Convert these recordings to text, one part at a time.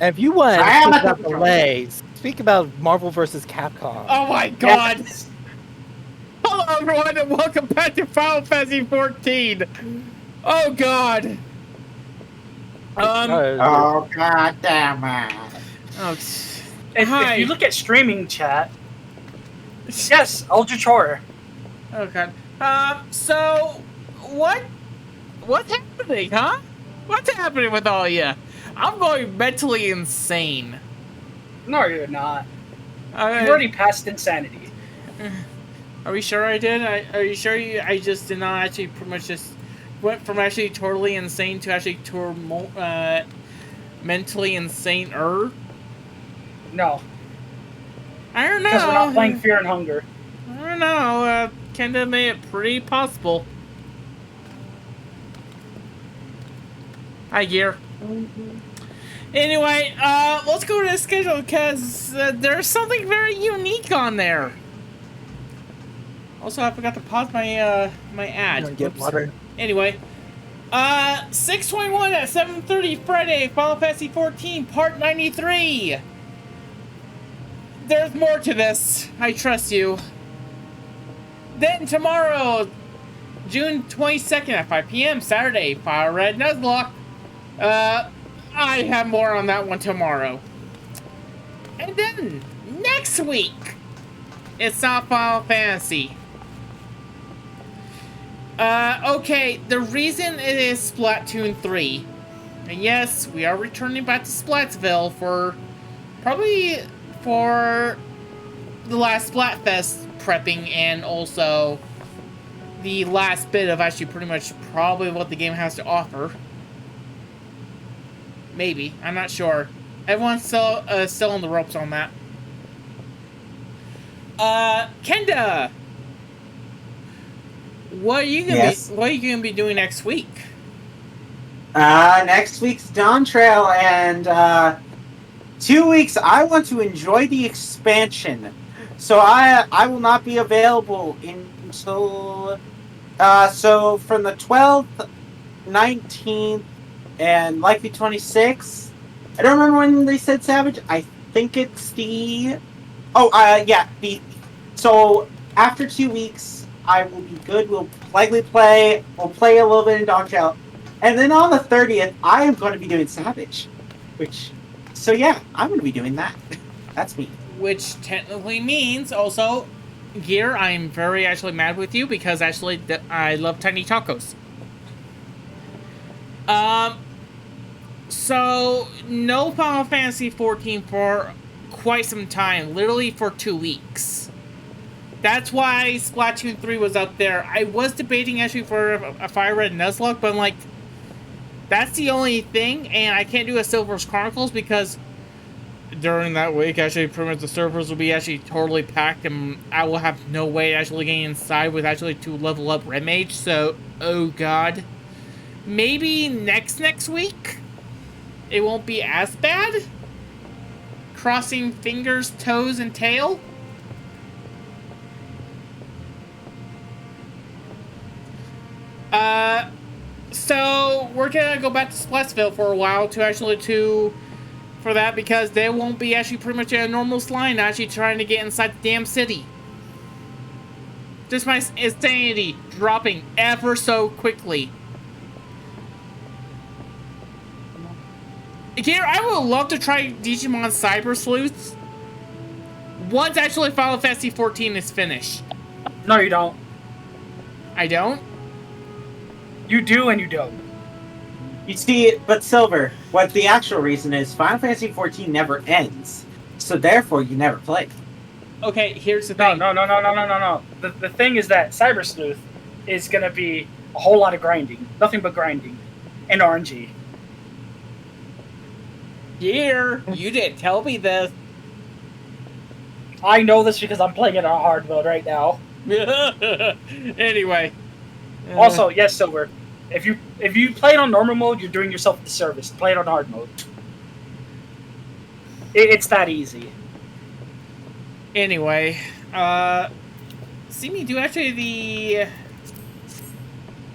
And if you want to I am speak at the about controls. delays, speak about Marvel vs. Capcom. Oh my god! Yes. Hello everyone and welcome back to Final Fantasy 14. Oh god. Oh god damn it! Oh, If you look at streaming chat, yes, Ultra Chore. Oh god. So what's happening, huh? What's happening with all you? I'm going mentally insane. No, you're not. You already passed insanity. Are we sure I did? Are you sure I just did not actually pretty much just went from actually totally insane to actually mentally insane-er? No. I don't know. Because we're not playing Fear and Hunger. I don't know. Kenda made it pretty possible. Hi, Gear. Anyway, let's go to the schedule because there's something very unique on there. Also, I forgot to pause my my ad. Get water. Anyway, 6/21 at 7:30 Friday, Final Fantasy 14, Part 93. There's more to this. I trust you. Then tomorrow, June 22nd at 5 p.m. Saturday, Fire Red Nuzlocke. I have more on that one tomorrow. And then next week, it's not Final Fantasy. Okay, the reason it is Splatoon 3, and yes, we are returning back to Splatsville for probably for the last Splatfest prepping and also the last bit of actually pretty much probably what the game has to offer. Maybe, I'm not sure. Everyone's still on the ropes on that. Kenda, what are you gonna be doing next week? Next week's Dawn Trail, and 2 weeks. I want to enjoy the expansion, so I will not be available until so from the 12th, 19th, and likely 26th. I don't remember when they said Savage. I think it's the so after 2 weeks, I will be good. We'll likely play. We'll play a little bit in Dawn Trail, and then on the 30th, I am going to be doing Savage, So yeah, I'm going to be doing that. That's me. Which technically means also, Gear, I'm very actually mad with you because actually I love tiny tacos. So no Final Fantasy 14 for quite some time, literally for 2 weeks. That's why Splatoon 3 was up there. I was debating actually for a Fire Red Nuzlocke, but I'm like, that's the only thing, and I can't do a Silver's Chronicles because during that week, actually, pretty much the servers will be actually totally packed, and I will have no way actually getting inside with actually to level up Red Mage, so, oh god. Maybe next week? It won't be as bad? Crossing fingers, toes, and tail? So we're gonna go back to Splatsville for a while for that because there won't be actually pretty much a normal slime actually trying to get inside the damn city. Just my insanity dropping ever so quickly. Here, I would love to try Digimon Cyber Sleuths once actually Final Fantasy 14 is finished. No, you don't. I don't? You do and you don't. You see, but Silver, what the actual reason is, Final Fantasy XIV never ends, so therefore you never play. Okay, here's the thing. No. The thing is that Cyber Sleuth is going to be a whole lot of grinding. Nothing but grinding. And RNG. Here, you didn't tell me this. I know this because I'm playing it on hard mode right now. Anyway. Also, yes, Silver. If you play it on normal mode, you're doing yourself a disservice. Play it on hard mode. It's that easy. Anyway, see me do actually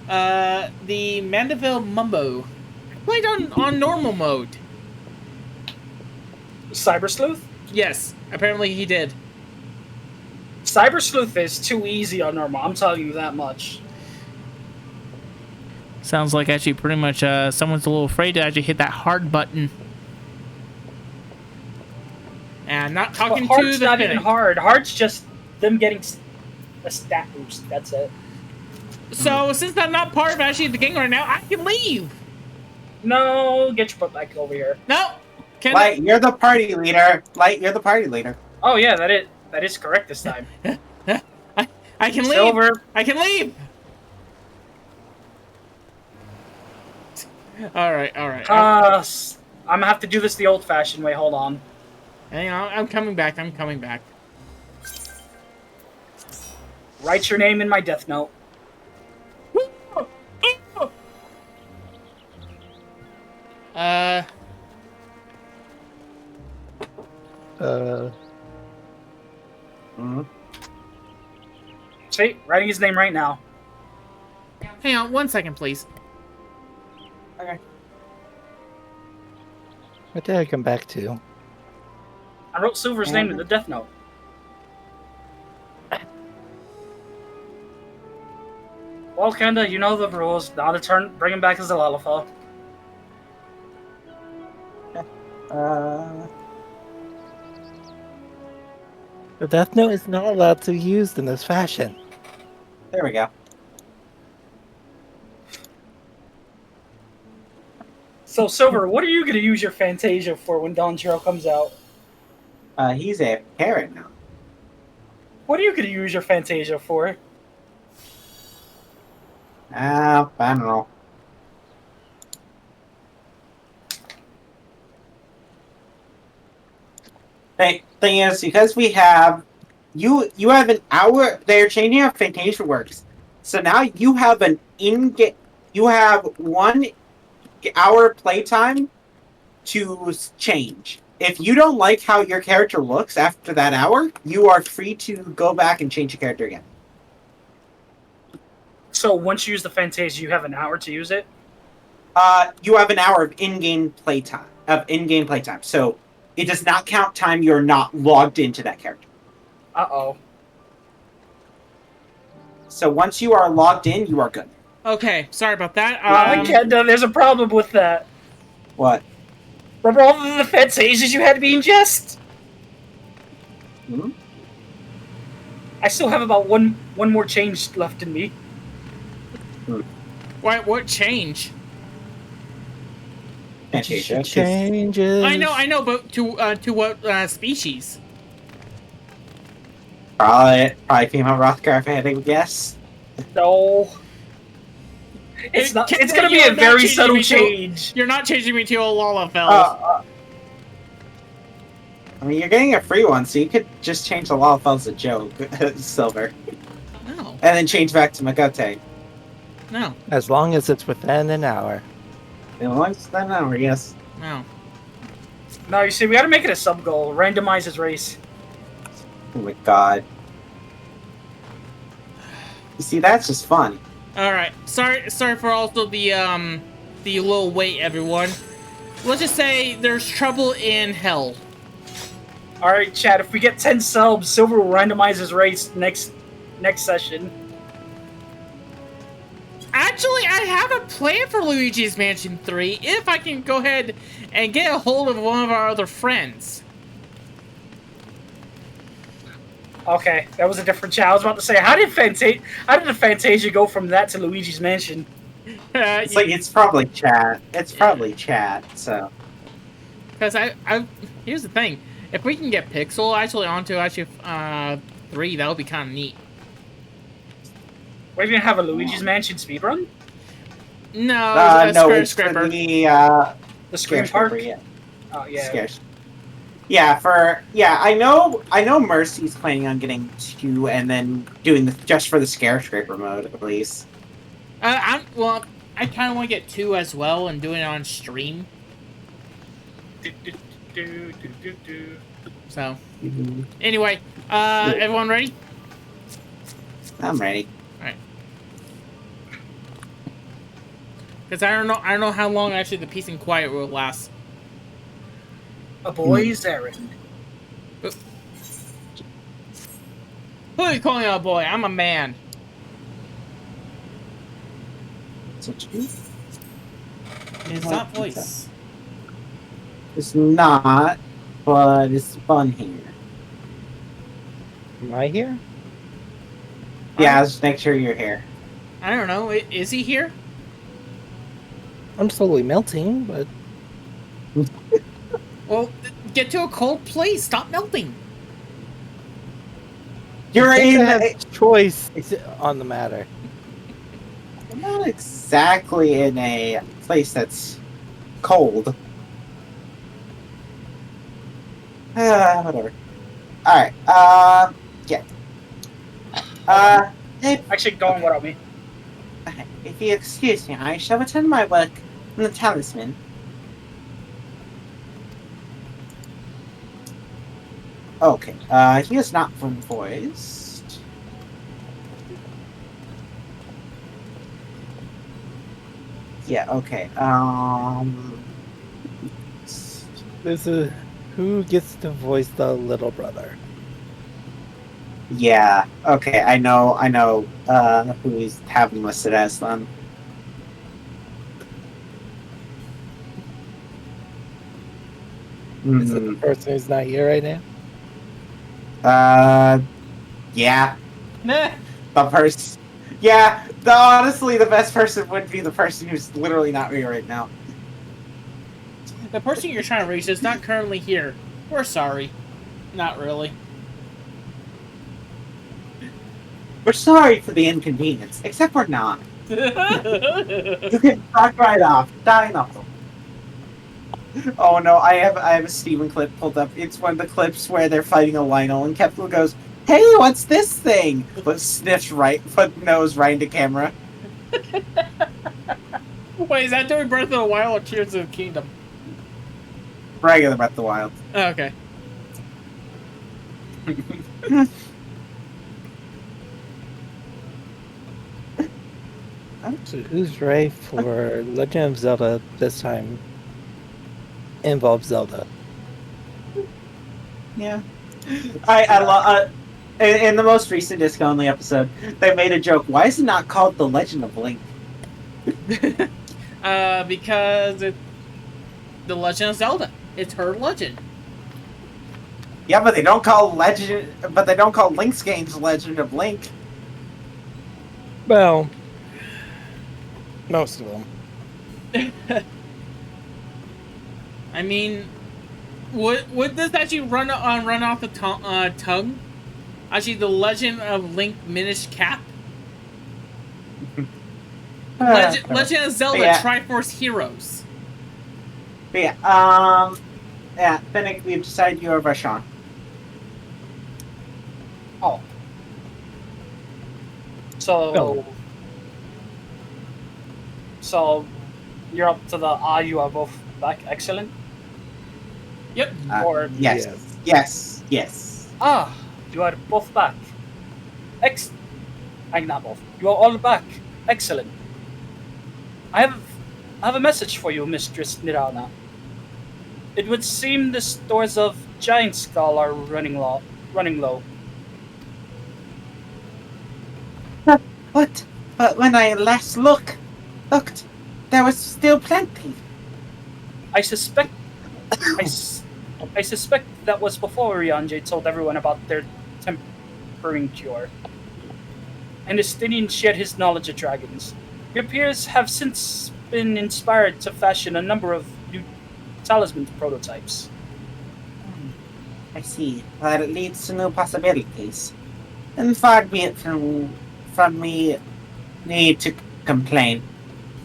the Mandeville Mumbo. I played on normal mode. Cyber Sleuth? Yes, apparently he did. Cyber Sleuth is too easy on normal. I'm telling you that much. Sounds like actually pretty much someone's a little afraid to actually hit that hard button. And I'm not talking But to hard's the not even Finnick. hard. Hard's just them getting a stat boost. That's it. So since I'm not part of actually the gang right now, I can leave. No, get your butt back over here. No, can Light, you're the party leader. Light, you're the party leader. Oh yeah, that is correct this time. I can leave. Silver. I can leave. All right. I'm gonna have to do this the old-fashioned way. Hold on. Hang on, I'm coming back. Write your name in my death note. Uh, Mhm. See, writing his name right now. Hang on 1 second, please. Okay. what did I come back to? I wrote Silver's name in the death note. Well, Kenda, you know the rules. Now the turn. Bring him back as a Lalafell. The Death Note is not allowed to be used in this fashion. There we go. So, Silver, what are you gonna use your Fantasia for when Don Zero comes out? He's a parrot now. What are you gonna use your Fantasia for? I don't know. Thing is, because we have you have an hour. They're changing how Fantasia works, so now you have an in-game. You have 1 hour playtime to change. If you don't like how your character looks after that hour, you are free to go back and change your character again. So once you use the Fantasia, you have an hour to use it? You have an hour of in-game playtime. So it does not count time you're not logged into that character. Uh-oh. So once you are logged in, you are good. Okay, sorry about that. Kenda, there's a problem with that. What? Remember all of the Fantasias you had to be in jest? Hmm? I still have about one more change left in me. What change? Fantasia. Changes. I know, but to what species? Probably female Rothgar, I would guess. No. It's not. It's gonna be a very subtle change. You're not changing me to a Lalafell. I mean, you're getting a free one, so you could just change the Lalafell's a joke, Silver, No, and then change back to Magote. no, As long as it's within an hour. Once that hour, yes. no. No, you see, we gotta make it a sub goal. Randomize his race. Oh my god. You see, that's just fun. All right, sorry for also the little wait, everyone. Let's just say there's trouble in hell. All right, Chad. If we get 10 subs, Silver will randomize his race next session. Actually, I have a plan for Luigi's Mansion 3 if I can go ahead and get a hold of one of our other friends. Okay, that was a different chat. I was about to say, how did the Fantasia go from that to Luigi's Mansion? It's like it's probably chat. It's probably chat. So Because here's the thing: if we can get Pixel onto 3, that would be kind of neat. We're gonna have a Luigi's Mansion speedrun? No, no, Square it's for Scraper. The Scream Park? Scraper, yeah. Oh yeah. Scares. Yeah, I know Mercy's planning on getting 2 and then doing just for the Scare-Scraper mode, at least. I kind of want to get 2 as well and doing it on stream. So, anyway, everyone ready? I'm ready. Alright. Because I don't know how long actually the peace and quiet will last. A boy's errand. Who are you calling a boy? I'm a man. Is it you? It's not voice. It's not, but it's fun here. Am I here? Yeah, let's make sure you're here. I don't know. Is he here? I'm slowly melting, but Well, get to a cold place. Stop melting. You're I think in. I have choice on the matter. I'm not exactly in a place that's cold. Whatever. Alright, yeah. Actually, going without me. If you excuse me, I shall return my work on the talisman. Okay, he is not from voiced. Yeah, okay, This is who gets to voice the little brother. yeah, okay, I know, who he's having listed as then. Is it the person who's not here right now? Yeah. Nah. The person. Yeah, honestly, the best person would be the person who's literally not here right now. The person you're trying to reach is not currently here. We're sorry. Not really. We're sorry for the inconvenience, except we're not. You can talk right off. Die enough. Oh no, I have a Steven clip pulled up. It's one of the clips where they're fighting a Lionel and Kepler goes, "Hey, what's this thing?" But sniffs right, but nose right into camera. Wait, is that during Breath of the Wild or Tears of the Kingdom? Regular Breath of the Wild. Oh, okay. So who's right for Legend of Zelda this time? Involves Zelda. Yeah. I love. In the most recent disc only episode, they made a joke. Why is it not called The Legend of Link? Because the Legend of Zelda. It's her legend. Yeah, but they don't call Link's games Legend of Link. Well, most of them. I mean, would this actually run off the tongue? Actually, the Legend of Link Minish Cap. Legend of Zelda Triforce Heroes. But yeah, Finnick, we've decided you're Vashon. Oh. So you're up to the you are both back. Excellent. Yep. Or Yes. You are both back. I'm not both. You are all back. Excellent. I have a message for you, Mistress Nirana. It would seem the stores of Giant Skull are running low. What? But when I last looked, there was still plenty. I suspect that was before Rianjay told everyone about their tempering cure. And Estinian shared his knowledge of dragons. Your peers have since been inspired to fashion a number of new talisman prototypes. I see. Well, it leads to new possibilities. And far be it from me need to complain.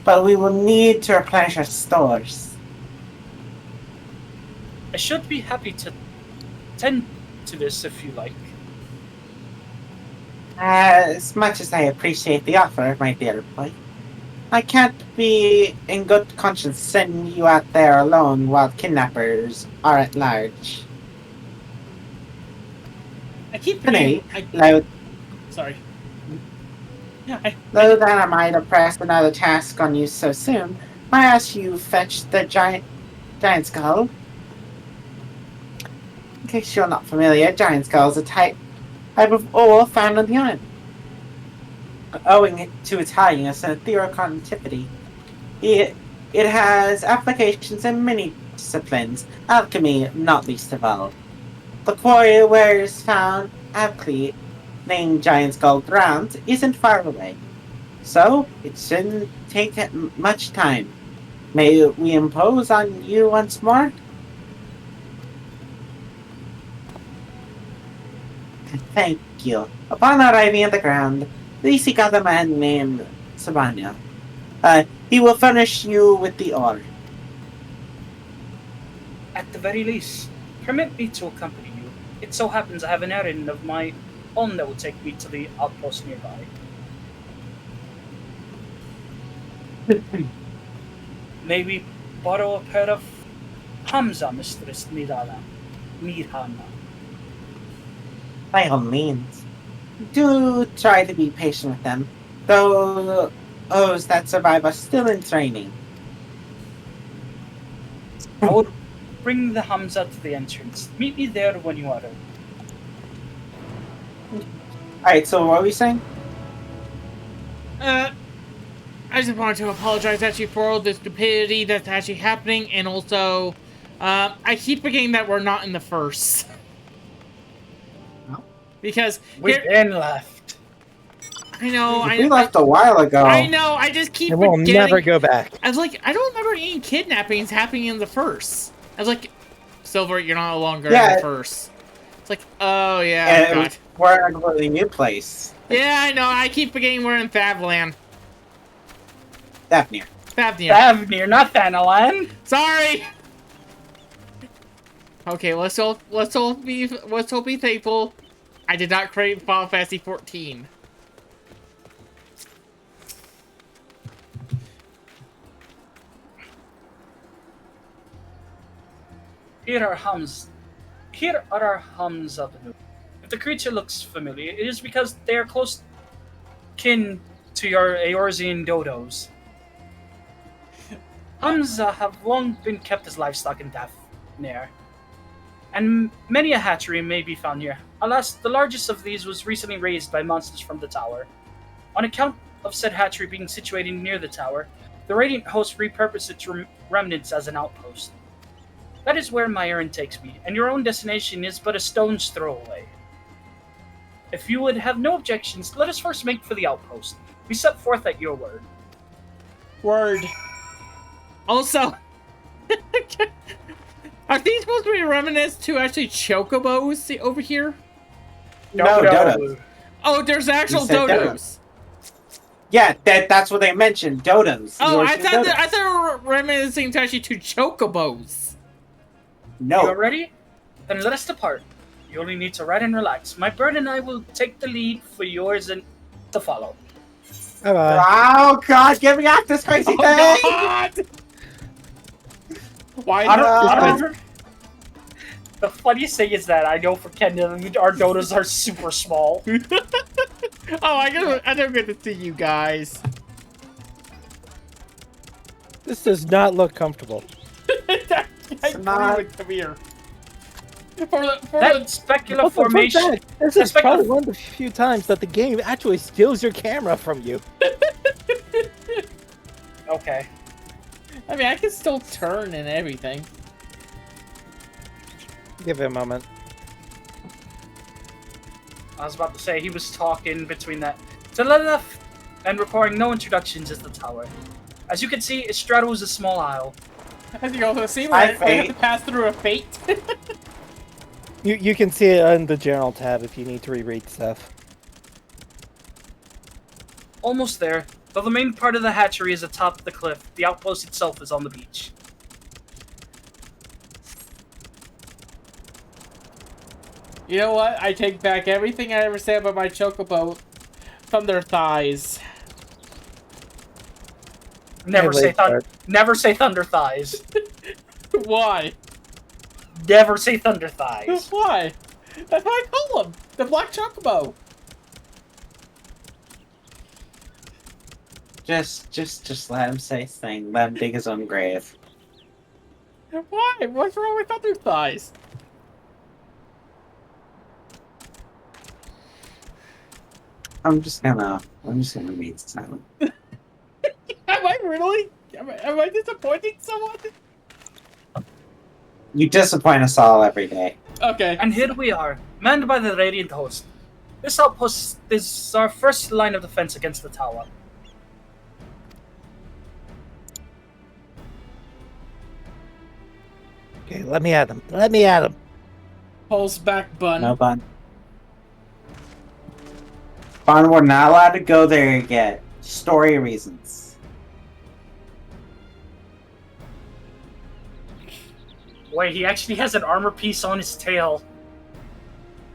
But we will need to replenish our stores. I should be happy to tend to this if you like. As much as I appreciate the offer, my dear boy, I can't be in good conscience sending you out there alone while kidnappers are at large. I keep Finny, forgetting. Sorry. Yeah. Though that I might have pressed another task on you so soon, I ask you fetch the giant skull. In case you're not familiar, giant skull is a type of ore found on the island. Owing to its highness and ethereal conductivity, it has applications in many disciplines, alchemy not least of all. The quarry where it is found, aptly named Giant Skull Ground, isn't far away, so it shouldn't take much time. May we impose on you once more? Thank you. Upon arriving at the ground, please seek out a man named Sabanya. He will furnish you with the ore. At the very least, permit me to accompany you. It so happens I have an errand of my own that will take me to the outpost nearby. May we borrow a pair of Hamza, Mistress Mirhana? By all means. Do try to be patient with them, though those that survive are still in training. I will bring the Hamza to the entrance. Meet me there when you are ready. Alright, so what were we saying? I just wanted to apologize actually for all the stupidity that's actually happening, and also, I keep forgetting that we're not in the first. No. Because We've been left. I know, We left a while ago. I know, I just keep And we'll forgetting. never go back. I was like, I don't remember any kidnappings happening in the first. I was like, Silver, you're no longer in the first. It's like, oh yeah, God. We're in a completely new place. Yeah, I know, I keep forgetting we're in Favland. Daphne. Thavnir, not Thanalan. Sorry. Okay, let's all be thankful. I did not create Final Fantasy 14. Here are our hums of the moon. If the creature looks familiar, it is because they are close kin to your Eorzean dodos. Hums have long been kept as livestock in Daphne, and many a hatchery may be found here. Alas, the largest of these was recently raised by monsters from the tower. On account of said hatchery being situated near the tower, the Radiant Host repurposed its remnants as an outpost. That is where my errand takes me, and your own destination is but a stone's throw away. If you would have no objections, let us first make for the outpost. We set forth at your word. Word. Also, are these supposed to be remnants to actually chocobos over here? No, dodos. Oh, there's actual You said dodos. Yeah, that's what they mentioned. Dodos. Oh, I Yours thought are dodos. they were reminiscing to actually to chocobos. You are No. ready? Then let us depart. You only need to ride and relax. My bird and I will take the lead for yours and to follow. Bye-bye. Oh God, get me off this crazy thing! God! Why I not? don't. The funniest thing is that I know for Kendall, our dodos are super small. Oh, I don't get to see you guys. This does not look comfortable. Come here. That specular What the fuck formation. is that? This is probably one of the few times that the game actually steals your camera from you. Okay. I mean, I can still turn and everything. Give it a moment. I was about to say he was talking between that. To the left and requiring no introductions is the tower. As you can see, it straddles a small isle. As you also see, I we have to pass through a fate. You can see it on the general tab if you need to reread stuff. Almost there. Though the main part of the hatchery is atop the cliff, the outpost itself is on the beach. You know what? I take back everything I ever said about my chocobo. Thunder thighs. Never say thunder thighs. Why? Never say thunder thighs. Why? That's what I call them. The black chocobo. Just let him say his thing. Let him dig his own grave. Why? What's wrong with thunder thighs? I'm just gonna remain silent. Am I really? Am I disappointing someone? You disappoint us all every day. Okay. And here we are, manned by the Radiant Host. This outpost is our first line of defense against the tower. Okay, let me at him. Let me at him. Pulls back Bun. No, Bun. Bun, we're not allowed to go there yet. Story reasons. Wait, he actually has an armor piece on his tail.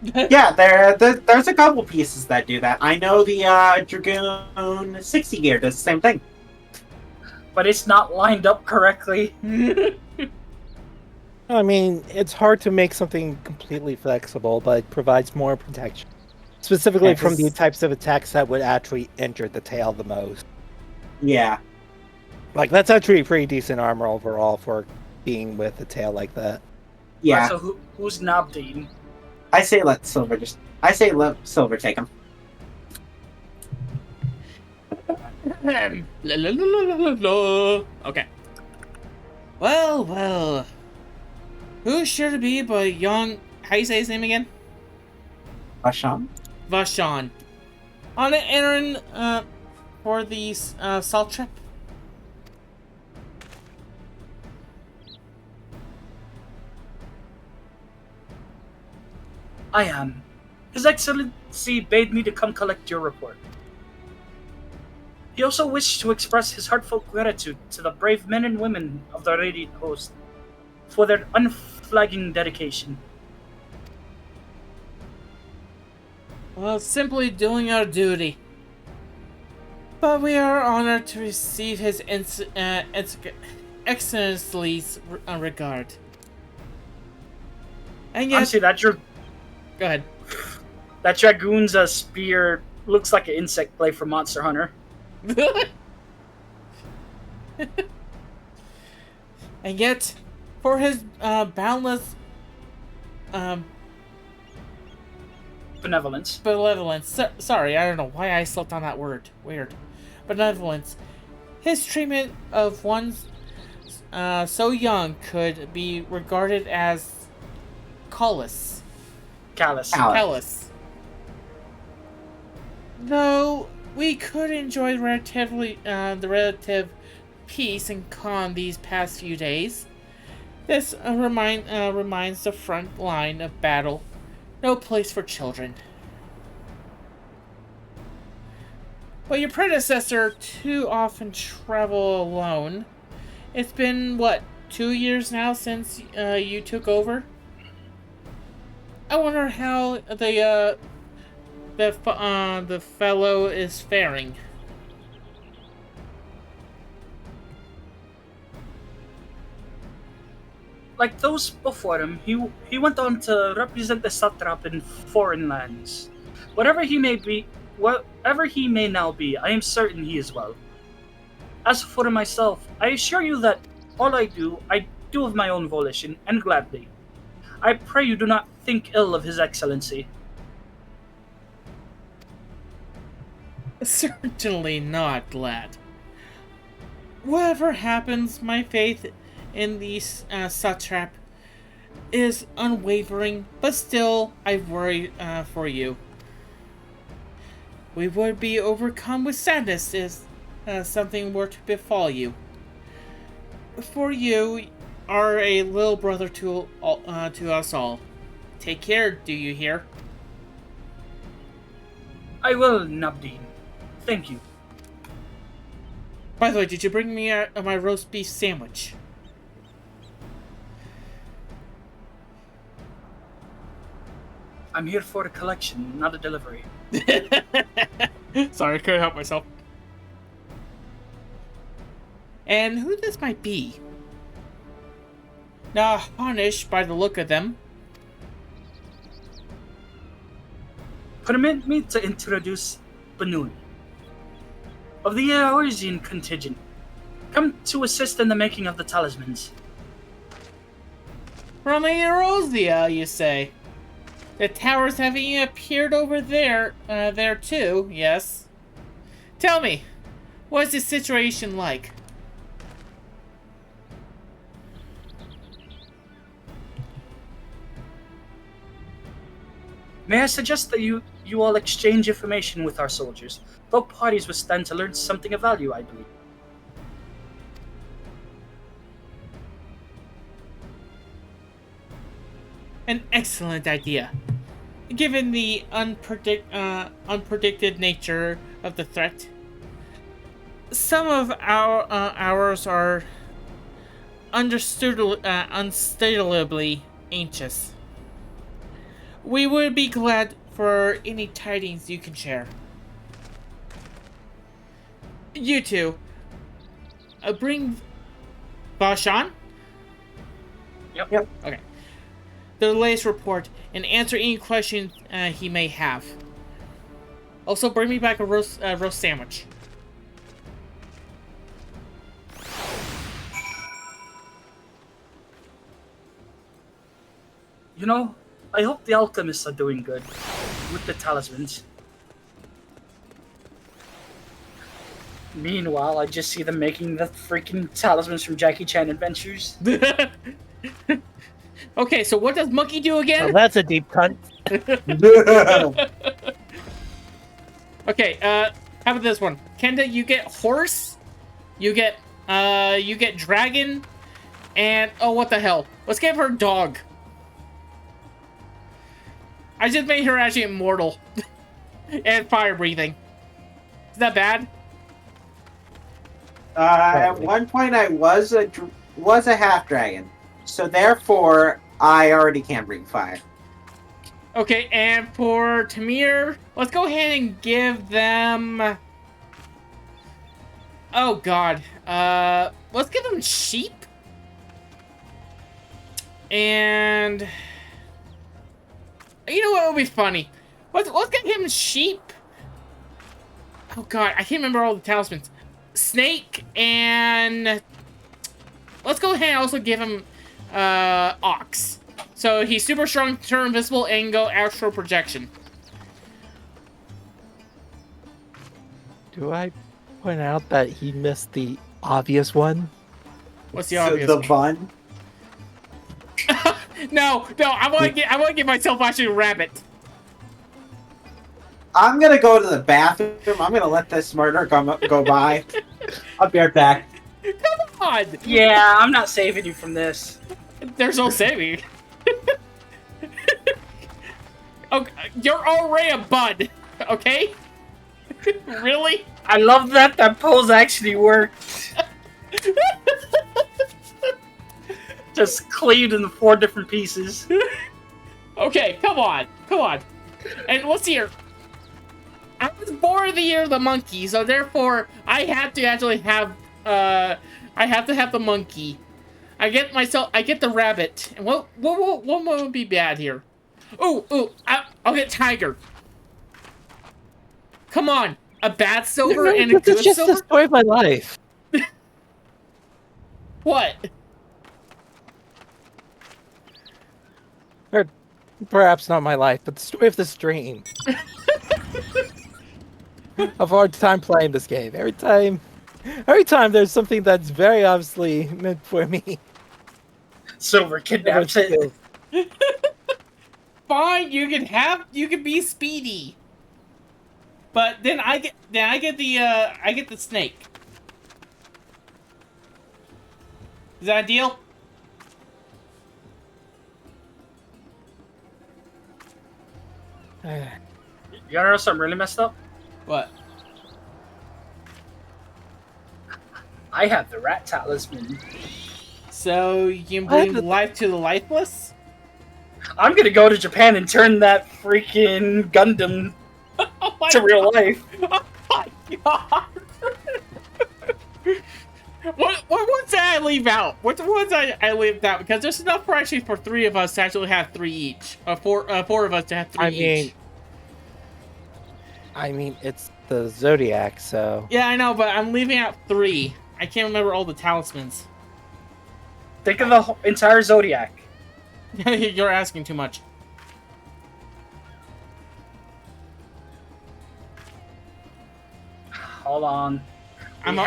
Yeah, there's a couple pieces that do that. I know the Dragoon 60 gear does the same thing. But it's not lined up correctly. I mean, it's hard to make something completely flexible, but it provides more protection. Specifically Yeah, from the 'cause- types of attacks that would actually injure the tail the most. Yeah. Like, that's actually pretty decent armor overall for being with a tail like that. Yeah. So who's Nabdeen? I say let Silver take him. Okay. Well. Who should it be but young... How you say his name again? Asham? Vashon. On an errand for the salt trip? I am. His Excellency bade me to come collect your report. He also wished to express his heartfelt gratitude to the brave men and women of the Radiant Host for their unflagging dedication. Well, simply doing our duty. But we are honored to receive his Excellency's regard. And yet... Honestly, Go ahead. that Dragoon's spear looks like an insect play from Monster Hunter. And yet, for his boundless Benevolence. sorry, I don't know why I slipped on that word. Weird. Benevolence. His treatment of one so young could be regarded as callous. Callous. Callous. Though we could enjoy the relative peace and calm these past few days, this reminds the front line of battle no place for children. But your predecessor too often travel alone. It's been, what, 2 years now since you took over? I wonder how the fellow is faring. Like those before him, he went on to represent the satrap in foreign lands. Whatever he may now be, I am certain he is well. As for myself, I assure you that all I do of my own volition, and gladly. I pray you do not think ill of His Excellency. Certainly not, lad. Whatever happens, my faith in the satrap is unwavering, but still, I worry for you. We would be overcome with sadness if something were to befall you. For you are a little brother to us all. Take care, do you hear? I will, Nabdeen. Thank you. By the way, did you bring me my roast beef sandwich? I'm here for a collection, not a delivery. Sorry, I couldn't help myself. And who this might be? Now, punished by the look of them. Permit me to introduce Banun, of the Eorzean contingent, come to assist in the making of the talismans. From Eorzea, you say? The towers have even appeared over there, there too, yes. Tell me, what is the situation like? May I suggest that you all exchange information with our soldiers? Both parties would stand to learn something of value, I believe. An excellent idea. Given the unpredicted nature of the threat, some of ours are unsustainably anxious. We would be glad for any tidings you can share. You two, bring Bashan? Yep. Okay. The latest report and answer any questions he may have. Also, bring me back a roast sandwich. You know, I hope the alchemists are doing good with the talismans. Meanwhile, I just see them making the freaking talismans from Jackie Chan Adventures. Okay, so what does Monkey do Oh, again? that's a deep cut. Okay, how about this one? Kenda, you get horse, you get dragon, and oh, what the hell? Let's give her dog. I just made her actually immortal. And fire breathing. Is that bad? At one point, I was a half dragon, so therefore I already can breathe fire. Okay, and for Tamir, let's go ahead and give them. Oh God, let's give them sheep. And you know what would be funny? Let's get him sheep. Oh God, I can't remember all the talismans. Snake and let's go ahead and also give him ox. So he's super strong, turn invisible, and go astral projection. Do I point out that he missed the obvious one? What's the obvious? The bun. No, I want to give myself actually a rabbit. I'm gonna go to the bathroom. I'm gonna let this murder go by. I'll be right back. Come on. Yeah, I'm not saving you from this. There's no saving. Oh, you're already a bud, okay? Really? I love that pose actually worked. Just cleaved into 4 different pieces. Okay, come on. And let's see here. I was born the year of the monkey, so therefore I have to actually have I have to have the monkey. I get the rabbit. And what would be bad here? I'll get tiger. Come on, a bad silver and a good It's just silver. the story of my life. What? Or perhaps not my life, but the story of the stream. I've a hard time playing this game. Every time there's something that's very obviously meant for me. Silver kidnaps it. Fine, you can be speedy. But then I get the snake. Is that a deal? You wanna know something really messed up? What? I have the rat talisman. So you can bring life to the lifeless? I'm gonna go to Japan and turn that freaking Gundam Oh to real life. Oh my god! What ones did I leave out? What ones I leave out? Because there's enough for actually for 3 of us to actually have 3 each. Four of us to have 3 each. I mean, it's the Zodiac, so... Yeah, I know, but I'm leaving out 3. I can't remember all the talismans. Think of the entire Zodiac. You're asking too much. Hold on. I'm The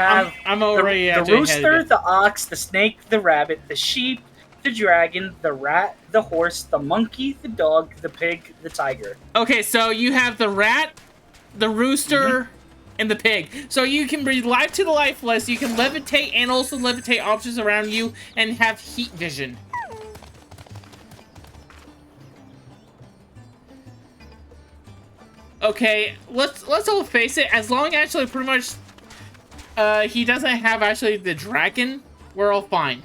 already actually ahead rooster, of you. the ox, the snake, the rabbit, the sheep, the dragon, the rat, the horse, the monkey, the dog, the pig, the tiger. Okay, so you have the rat, the rooster, and the pig. So you can breathe life to the lifeless, you can levitate and also levitate objects around you, and have heat vision. Okay, let's all face it, as long as actually pretty much he doesn't have actually the dragon, we're all fine.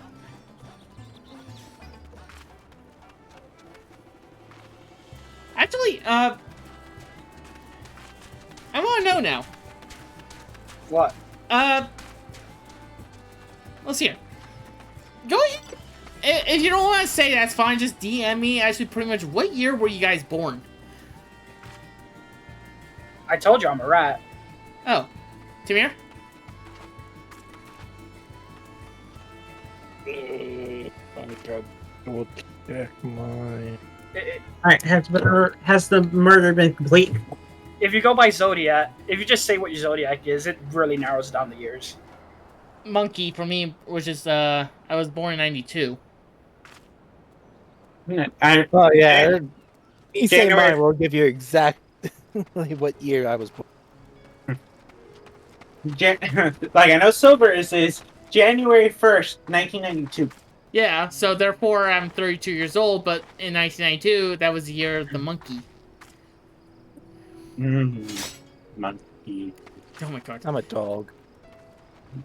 Actually, I want to know now. What? Let's see here. Go ahead. If you don't want to say, that's fine. Just DM me. Actually, pretty much, what year were you guys born? I told you I'm a rat. Oh, Tamir? I gotta double check my. Alright, has the murder been complete? If you go by zodiac, if you just say what your zodiac is, it really narrows down the years. Monkey for me, which is I was born in '92. Oh yeah, you say January- mine. We'll give you exactly what year I was born. Like, I know Silver is January 1st, 1992. Yeah, so therefore I'm 32 years old. But in 1992, that was the year of the monkey. Monkey. Oh my god. I'm a dog.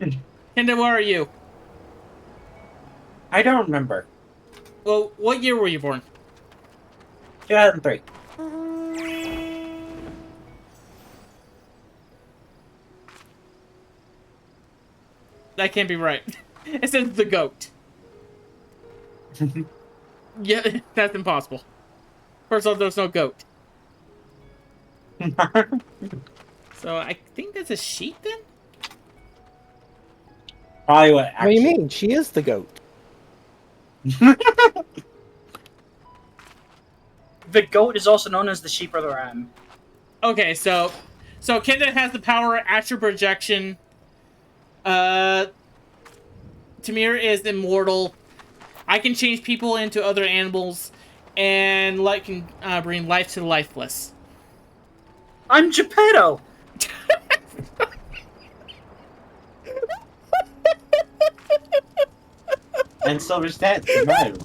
And then where are you? I don't remember. Well, what year were you born? 2003. That can't be right. It says the goat. Yeah, that's impossible. First off, there's no goat. So I think that's a sheep then? Probably what? What do you mean? She is the goat. The goat is also known as the sheep or the ram. Okay, so Kenda has the power of astral projection. Tamir is immortal. I can change people into other animals, and light can bring life to the lifeless. I'm Geppetto! And Silver's dead. Right.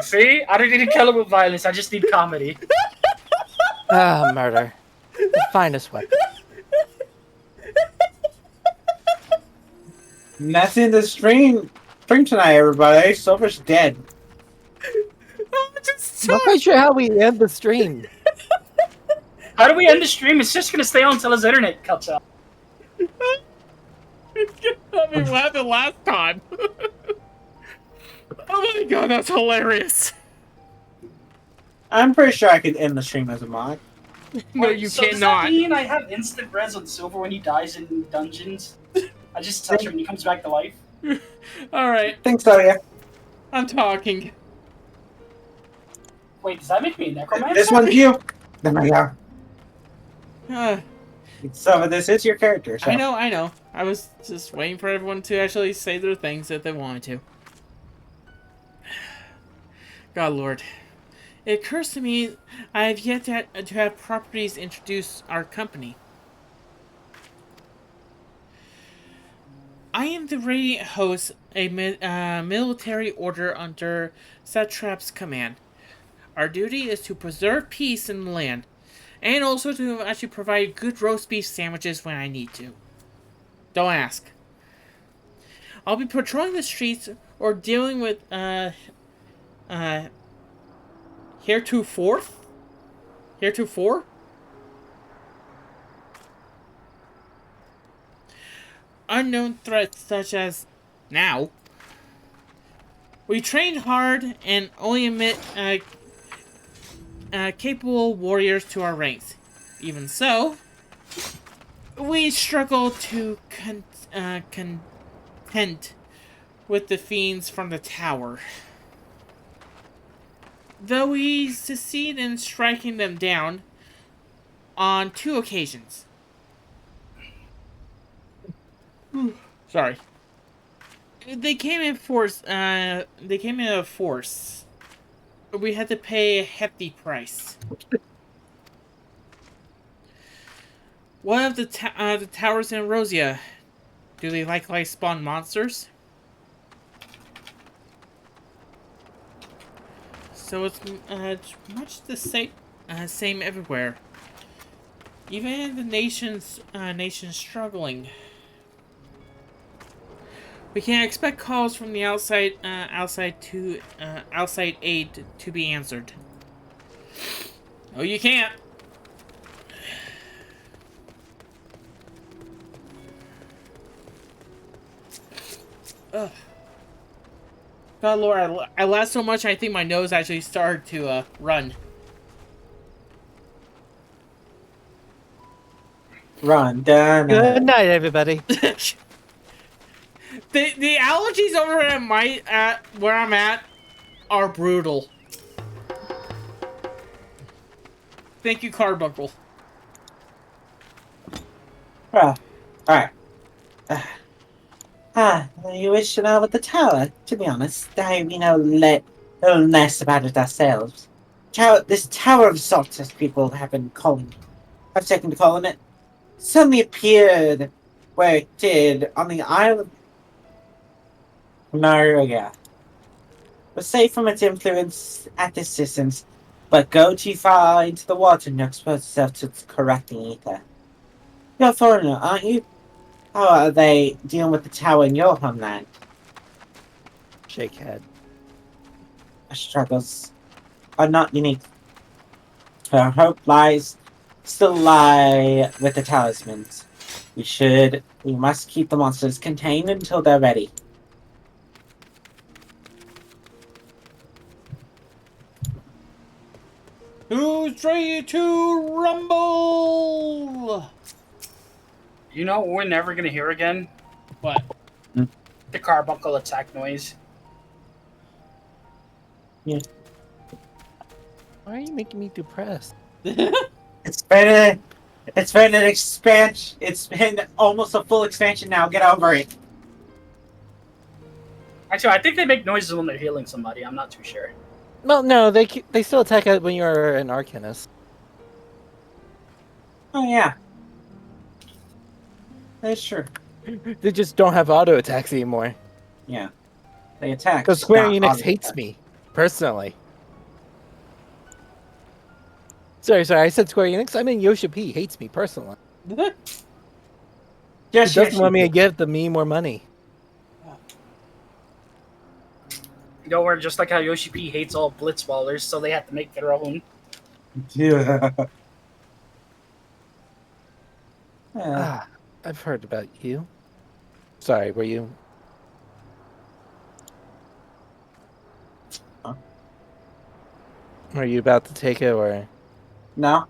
See? I don't need to kill him with violence, I just need comedy. Ah, murder. The finest weapon. And that's in the stream tonight, everybody. Silver's dead. Just I'm not quite sure how we end the stream. How do we end the stream? It's just gonna stay on until his internet cuts out. I mean, what happened last time? Oh my god, that's hilarious. I'm pretty sure I could end the stream as a mod. No, Wait, you so does that cannot. mean I have instant res on Silver when he dies in dungeons? I just touch him and he comes back to life? Alright, I think so, yeah. I'm talking. Wait, does that make me a necromancer? This one's you. There we go. Uh, So this is your character. So. I know. I was just waiting for everyone to actually say their things if they wanted to. God Lord. It occurs to me I have yet to have properties introduce our company. I am the Radiant Host, a military order under Satrap's command. Our duty is to preserve peace in the land, and also to actually provide good roast beef sandwiches when I need to. Don't ask. I'll be patrolling the streets or dealing with heretofore? Unknown threats such as now. We trained hard and only admit capable warriors to our ranks. Even so, we struggle to content with the fiends from the tower. Though we succeed in striking them down on 2 occasions. Sorry. They came in force. They came in a force. We had to pay a hefty price. What of the towers in Rosia? Do they likewise spawn monsters? So it's much the same everywhere. Even the nations struggling. We can't expect calls from the outside aid to be answered. Oh, you can't. Ugh. God, Lord, I laughed so much I think my nose actually started to run. Run, done. Good night, everybody. The allergies over at where I'm at are brutal. Thank you, Carbuncle. All right. You wish to know about the tower? To be honest, we know little less about it ourselves. This Tower of Zot, as people have taken to calling it, suddenly appeared where it did on the island of Naruga. Was safe from its influence at this distance, but go too far into the water and you'll expose yourself to its corrupting ether. You're a foreigner, aren't you? How are they dealing with the tower in your homeland? Shake head. Our struggles are not unique. Our hope still lie with the talismans. We must keep the monsters contained until they're ready. Who's ready to rumble? You know what we're never gonna hear again? What? The carbuncle attack noise. Why are you making me depressed? It's been an expansion. It's been almost a full expansion now. Get over it. Actually, I think they make noises when they're healing somebody. I'm not too sure. Well, no, they still attack it when you're an Alchemist. Oh yeah, that's true. They just don't have auto attacks anymore. Yeah, they attack. Because Square not Enix auto hates attack. me, personally. Sorry, I said Square Enix. I mean Yoshi P hates me personally. Yes, He doesn't want me to give me more money. You know, we're just like how Yoshi P hates all blitzballers, so they have to make their own. Yeah. I've heard about you. Sorry, were you? Huh? Are you about to take it or? No.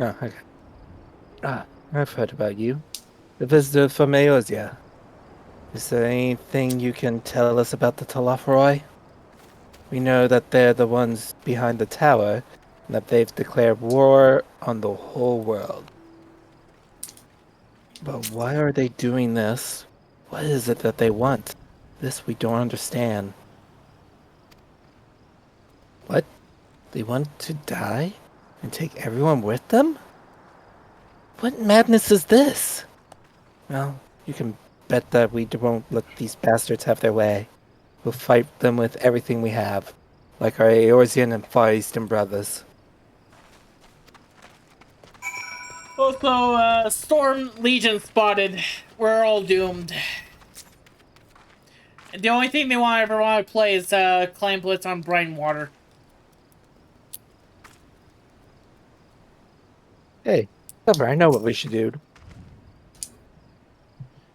No, okay. I've heard about you. The visitor from Eorzea. Is there anything you can tell us about the Telophoroi? We know that they're the ones behind the tower, and that they've declared war on the whole world. But why are they doing this? What is it that they want? This we don't understand. What? They want to die? And take everyone with them? What madness is this? Well, you can bet that we won't let these bastards have their way. We'll fight them with everything we have, like our Eorzean and Far Eastern brothers. Also, Storm Legion spotted. We're all doomed. The only thing they ever want to play is Clan Blitz on Brightwater. Hey, cover, I know what we should do.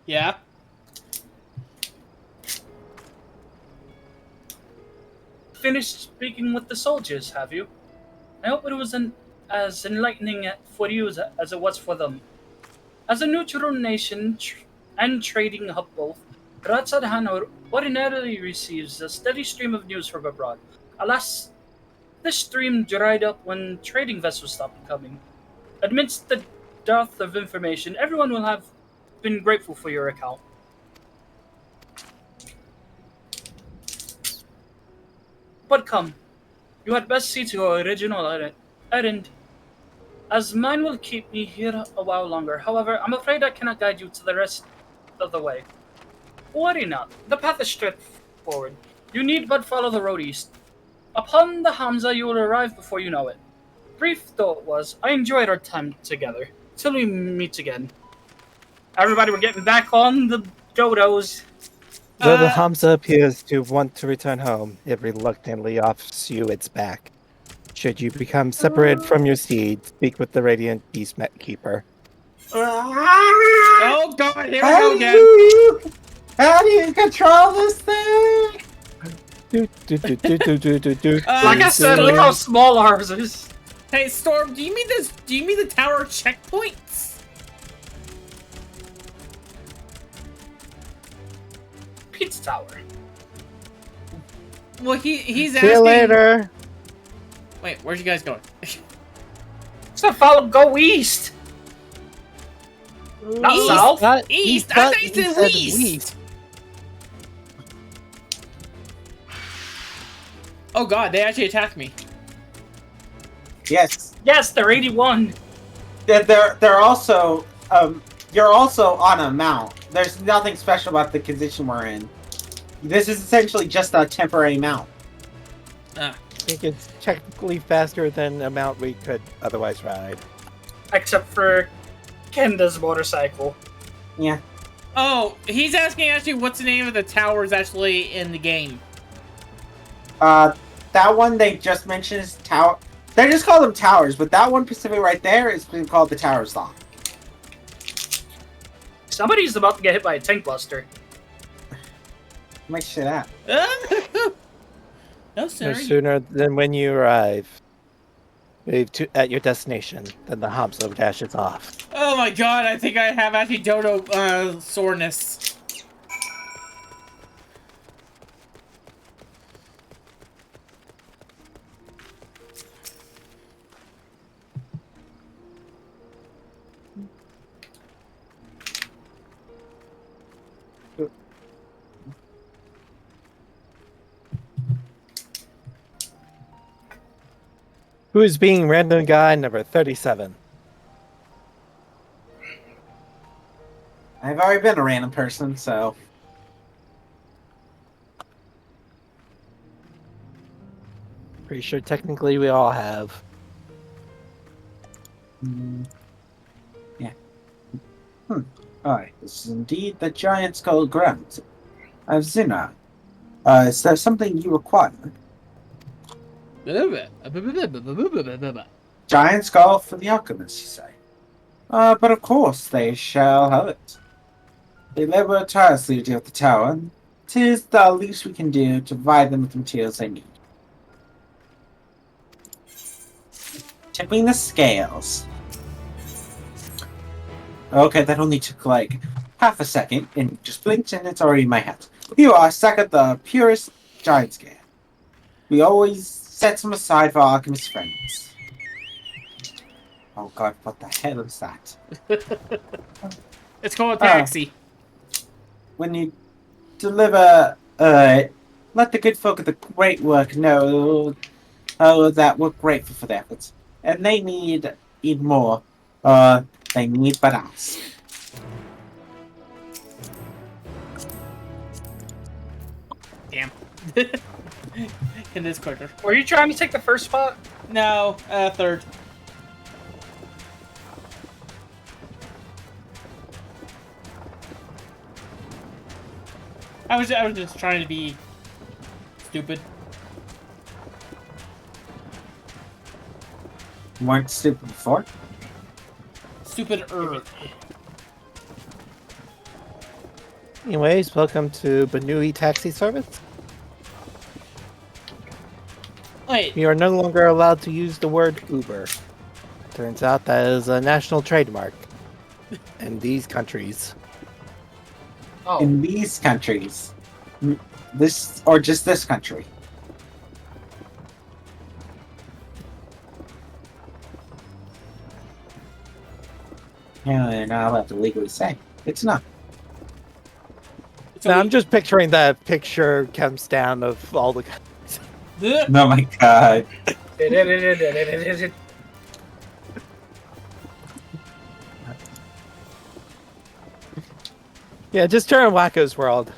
Yeah. Finished speaking with the soldiers, have you? I hope it was as enlightening for you as it was for them. As a neutral nation and trading hub both, Ratsadhan ordinarily receives a steady stream of news from abroad. Alas, this stream dried up when trading vessels stopped coming. Amidst the dearth of information, everyone will have been grateful for your account. But come, you had best see to your original errand, as mine will keep me here a while longer. However, I'm afraid I cannot guide you to the rest of the way. Worry not, the path is straightforward. You need but follow the road east. Upon the Hamza, you will arrive before you know it. Brief though it was, I enjoyed our time together. Till we meet again. Everybody, we're getting back on the dodos. Though the Hamza appears to want to return home, it reluctantly offers you its back. Should you become separated from your seed, speak with the Radiant Peacekeeper. Oh god, here we How go do again. how do you control this thing? Like I said, look how small ours is. Hey Storm, do you mean this? Do you mean the tower checkpoints? Pizza Tower. Well, he's See asking. you later. Wait, where's you guys going? So go east. Not East. south. East. I thought you said west. Oh god, they actually attacked me. Yes. Yes, they're 81. They're also you're also on a mount. There's nothing special about the condition we're in. This is essentially just a temporary mount. I think it's technically faster than a mount we could otherwise ride. Except for Kenda's motorcycle. Yeah. Oh, he's asking actually what's the name of the towers actually in the game. That one they just mentioned is tower. They just call them towers, but that one specifically right there is being called the Tower of Zot. Somebody's about to get hit by a tank buster. Make sure that. No, No sorry. sooner than when you arrive. At your destination, then the Hamza dashes off. Oh my god, I think I have actually dodo soreness. Who is being random guy number 37? I've already been a random person, so. Pretty sure technically we all have. Yeah. Alright, this is indeed the giant skull ground. Zina, is there something you require? Giant skull for the alchemists, you say? But of course they shall have it. They labor tirelessly to deal with the tower, and 'tis the least we can do to provide them with the materials they need. Tipping the scales. Okay, that only took like half a second, and just blinked, and it's already in my head. You are stuck at the purest giant scale. We always set some aside for our alchemist friends. Oh god, what the hell is that? It's called a taxi. When you deliver, let the good folk of the great work know that we're grateful for their efforts. And they need more. They need but us. Damn. It is quicker. Were you trying to take the first spot? No, third. I was just trying to be stupid. You weren't stupid before? Stupid-er. Anyways, welcome to Banui Taxi Service. Wait, We are no longer allowed to use the word Uber. Turns out that is a national trademark in these countries. Oh. In these countries. This, or just this country. Yeah, they're not allowed to legally say. It's not. so Now, I'm just picturing that picture comes down of all the guys. Oh my god. Yeah, just turn Wacko's World.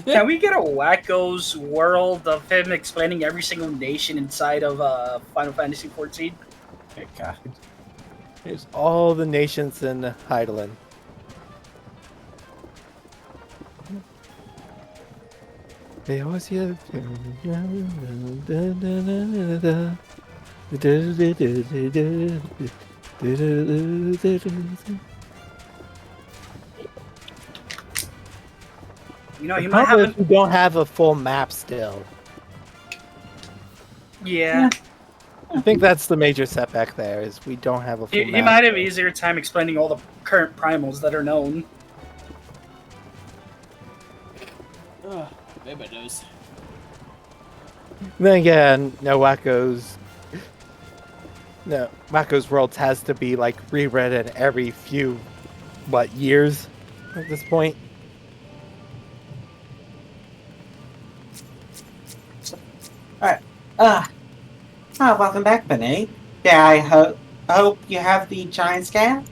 Can we get a Wacko's world of him explaining every single nation inside of Final Fantasy XIV? Oh my god. Here's all the nations in Heidelin. They always hear. You know, The he might problem have is we don't have a full map still. Yeah. I think that's the major setback there, is we don't have a full He map. might have easier time explaining all the current primals that are known. Ugh, baby knows. Then again, Wacko's Worlds has to be like rewritten every few years at this point. Alright. Welcome back, Benny. Yeah, I hope you have the giant scale.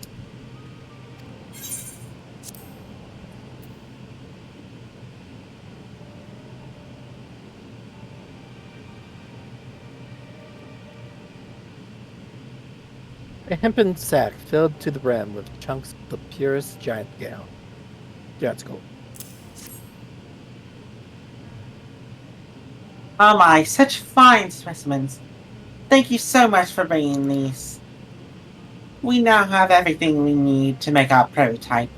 A hempen sack filled to the brim with chunks of the purest giant scale. Giant skull. Oh my, such fine specimens. Thank you so much for bringing these. We now have everything we need to make our prototype.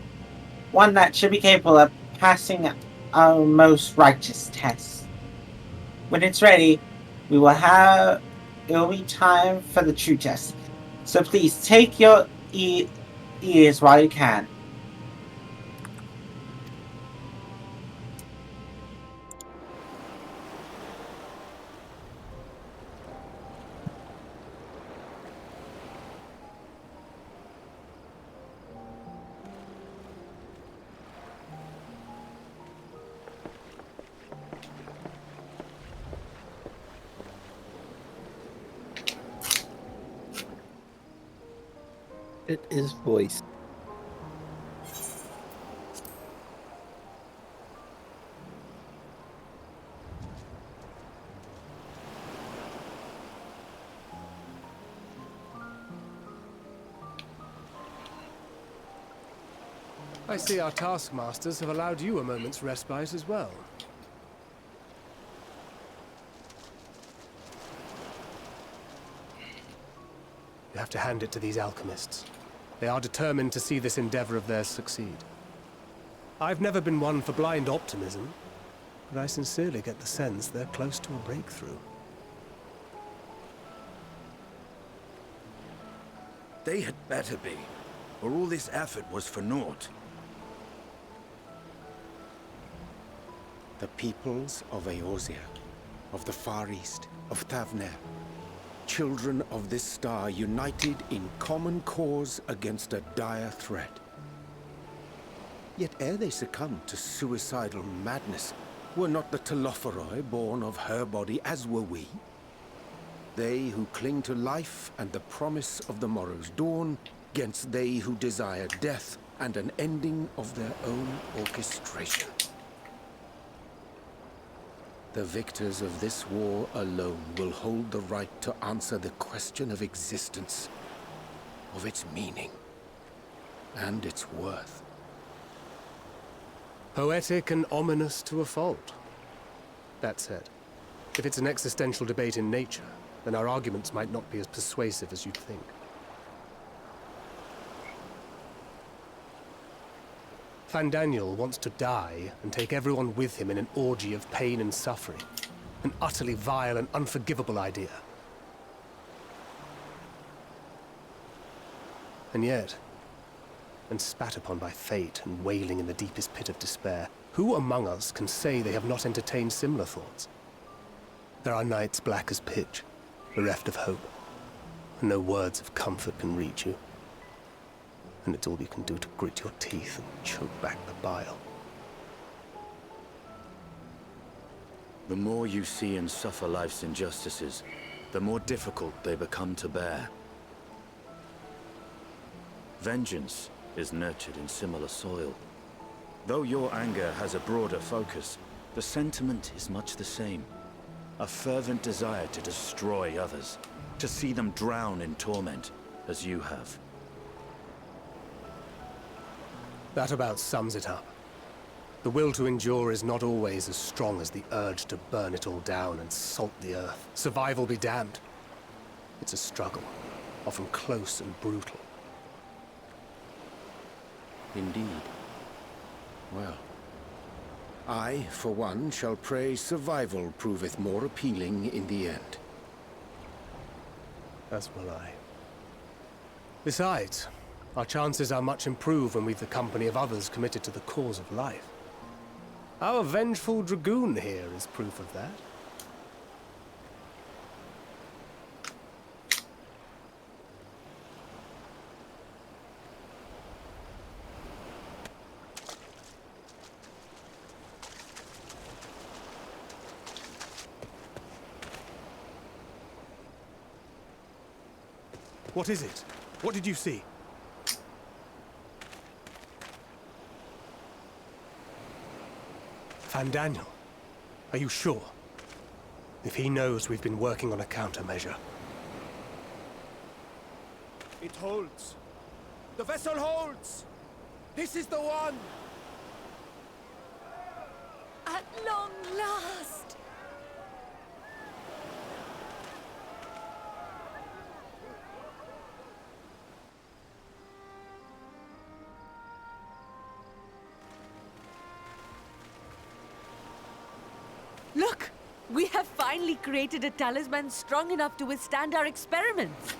One that should be capable of passing our most righteous tests. When it's ready, it will be time for the true test. So please take your ears while you can. It is voiced. I see our taskmasters have allowed you a moment's respite as well. You have to hand it to these alchemists. They are determined to see this endeavor of theirs succeed. I've never been one for blind optimism, but I sincerely get the sense they're close to a breakthrough. They had better be, or all this effort was for naught. The peoples of Eorzea, of the Far East, of Thavner, children of this star united in common cause against a dire threat. Yet ere they succumbed to suicidal madness, were not the Telophoroi born of her body as were we? They who cling to life and the promise of the morrow's dawn, against they who desire death and an ending of their own orchestration. The victors of this war alone will hold the right to answer the question of existence, of its meaning, and its worth. Poetic and ominous to a fault. That said, if it's an existential debate in nature, then our arguments might not be as persuasive as you'd think. Fandaniel wants to die and take everyone with him in an orgy of pain and suffering. An utterly vile and unforgivable idea. And yet, when spat upon by fate and wailing in the deepest pit of despair, who among us can say they have not entertained similar thoughts? There are nights black as pitch, bereft of hope, and no words of comfort can reach you. And it's all you can do to grit your teeth and choke back the bile. The more you see and suffer life's injustices, the more difficult they become to bear. Vengeance is nurtured in similar soil. Though your anger has a broader focus, the sentiment is much the same. A fervent desire to destroy others, to see them drown in torment, as you have. That about sums it up. The will to endure is not always as strong as the urge to burn it all down and salt the earth. Survival be damned. It's a struggle, often close and brutal. Indeed. Well, I, for one, shall pray survival proveth more appealing in the end. As will I. Besides, our chances are much improved when we've the company of others committed to the cause of life. Our vengeful dragoon here is proof of that. What is it? What did you see? Daniel, are you sure? If he knows we've been working on a countermeasure. It holds. The vessel holds! This is the one! At long last! Look! We have finally created a talisman strong enough to withstand our experiments!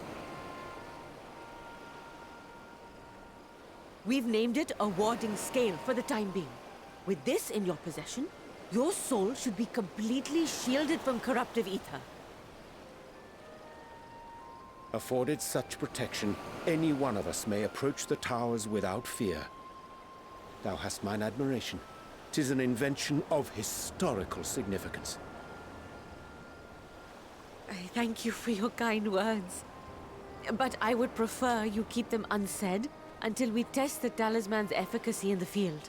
We've named it a warding scale for the time being. With this in your possession, your soul should be completely shielded from corruptive ether. Afforded such protection, any one of us may approach the towers without fear. Thou hast mine admiration. 'Tis an invention of historical significance. I thank you for your kind words. But I would prefer you keep them unsaid until we test the talisman's efficacy in the field.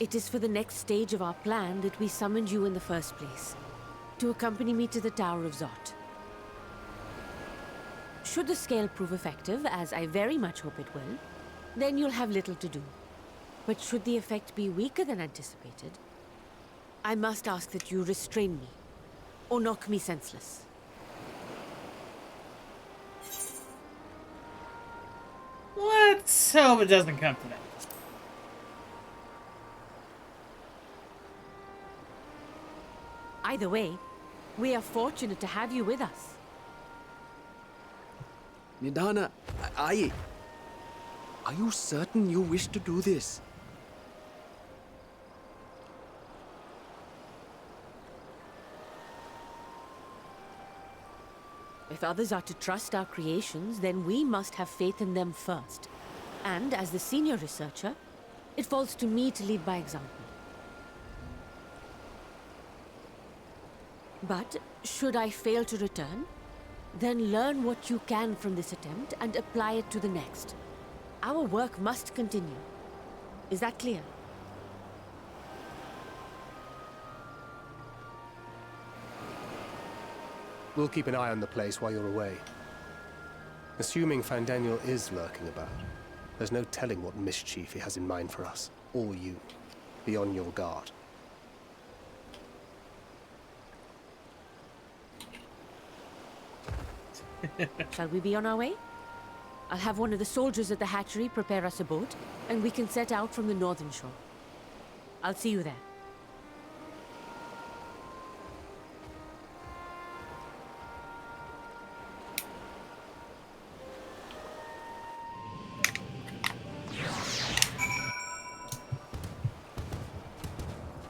It is for the next stage of our plan that we summoned you in the first place, to accompany me to the Tower of Zot. Should the scale prove effective, as I very much hope it will, then you'll have little to do. But should the effect be weaker than anticipated, I must ask that you restrain me, or knock me senseless. Let's hope it doesn't come to that. Either way, we are fortunate to have you with us. Nidana, are you certain you wish to do this? If others are to trust our creations, then we must have faith in them first. And as the senior researcher, it falls to me to lead by example. But should I fail to return, then learn what you can from this attempt and apply it to the next. Our work must continue. Is that clear? We'll keep an eye on the place while you're away. Assuming Daniel is lurking about, there's no telling what mischief he has in mind for us, or you. Be on your guard. Shall we be on our way? I'll have one of the soldiers at the hatchery prepare us a boat, and we can set out from the northern shore. I'll see you there.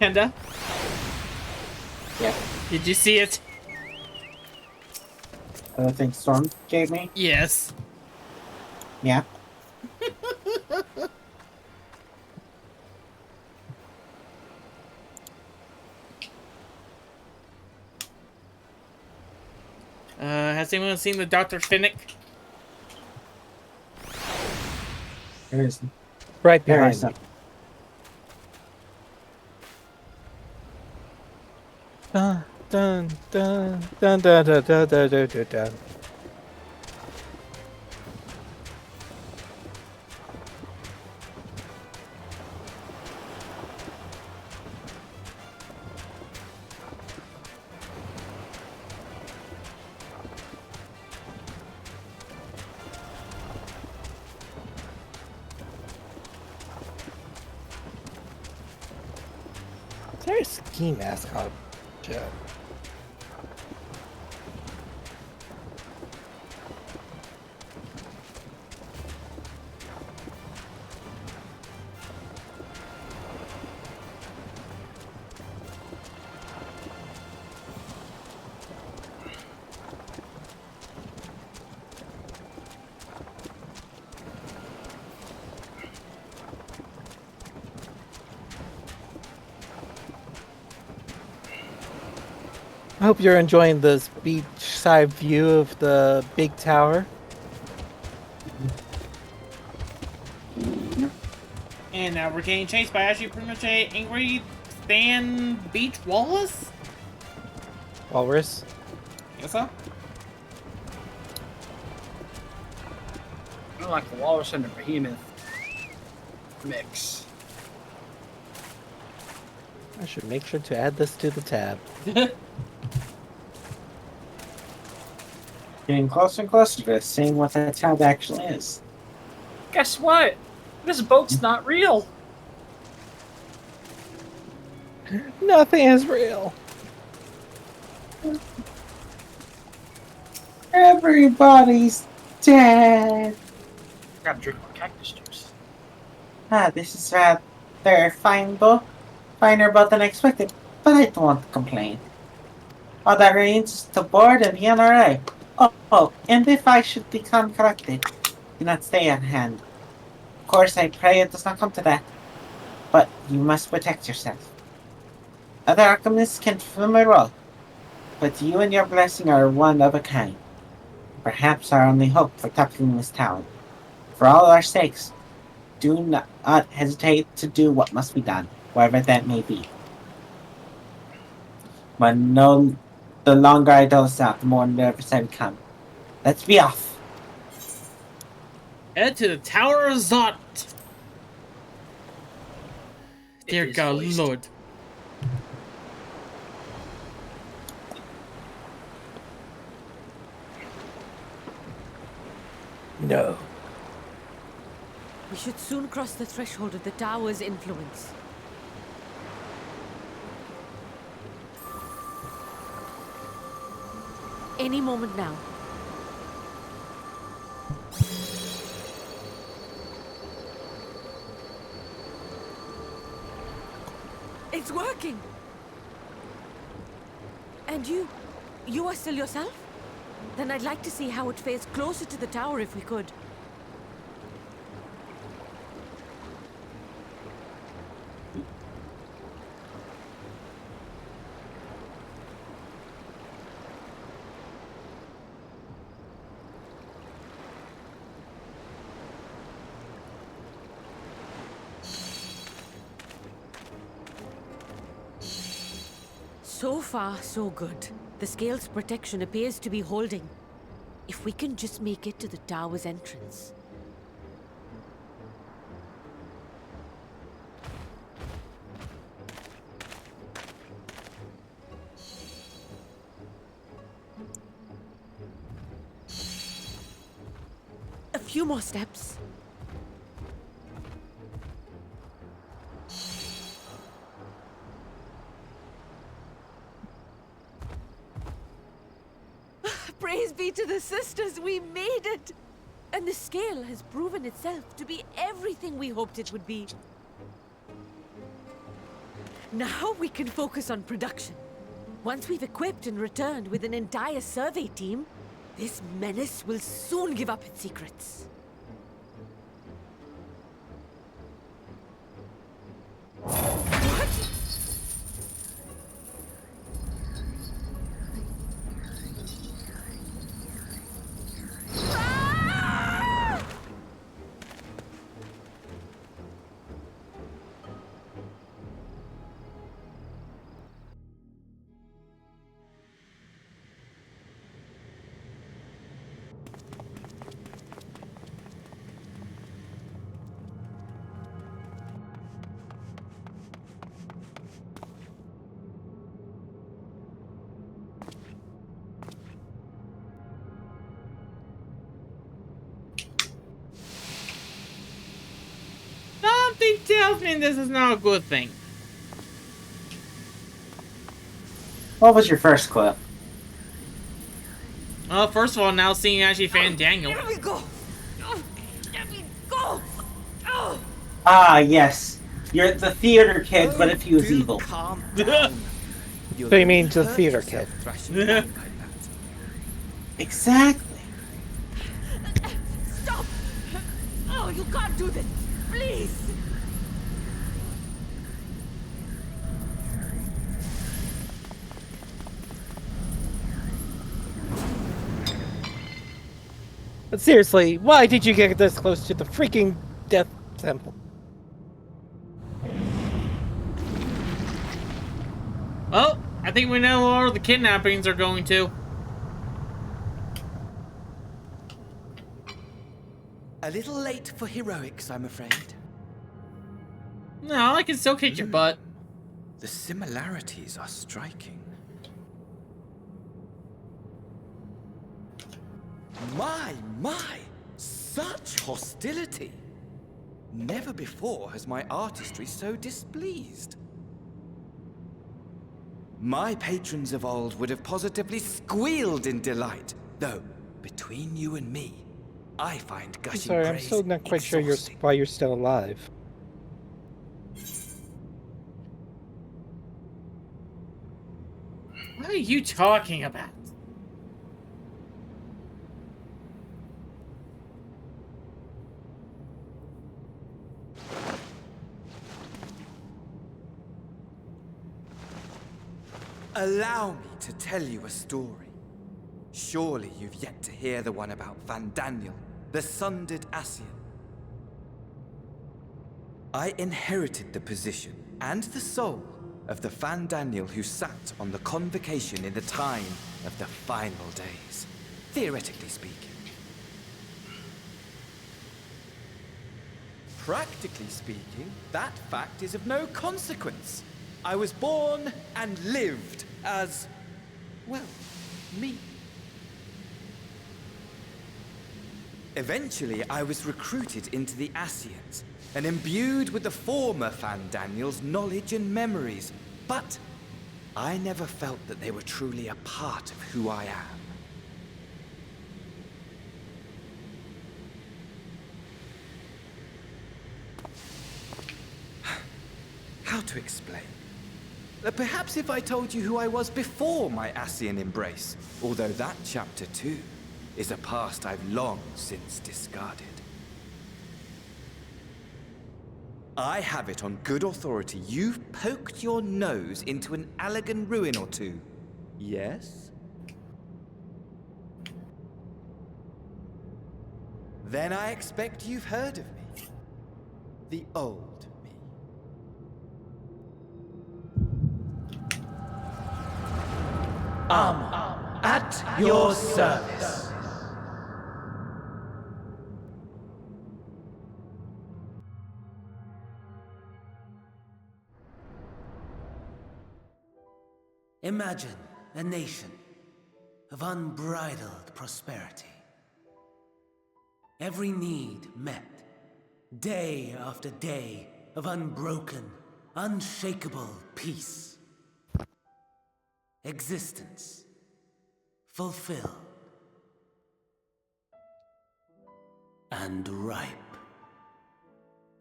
Panda, Yep. did you see it? I think Storm gave me. Yes. Yeah. Has anyone seen the Dr. Finnick? There is. Right There behind is. you. Dun, dun, dun, dun, dun, dun, dun, dun, dun, dun, dun. Is there a ski mask on? Shit. I hope you're enjoying this beachside view of the big tower. And we're getting chased by actually pretty much a angry Stan Beach Wallace? Walrus. Guess so? I like the walrus and the behemoth mix. I should make sure to add this to the tab. Getting closer and closer to seeing what that tab actually is. Guess what? This boat's not real. Nothing is real. Everybody's dead. Gotta drink more cactus juice. This is rather fine boat. Finer boat than expected, but I don't want to complain. All that remains is to board and be on our way. Oh, and if I should become corrupted, do not stay on hand. Of course, I pray it does not come to that, but you must protect yourself. Other alchemists can fulfill my role, but you and your blessing are one of a kind. Perhaps our only hope for toppling this town. For all our sakes, do not hesitate to do what must be done, whatever that may be. But no, the longer I doze out, the more nervous I become. Let's be off. Head to the Tower of Zot. Dear It is God, voiced. Lord. No. We should soon cross the threshold of the tower's influence. Any moment now. It's working! And you are still yourself? Then I'd like to see how it fares closer to the tower if we could. So far, so good. The scale's protection appears to be holding. If we can just make it to the tower's entrance. A few more steps. Praise be to the sisters, we made it! And the scale has proven itself to be everything we hoped it would be. Now we can focus on production. Once we've equipped and returned with an entire survey team, this menace will soon give up its secrets. What? Something tells me this is not a good thing. What was your first clip? Well, first of all, now seeing actually fan Daniel. Let me go! Let me go! Ah, yes. You're the theater kid, but if he was do evil. Calm down. You'll So you mean only the hurt theater yourself kid? thrashing around like that. Exactly. Stop! Oh, you can't do this! Please! But seriously, why did you get this close to the freaking death temple? Well, I think we know where the kidnappings are going to. A little late for heroics, I'm afraid. No, I can still kick your butt. The similarities are striking. My! Such hostility! Never before has my artistry so displeased. My patrons of old would have positively squealed in delight, though, between you and me, I find gushing Sorry, I'm praise still not quite sure exhausting. why you're still alive. What are you talking about? Allow me to tell you a story. Surely you've yet to hear the one about Van Daniel, the sundered Ascian. I inherited the position and the soul of the Van Daniel who sat on the convocation in the time of the final days, theoretically speaking. Practically speaking, that fact is of no consequence. I was born and lived as, well, me. Eventually, I was recruited into the Ascians and imbued with the former Van Daniel's knowledge and memories, but I never felt that they were truly a part of who I am. How to explain? Perhaps if I told you who I was before my Ascian embrace, although that chapter too is a past I've long since discarded. I have it on good authority you've poked your nose into an Allegan ruin or two. Yes? Then I expect you've heard of me. The old me. At your service. Imagine a nation of unbridled prosperity. Every need met, day after day of unbroken, unshakable peace. Existence fulfilled and ripe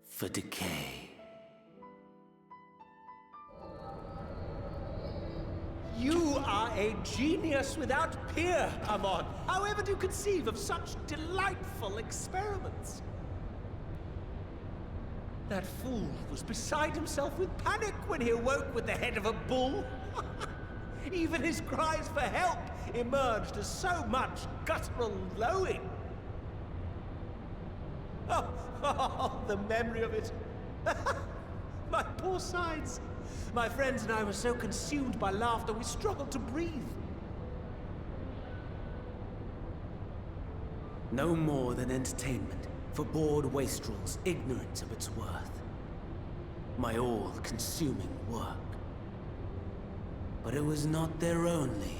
for decay. You are a genius without peer, Amon. However do you conceive of such delightful experiments? That fool was beside himself with panic when he awoke with the head of a bull. Even his cries for help emerged as so much guttural lowing. Oh, the memory of it. My poor sides. My friends and I were so consumed by laughter we struggled to breathe. No more than entertainment for bored wastrels ignorant of its worth. My all-consuming work. But it was not their only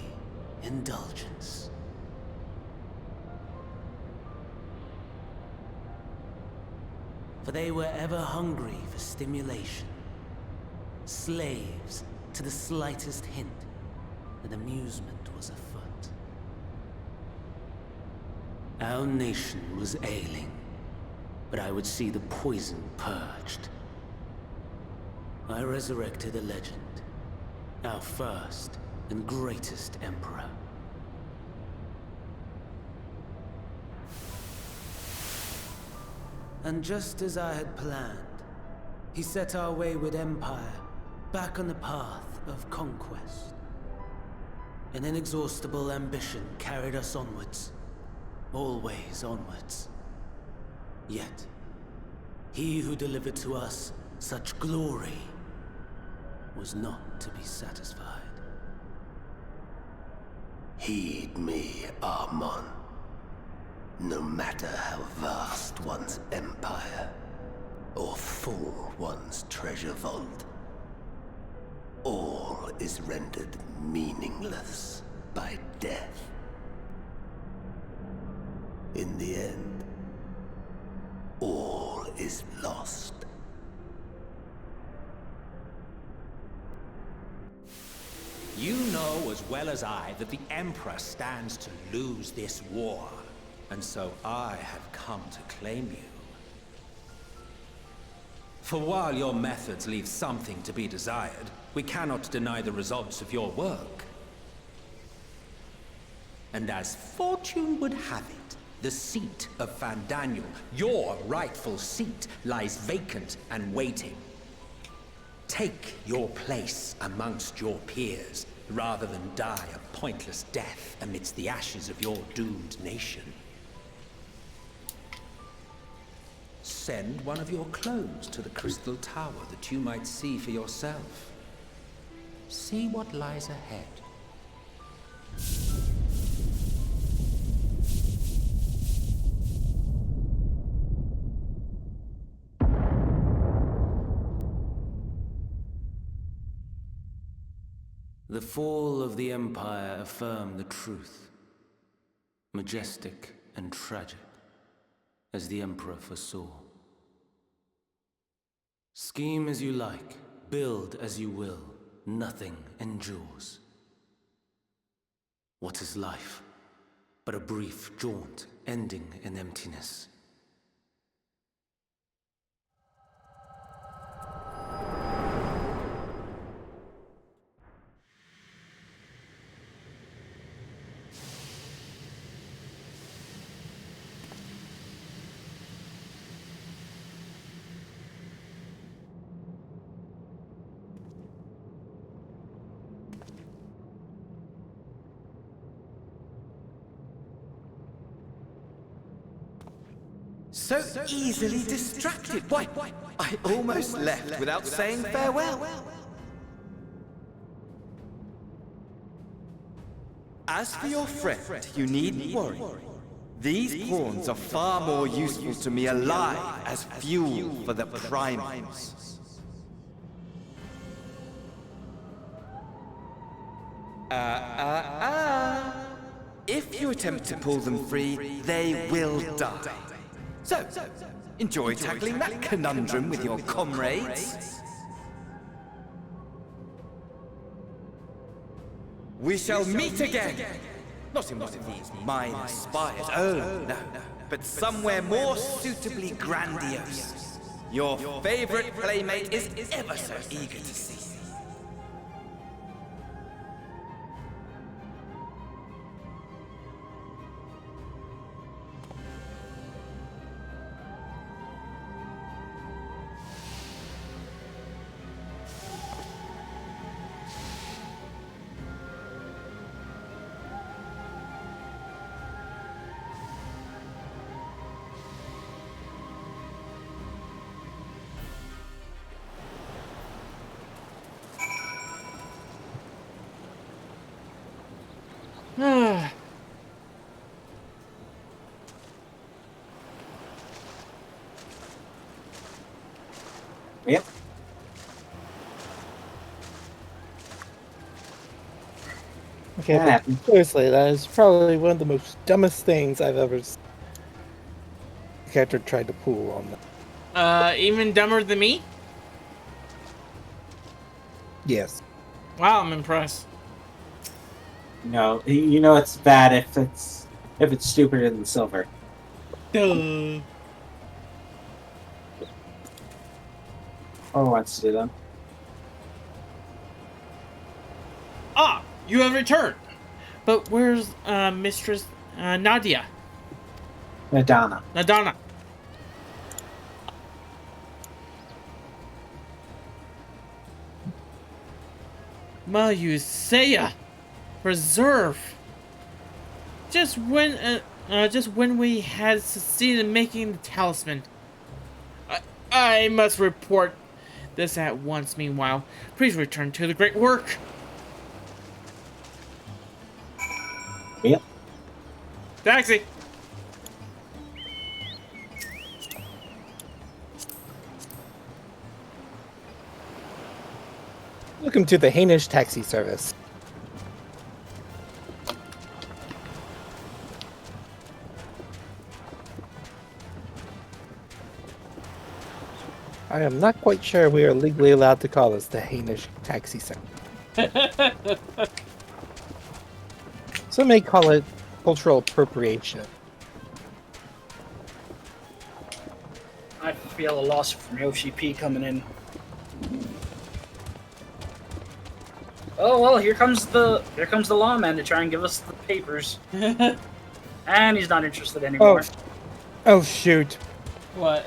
indulgence. for they were ever hungry for stimulation, slaves to the slightest hint that amusement was afoot. Our nation was ailing, but I would see the poison purged. I resurrected a legend, our first and greatest emperor. And just as I had planned, he set our wayward empire back on the path of conquest. An inexhaustible ambition carried us onwards, always onwards. Yet, he who delivered to us such glory was not to be satisfied. Heed me, Armon. No matter how vast one's empire, or full one's treasure vault, all is rendered meaningless by death. In the end, all is lost. You know as well as I that the Emperor stands to lose this war. And so I have come to claim you. For while your methods leave something to be desired, we cannot deny the results of your work. And as fortune would have it, the seat of Fandaniel, your rightful seat, lies vacant and waiting. Take your place amongst your peers, rather than die a pointless death amidst the ashes of your doomed nation. Send one of your clones to the Crystal Tower that you might see for yourself. See what lies ahead. The fall of the Empire affirmed the truth. Majestic and tragic, as the Emperor foresaw. Scheme as you like, build as you will, nothing endures. What is life but a brief jaunt ending in emptiness? So easily distracted. Why, I almost left without saying farewell. As for your friend, you needn't worry. These pawns are far more useful to me alive as fuel for the primals. If you attempt to pull them free, they will die. So, enjoy tackling that conundrum with your comrades. We shall meet again! Not in one of these minor spires, oh no, but somewhere more suitably grandiose. Your favorite playmate is ever so eager to see. Yep. Okay, Yeah. but seriously, that is probably one of the most dumbest things I've ever seen. The character tried to pull on that. Even dumber than me? Yes. Wow, I'm impressed. No, you know it's bad if it's stupider than silver. Duh. Or wants to do them. Ah, you have returned. But where's Mistress Nadia? Madonna. Nadana. Mayusea, preserve. Just when we had succeeded in making the talisman. I must report this at once. Meanwhile, please return to the great work. Yep. Taxi. Welcome to the Hainish taxi service. I am not quite sure we are legally allowed to call this the Hainish taxi service. Some may call it cultural appropriation. I feel a loss from Yoshi P coming in. Oh well, here comes the lawman to try and give us the papers. And he's not interested anymore. Oh shoot. What?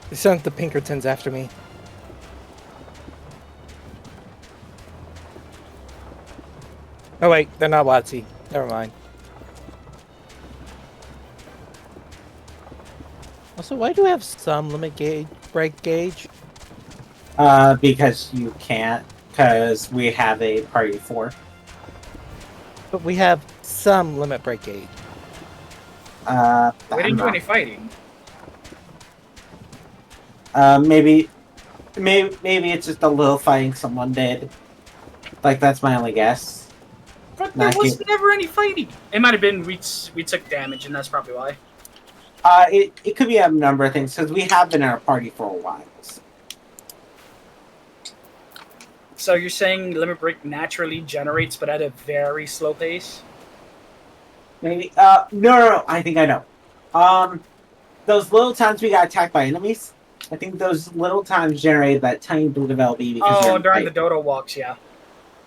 They sent the Pinkertons after me. Oh wait, they're not WotC. Never mind. Also, why do we have some limit gauge, break gauge? Because you can't. Because we have a party of 4. But we have some limit break gauge. We didn't do any fighting. Maybe it's just a little fighting someone did. Like, that's my only guess. But there was never any fighting. It might have been we took damage, and that's probably why. It could be a number of things, because we have been in our party for a while. So you're saying Limit Break naturally generates, but at a very slow pace? Maybe. No, I think I know. Those little times we got attacked by enemies, I think those little times generated that tiny bit of LB because during the Dodo walks, yeah.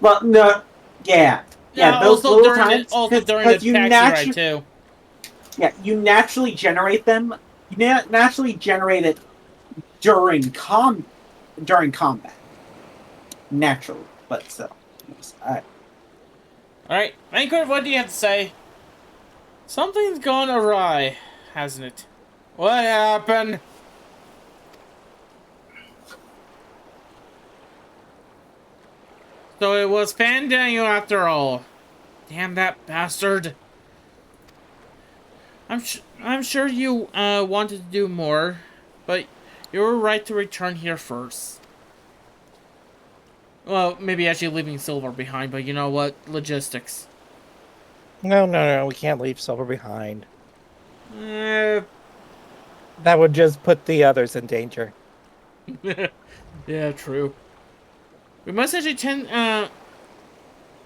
Well, no, yeah. Yeah, those little times. Also during the taxi ride, too. Yeah, you naturally generate them. You naturally generate it during combat. Naturally, but still. Alright, Vancouver, what do you have to say? Something's gone awry, hasn't it? What happened? So it was Fandaniel after all. Damn that bastard. I'm sure you wanted to do more, but you were right to return here first. Well, maybe actually leaving Silver behind, but you know what? Logistics. No, we can't leave Silver behind. That would just put the others in danger. Yeah, true. We must actually tend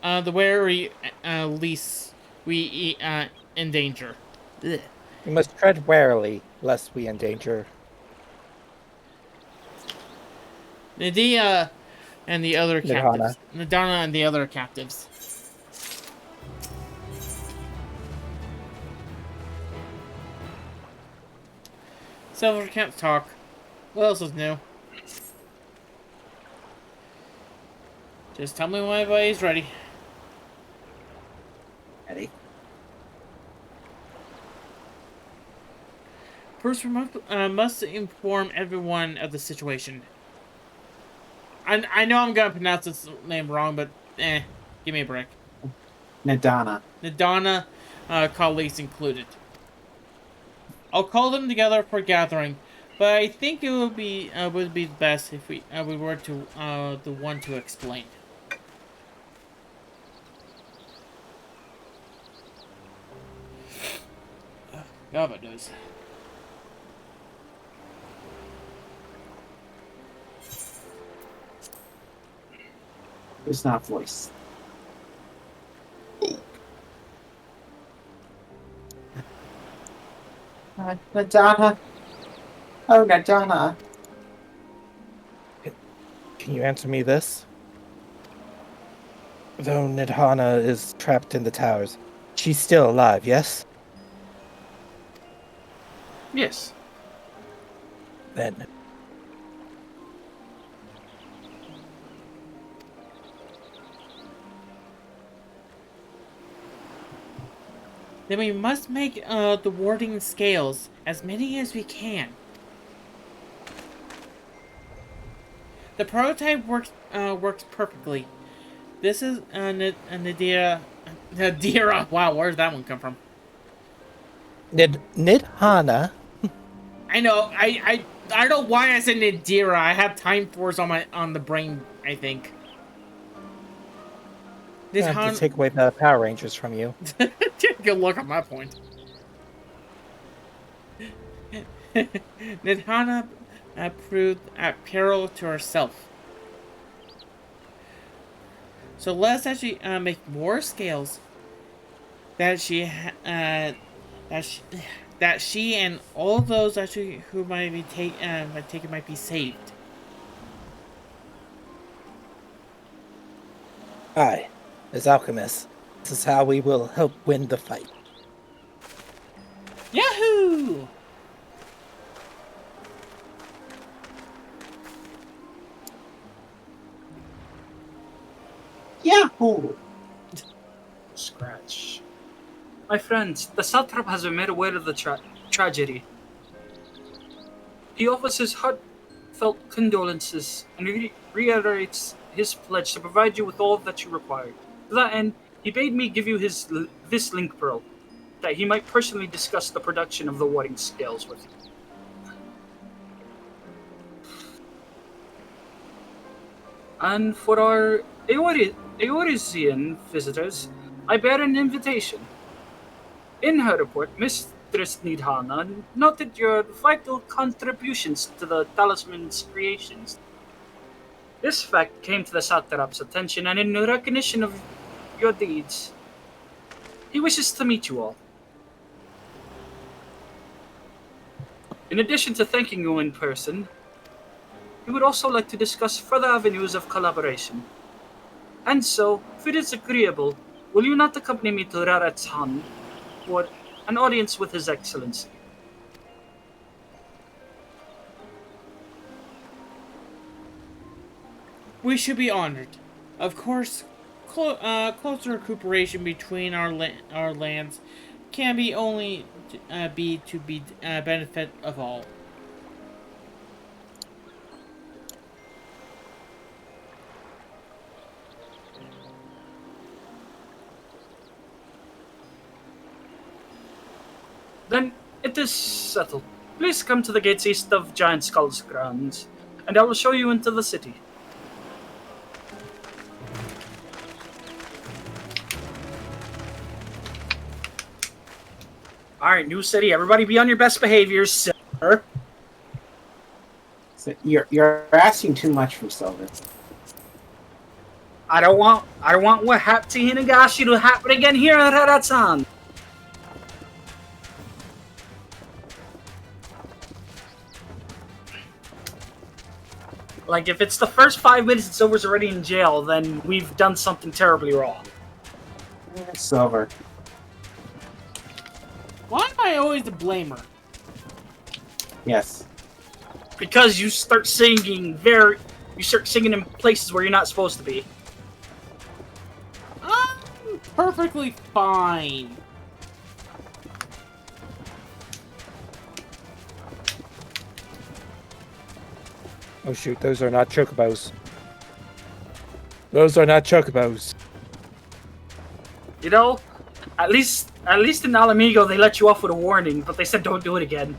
the wary least we endanger. Ugh. We must tread warily, lest we endanger. Nadia and the other captives. Nadana and the other captives. Silver can't talk. What else is new? Just tell me when my body's ready. Ready? First, we must inform everyone of the situation. I know I'm gonna pronounce this name wrong, but give me a break. Nadana. Nadana, colleagues included. I'll call them together for gathering, but I think it would be best if we were to the one to explain. God, it does. It's not voice. Nadana. Oh, Nadana. Can you answer me this? Though Nidhana is trapped in the towers, she's still alive, yes? Yes. Then Then we must make the warding scales, as many as we can. The prototype works perfectly. This is Nadira. Nadira. Wow, where's that one come from? Nidhana. I know. I don't know why I said Nadira. I have Time Force on the brain, I think. I have to take away the Power Rangers from you. Good luck on that point. Nidhana proved at peril to herself. So let's actually make more scales that she and all those actually who might be taken might be saved. Aye, as alchemists, this is how we will help win the fight. Yahoo! Yahoo! Scratch. My friends, the satrap has been made aware of the tragedy. He offers his heartfelt condolences and reiterates his pledge to provide you with all that you require. To that end, he bade me give you this link pearl, that he might personally discuss the production of the warding scales with you. And for our Eorzean visitors, I bear an invitation. In her report, Mistress Nidhana noted your vital contributions to the talisman's creations. This fact came to the satrap's attention, and in recognition of your deeds, he wishes to meet you all. In addition to thanking you in person, he would also like to discuss further avenues of collaboration. And so, if it is agreeable, will you not accompany me to Rarat's for an audience with His Excellency? We should be honored. Of course, closer cooperation between our lands can be only be to be benefit of all. Then it is settled. Please come to the gates east of Giant Skull's grounds, and I will show you into the city. Alright, new city. Everybody be on your best behaviors, sir. So you're asking too much from Silver. I don't want what happened to Hinagashi to happen again here at Haratsan. Like, if it's the first 5 minutes and Silver's already in jail, then we've done something terribly wrong. Silver. Why am I always the blamer? Yes. Because you start singing in places where you're not supposed to be. I'm perfectly fine. Oh shoot, those are not chocobos. Those are not chocobos. You know, at least in Alamigo they let you off with a warning, but they said don't do it again.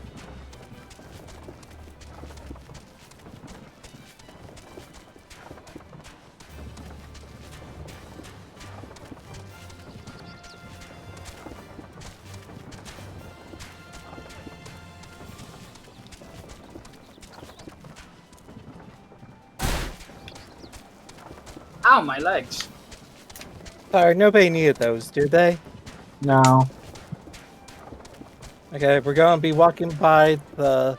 Ow, my legs. Sorry, nobody needed those, did they? No. Okay, we're gonna be walking by the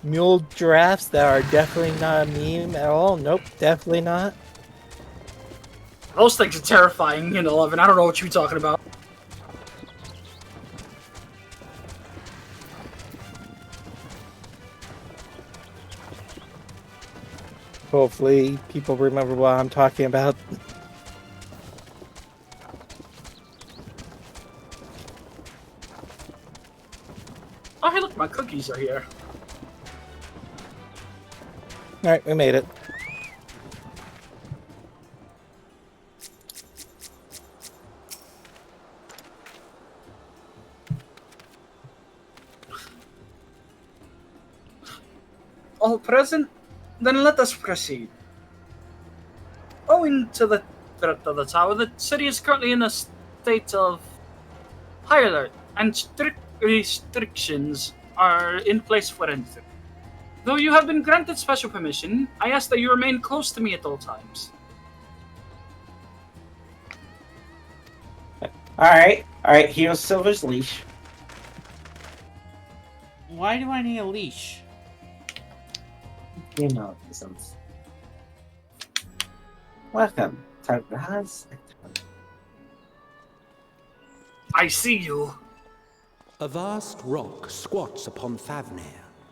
mule giraffes that are definitely not a meme at all. Nope, definitely not. Those things are terrifying in 11. I don't know what you're talking about. Hopefully, people remember what I'm talking about. Oh, hey, look, my cookies are here. Alright, we made it. All present? Then let us proceed. Owing to the threat of the tower, the city is currently in a state of high alert, and strict restrictions are in place for entry. Though you have been granted special permission, I ask that you remain close to me at all times. Alright. Alright, here's Silver's leash. Why do I need a leash? You know reasons. Welcome, Targras. I see you. A vast rock squats upon Thavner,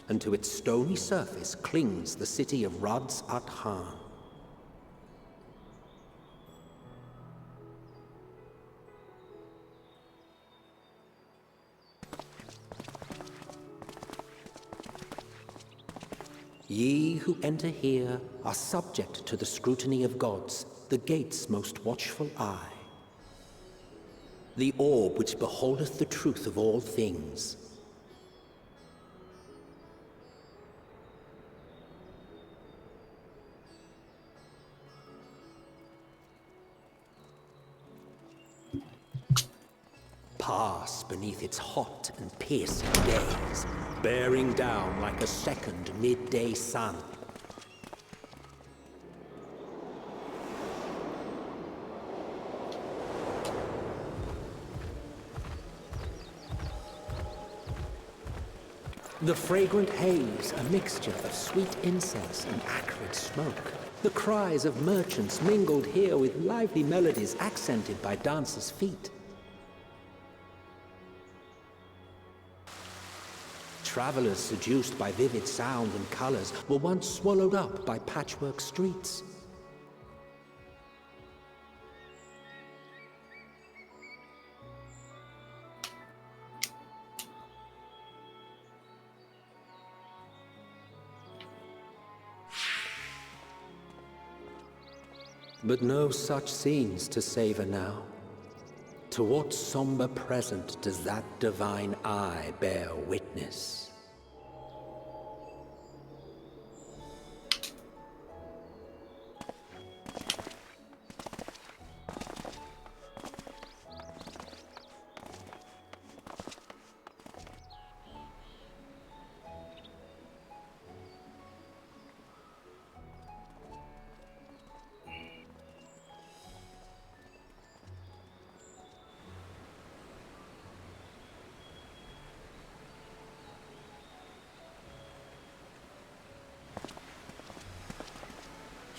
and to its stony surface clings the city of Zot. Ye who enter here are subject to the scrutiny of gods, the gate's most watchful eye. The orb which beholdeth the truth of all things. Pass beneath its hot and piercing gaze, bearing down like a second midday sun. The fragrant haze, a mixture of sweet incense and acrid smoke. The cries of merchants mingled here with lively melodies accented by dancers' feet. Travelers seduced by vivid sound and colors were once swallowed up by patchwork streets. But no such scenes to savor now. To what somber present does that divine eye bear witness?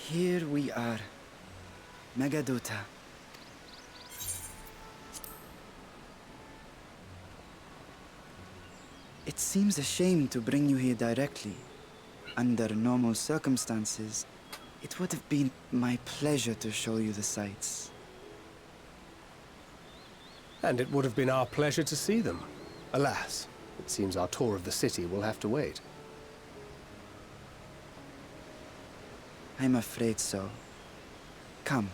Here we are, Megadota. It seems a shame to bring you here directly. Under normal circumstances, it would have been my pleasure to show you the sights. And it would have been our pleasure to see them. Alas, it seems our tour of the city will have to wait. I'm afraid so. Come,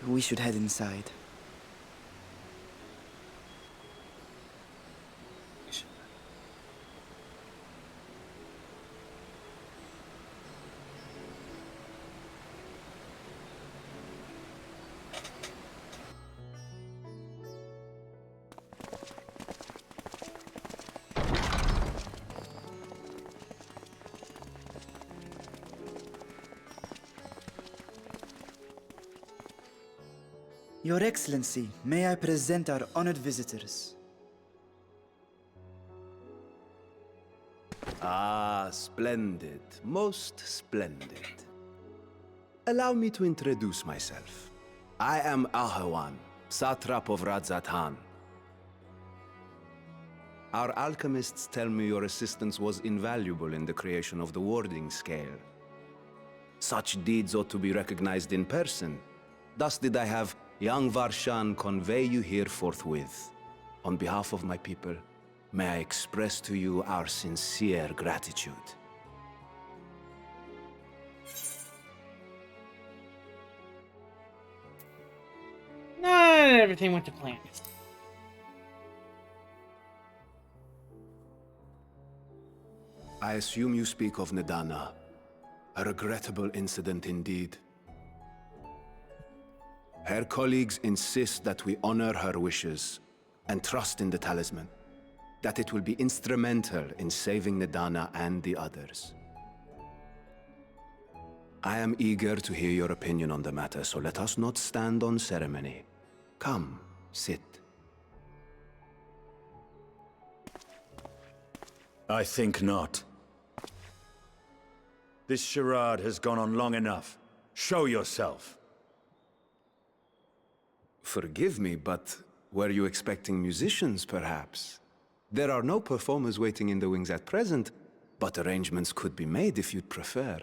we should head inside. Your Excellency, may I present our honored visitors? Ah, splendid. Most splendid. Allow me to introduce myself. I am Ahawan, satrap of Radzat-Han. Our alchemists tell me your assistance was invaluable in the creation of the warding scale. Such deeds ought to be recognized in person. Thus did I have young Varshan convey you here forthwith. On behalf of my people, may I express to you our sincere gratitude. Not everything went to plan. I assume you speak of Nidana. A regrettable incident indeed. Her colleagues insist that we honor her wishes and trust in the talisman, that it will be instrumental in saving Nidana and the others. I am eager to hear your opinion on the matter, so let us not stand on ceremony. Come, sit. I think not. This charade has gone on long enough. Show yourself. Forgive me, but were you expecting musicians, perhaps? There are no performers waiting in the wings at present, but arrangements could be made if you'd prefer.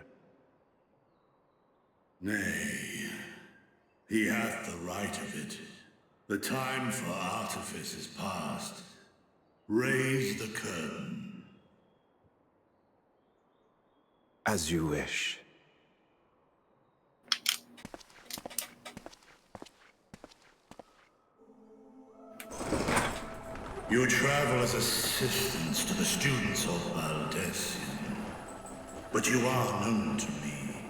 Nay, he hath the right of it. The time for artifice is past. Raise the curtain. As you wish. You travel as assistants to the students of Valdesian, but you are known to me.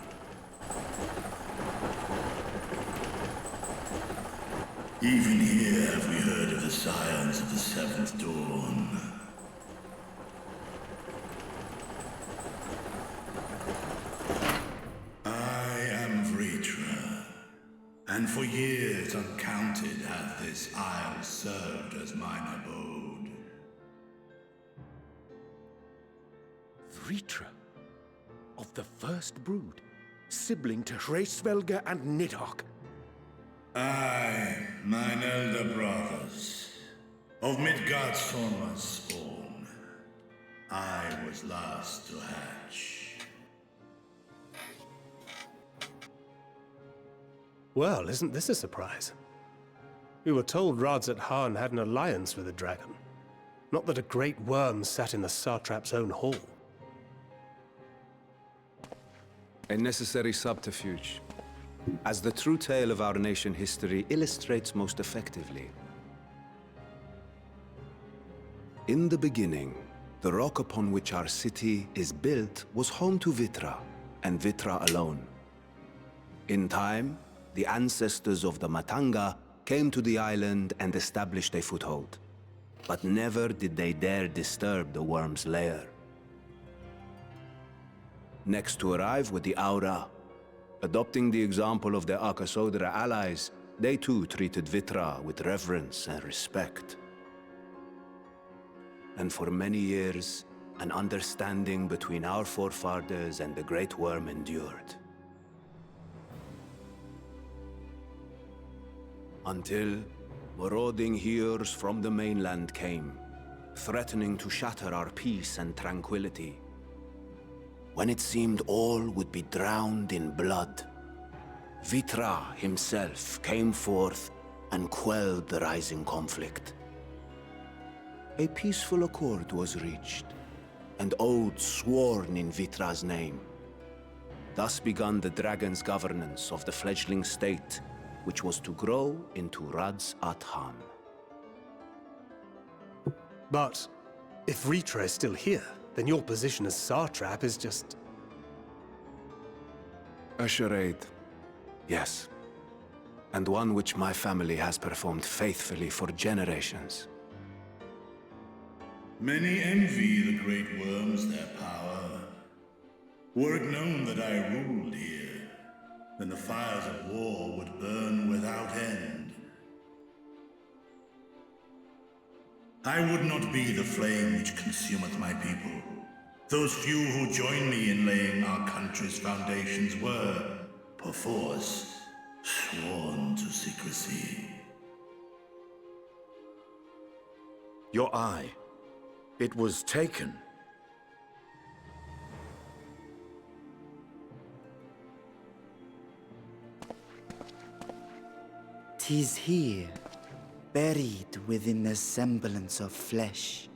Even here have we heard of the scions of the Seventh Dawn. I am Vritra, and for years uncounted hath this isle served as mine abode. Vritra, of the First Brood, sibling to Hraesvelga and Nidhogg. Aye, mine elder brothers, of Midgard's former spawn. I was last to hatch. Well, isn't this a surprise? We were told Radzat-Han had an alliance with a dragon. Not that a great worm sat in the satrap's own hall. A necessary subterfuge, as the true tale of our nation history illustrates most effectively. In the beginning, the rock upon which our city is built was home to Vitra, and Vitra alone. In time, the ancestors of the Matanga came to the island and established a foothold. But never did they dare disturb the worm's lair. Next to arrive were the Aura. Adopting the example of their Akasodra allies, they too treated Vitra with reverence and respect. And for many years, an understanding between our forefathers and the Great Worm endured. Until marauding heroes from the mainland came, threatening to shatter our peace and tranquility. When it seemed all would be drowned in blood, Vitra himself came forth and quelled the rising conflict. A peaceful accord was reached, and oaths sworn in Vitra's name. Thus began the dragon's governance of the fledgling state, which was to grow into Radzat-Han. But if Vritra is still here, then your position as satrap is just... A charade, yes. And one which my family has performed faithfully for generations. Many envy the great worms their power. Were it known that I ruled here, then the fires of war would burn without end, I would not be the flame which consumeth my people. Those few who joined me in laying our country's foundations were, perforce, sworn to secrecy. Your eye. It was taken. 'Tis here, buried within the semblance of flesh.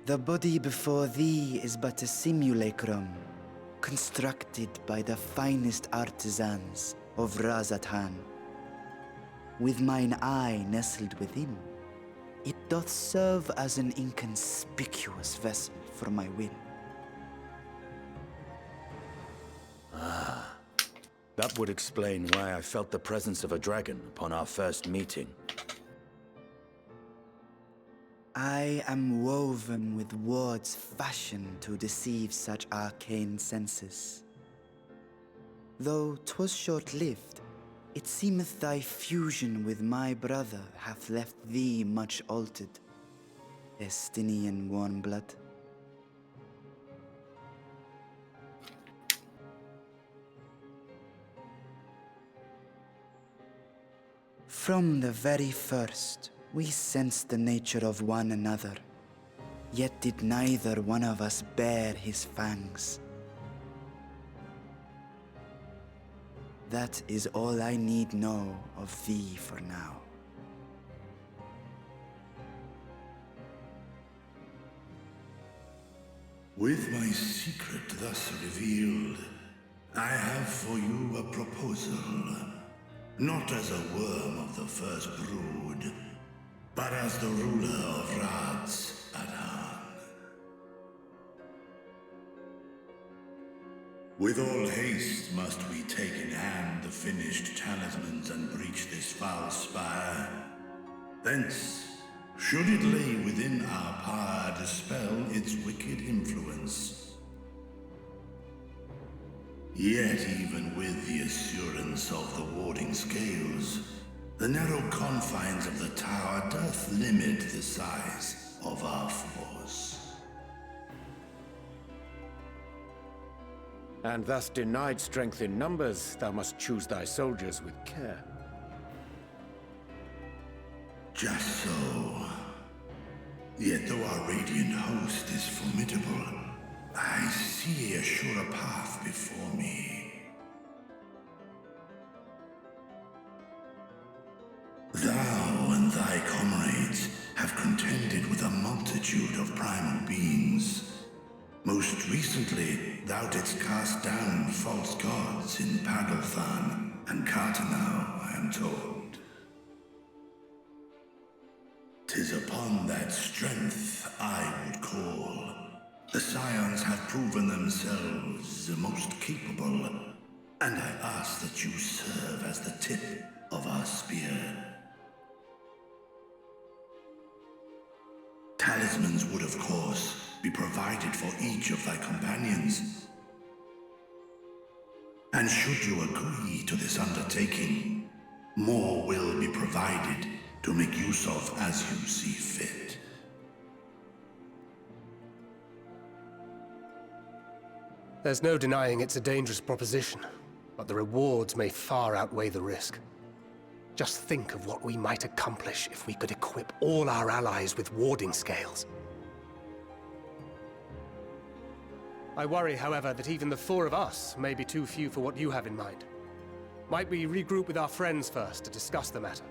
The body before thee is but a simulacrum, constructed by the finest artisans of Razatan. With mine eye nestled within, it doth serve as an inconspicuous vessel for my will. That would explain why I felt the presence of a dragon upon our first meeting. I am woven with wards fashioned to deceive such arcane senses. Though 'twas short-lived, it seemeth thy fusion with my brother hath left thee much altered, Estinian warm blood. From the very first, we sensed the nature of one another, yet did neither one of us bare his fangs. That is all I need know of thee for now. With my secret thus revealed, I have for you a proposal. Not as a worm of the first brood, but as the ruler of Radz Adan. With all haste must we take in hand the finished talismans and breach this foul spire. Thence, should it lay within our power, dispel its wicked influence. Yet even with the assurance of the warding scales, the narrow confines of the tower doth limit the size of our force. And thus denied strength in numbers, thou must choose thy soldiers with care. Just so. Yet though our radiant host is formidable, I see a surer path before me. Thou and thy comrades have contended with a multitude of primal beings. Most recently, thou didst cast down false gods in Pagalthan and Cartanau, I am told. 'Tis upon that strength I would call. The Scions have proven themselves the most capable, and I ask that you serve as the tip of our spear. Talismans would, of course, be provided for each of thy companions. And should you agree to this undertaking, more will be provided to make use of as you see fit. There's no denying it's a dangerous proposition, but the rewards may far outweigh the risk. Just think of what we might accomplish if we could equip all our allies with warding scales. I worry, however, that even the four of us may be too few for what you have in mind. Might we regroup with our friends first to discuss the matter?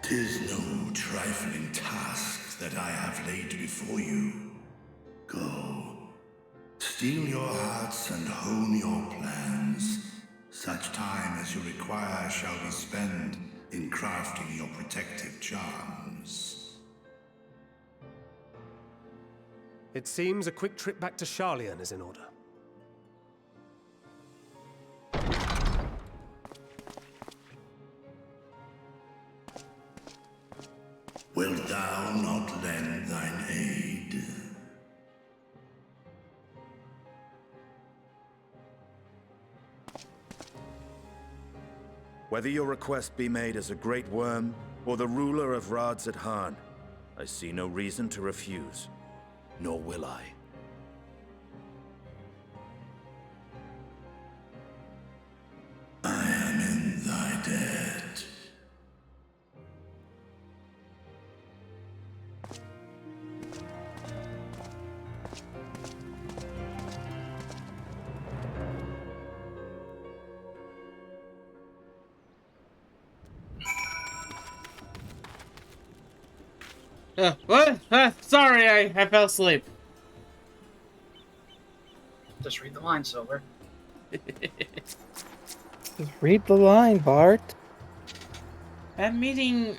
'Tis no trifling task that I have laid before you. Go. Steel your hearts and hone your plans. Such time as you require shall be spent in crafting your protective charms. It seems a quick trip back to Sharlayan is in order. Wilt thou not lend thine aid? Whether your request be made as a great worm, or the ruler of Radzat Han, I see no reason to refuse, nor will I. I am in thy debt. What? Sorry, I fell asleep. Just read the line, Silver. Just read the line, Bart. That meeting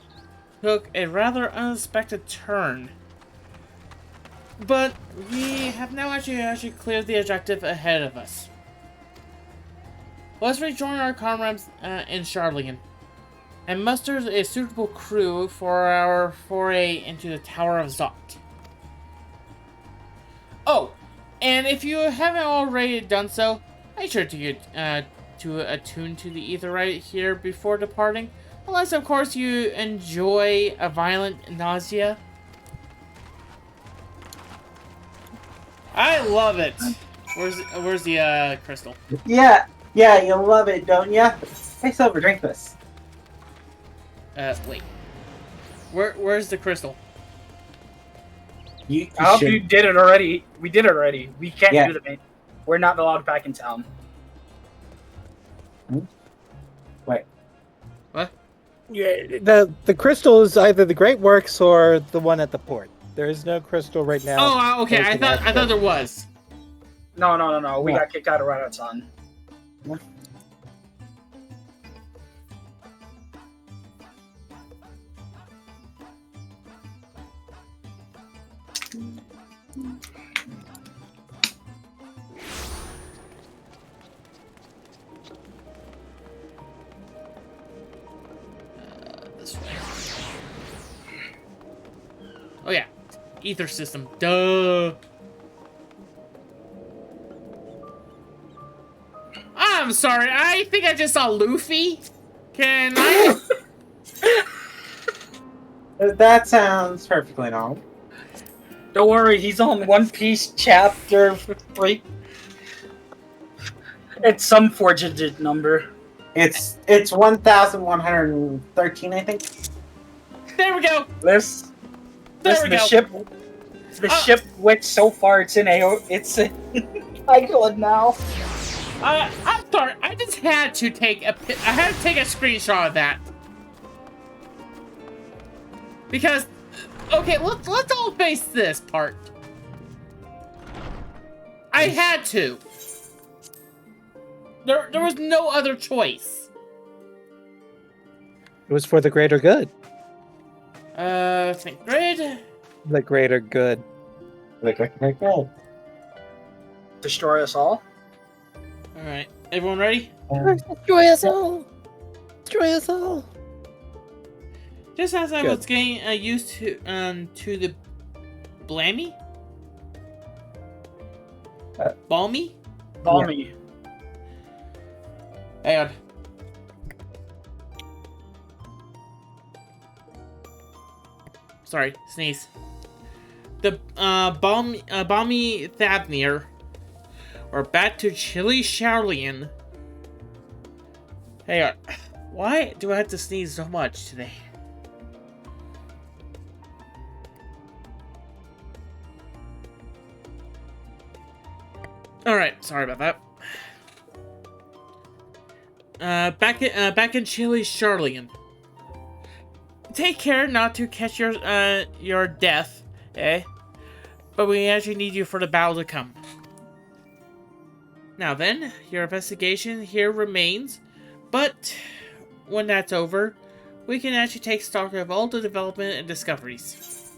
took a rather unexpected turn. But we have now actually cleared the objective ahead of us. Let's rejoin our comrades in Charlian and muster a suitable crew for our foray into the Tower of Zot. Oh, and if you haven't already done so, make sure to get attune to the ether right here before departing, unless of course you enjoy a violent nausea. I love it. Where's the crystal? Yeah, you'll love it, don't ya? Hey, Silver, drink this. Wait. Where's the crystal? You I hope you did it already. We did it already. We can't do the main. We're not allowed back in town. Wait. What? Yeah, the crystal is either the Great Works or the one at the port. There is no crystal right now. Oh, okay. I thought there was. No. We got kicked out of Radatan. This way. Oh yeah, ether system. Duh. I'm sorry. I think I just saw Luffy. Can I? That sounds perfectly normal. Don't worry, he's on One Piece chapter 3. It's some 4-digit number. It's 1,113, I think. There we go. Listen, There we go. The ship went so far. It's in Iceland now. I'm sorry. I just had to take a screenshot of that because. Okay, let's all face this part. I had to. There was no other choice. It was for the greater good. Think grid. The greater good. The greater good. Destroy us all. All right, everyone ready? Destroy us all. Destroy us all. Just as I was getting used to the Blammy? Balmy? Balmy. Yeah. Hang on. Sorry, sneeze. The balmy Thavnir, or back to chilly Charlian. Hang on. Why do I have to sneeze so much today? Alright, sorry about that. Back in chilly Charlian. Take care not to catch your death, eh? But we actually need you for the battle to come. Now then, your investigation here remains, but when that's over, we can actually take stock of all the development and discoveries.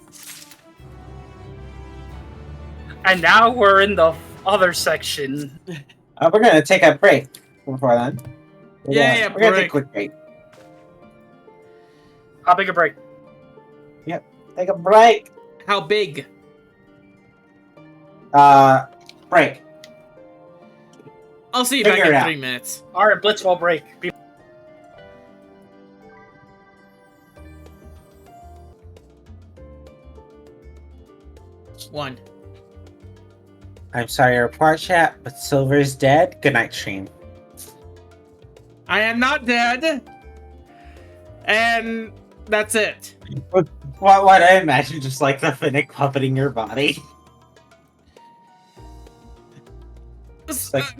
And now we're in the other section. We're gonna take a break before then. We're gonna take a quick break. How big a break? Yep, take a break. How big? Break. I'll see you back in 3 minutes. Alright, Blitzball break. 1. I'm sorry to report, chat, but Silver's dead. Good night, stream. I am not dead. And that's it. What I imagine just like the Finnick puppeting your body.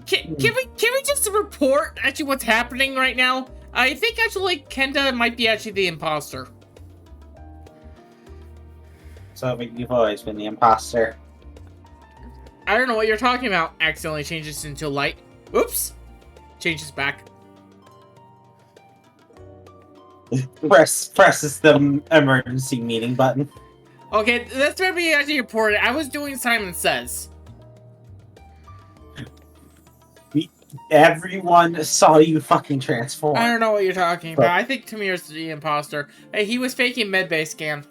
Can we just report actually what's happening right now? I think actually Kenda might be actually the imposter. So you've always been the imposter. I don't know what you're talking about. Accidentally changes into light. Oops. Changes back. Presses the emergency meeting button. Okay, that's where we actually reported. I was doing Simon Says. Everyone saw you fucking transform. I don't know what you're talking about. I think Tamir's the imposter. Hey, he was faking medbay scan.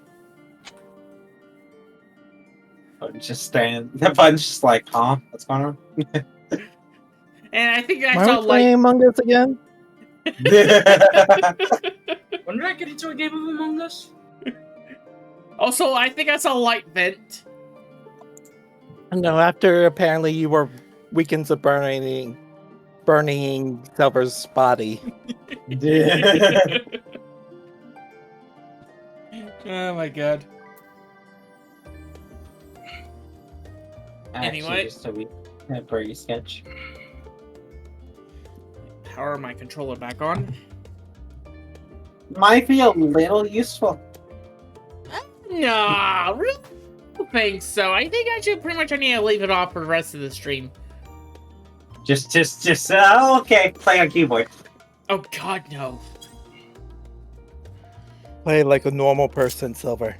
The button's just like, huh? What's going on? And I think I Why saw are we playing Among Us again? When did I get into a game of Among Us? Also, I think I saw light vent. No, after apparently you were weekends of burning Silver's body. Oh my god. Anyway, just a Brady sketch. Power my controller back on. Might be a little useful. No, really don't think so. I think I should pretty much need to leave it off for the rest of the stream. Just okay. Play on keyboard. Oh god, no. Play like a normal person, Silver.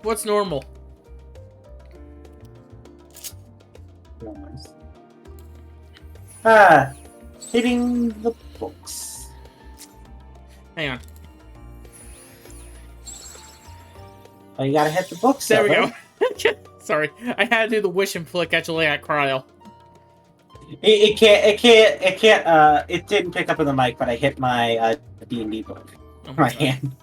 What's normal? Hitting the books. Hang on. Oh, you gotta hit the books. There we go. Sorry, I had to do the wish and flick actually at Cryo. It didn't pick up on the mic, but I hit my D&D book. My hand.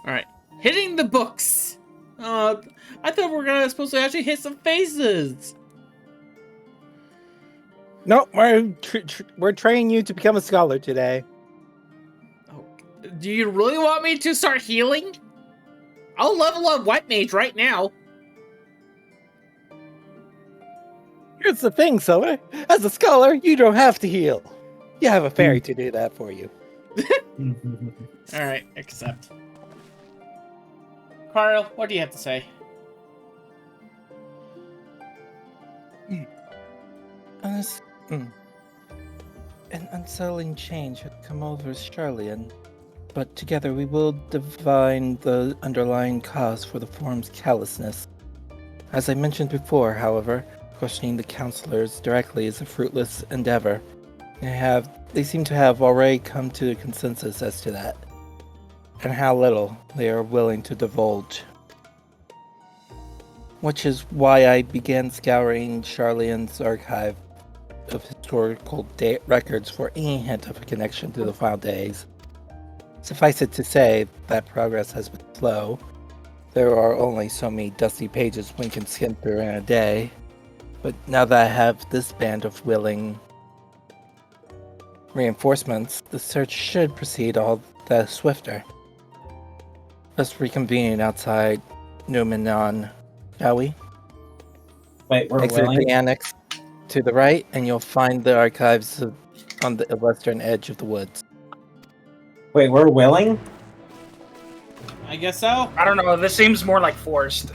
Alright. Hitting the books. I thought we were supposed to actually hit some faces. No, we're training you to become a scholar today. Oh, do you really want me to start healing? I'll level up White Mage right now. Here's the thing, Silver. As a scholar, you don't have to heal. You have a fairy to do that for you. Alright, accept. Carl, what do you have to say? An unsettling change had come over Charlian, but together we will divine the underlying cause for the form's callousness. As I mentioned before, however, questioning the counselors directly is a fruitless endeavor. They seem to have already come to a consensus as to that, and how little they are willing to divulge. Which is why I began scouring Charlian's archive of historical records for any hint of a connection to the final days. Suffice it to say that progress has been slow. There are only so many dusty pages one can skim through in a day. But now that I have this band of willing reinforcements, the search should proceed all the swifter. Let's reconvene outside Numenon, shall we? Wait, we're Exit willing? the annex to the right, and you'll find the archives on the western edge of the woods. Wait, we're willing? I guess so. I don't know. This seems more like forced.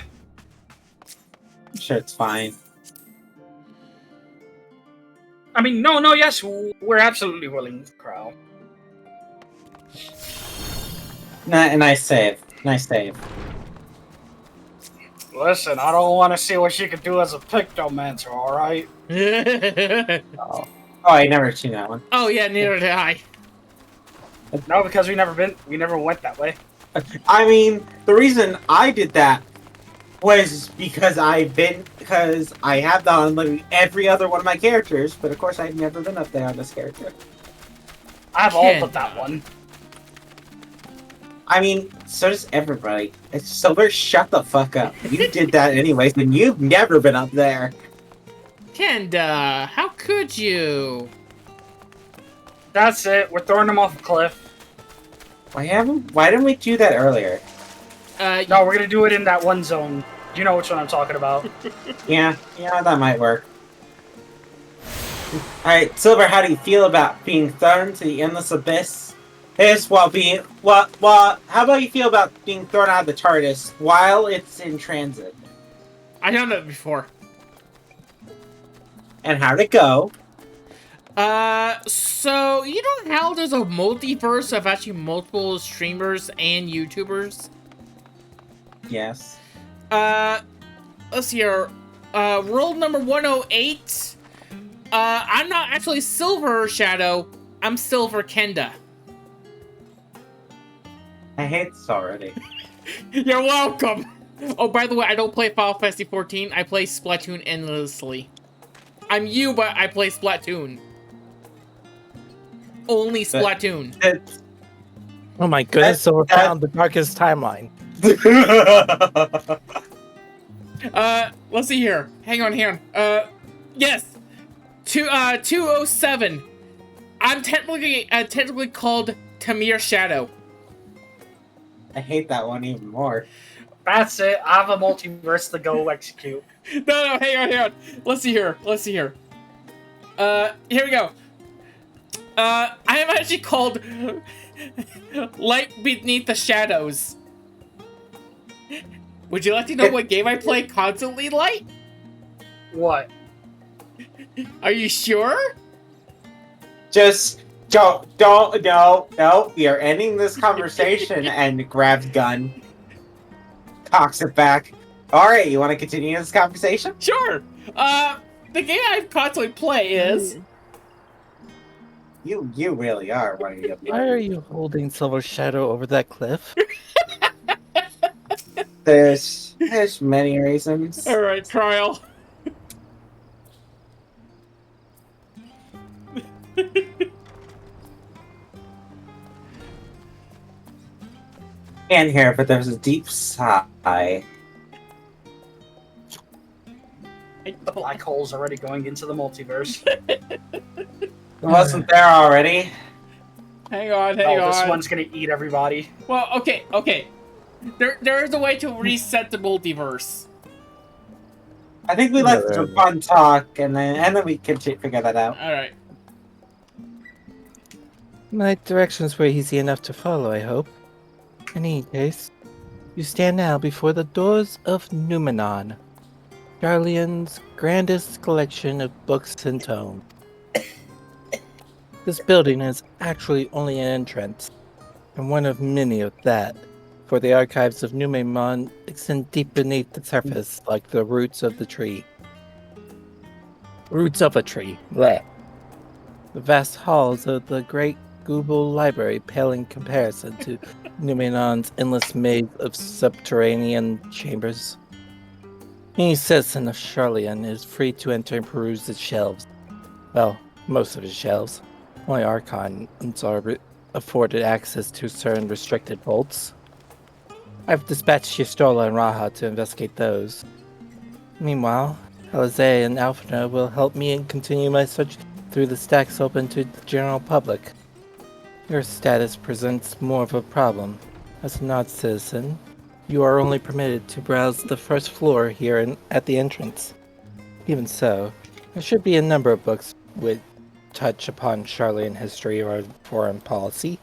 I'm sure it's fine. I mean, no, yes, we're absolutely willing, Crow. Nice save. Nice save. Listen, I don't want to see what she could do as a pictomancer, alright? Oh, I never seen that one. Oh yeah, neither did I. No, because we never went that way. I mean, the reason I did that was because I have that on like every other one of my characters, but of course I've never been up there on this character. I have all but that one. I mean, so does everybody. It's Silver, shut the fuck up. You did that anyways, and you've never been up there. Kenda, how could you? That's it. We're throwing him off a cliff. Why didn't we do that earlier? No, we're gonna do it in that one zone. You know which one I'm talking about. Yeah, that might work. Alright, Silver, how do you feel about being thrown to the endless abyss? How about you feel about being thrown out of the TARDIS while it's in transit? I've done that before. And how'd it go? So you know how there's a multiverse of actually multiple streamers and YouTubers? Yes. Let's see here. World number 108. I'm not actually Silver Shadow. I'm Silver Kenda. I hate this already. You're welcome. Oh, by the way, I don't play Final Fantasy 14. I play Splatoon endlessly. I'm you, but I play Splatoon. Only Splatoon. Oh my goodness, so we're found the darkest timeline. Let's see here. Hang on. Yes. 207. I'm technically called Tamir Shadow. I hate that one even more. That's it. I have a multiverse to go execute. No, hang on. Let's see here. Here we go. I am actually called Light Beneath the Shadows. Would you like to know what game I play constantly, Light? What? Are you sure? Just no. We are ending this conversation and grabs gun. Cocks it back. Alright, you want to continue this conversation? Sure. The game I constantly play is... You really are one of the... Why are you holding Silver Shadow over that cliff? There's many reasons. Alright, trial. Can't hear it, but there's a deep sigh. The black hole's already going into the multiverse. It wasn't there already. Hang on. This one's gonna eat everybody. Well, okay. There is a way to reset the multiverse. I think we let the fun talk, and then we can figure that out. Alright. My directions were easy enough to follow, I hope. In any case, you stand now before the doors of Numenon, Darlian's grandest collection of books and tomes. This building is actually only an entrance, and one of many of that, for the archives of Numenon extend deep beneath the surface like the roots of the tree. Roots of a tree. Blech. The vast halls of the great Google Library pale in comparison to Numenon's endless maze of subterranean chambers. Any citizen of Charlian is free to enter and peruse its shelves. Well, most of its shelves. Only Archons are afforded access to certain restricted vaults. I've dispatched Yastrola and Raha to investigate those. Meanwhile, Alize and Alphina will help me continue my search through the stacks open to the general public. Your status presents more of a problem. As a non-citizen, you are only permitted to browse the first floor here at the entrance. Even so, there should be a number of books which touch upon Charlian history or foreign policy.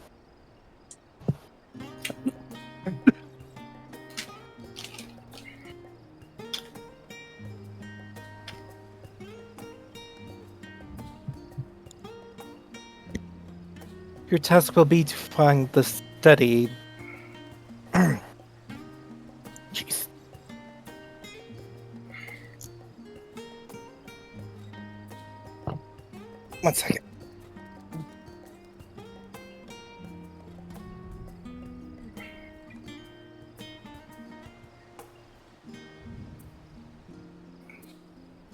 Your task will be to find the study. Jeez. One second.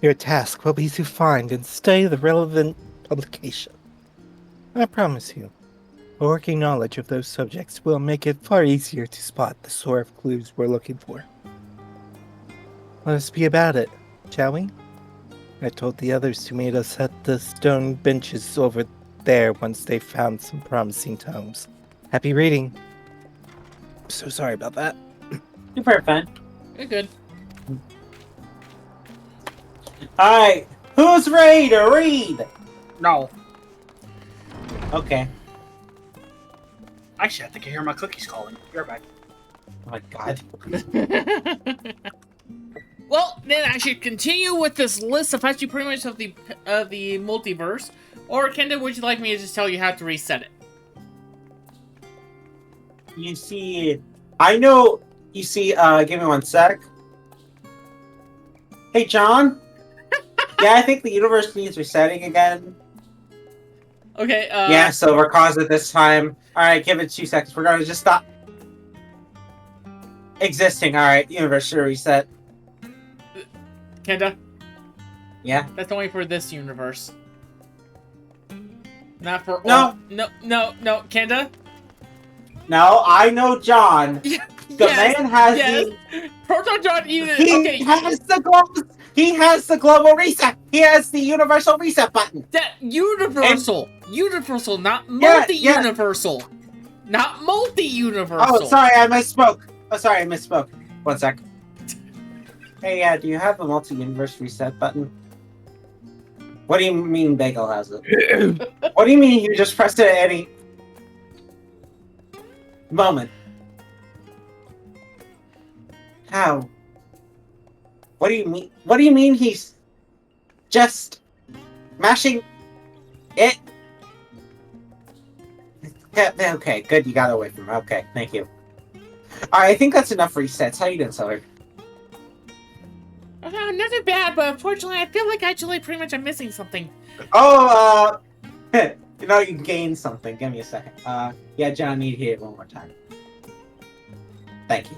Your task will be to find and study the relevant publication. I promise you, A working knowledge of those subjects will make it far easier to spot the sort of clues we're looking for. Let us be about it, shall we? I told the others to meet us at the stone benches over there once they found some promising tomes. Happy reading. I'm so sorry about that. You're very fine. You're good. Alright, who's ready to read? No. Okay. Actually, I think I hear my cookies calling. You're back. Oh my god. Well, then I should continue with this list of actually pretty much of the multiverse. Or, Kenda, would you like me to just tell you how to reset it? You see, I know, you see, give me one sec. Hey, John? Yeah, I think the universe needs resetting again. Okay, Yeah, so we're caused it this time. Alright, give it 2 seconds. We're gonna just stop existing. Alright, universe should reset. Kenda? Yeah? That's only for this universe. Not for No. all... No, Kenda? No, I know John. The man has the... Proton John even... He has the global reset. He has the universal reset button. That universal. Universal, not multi-universal. Not multi-universal. Oh, sorry, I misspoke. 1 sec. Hey, do you have the multi-universe reset button? What do you mean Bagel has it? What do you mean you just pressed it at any moment? How? What do you mean? What do you mean he's just mashing it? Okay, good. You got away from him. Okay, thank you. Alright, I think that's enough resets. How you doing, Celery? Nothing bad, but unfortunately, I feel like actually pretty much I'm missing something. Oh, you know, you gained something. Give me a second. Yeah, John, I need to hear it one more time. Thank you.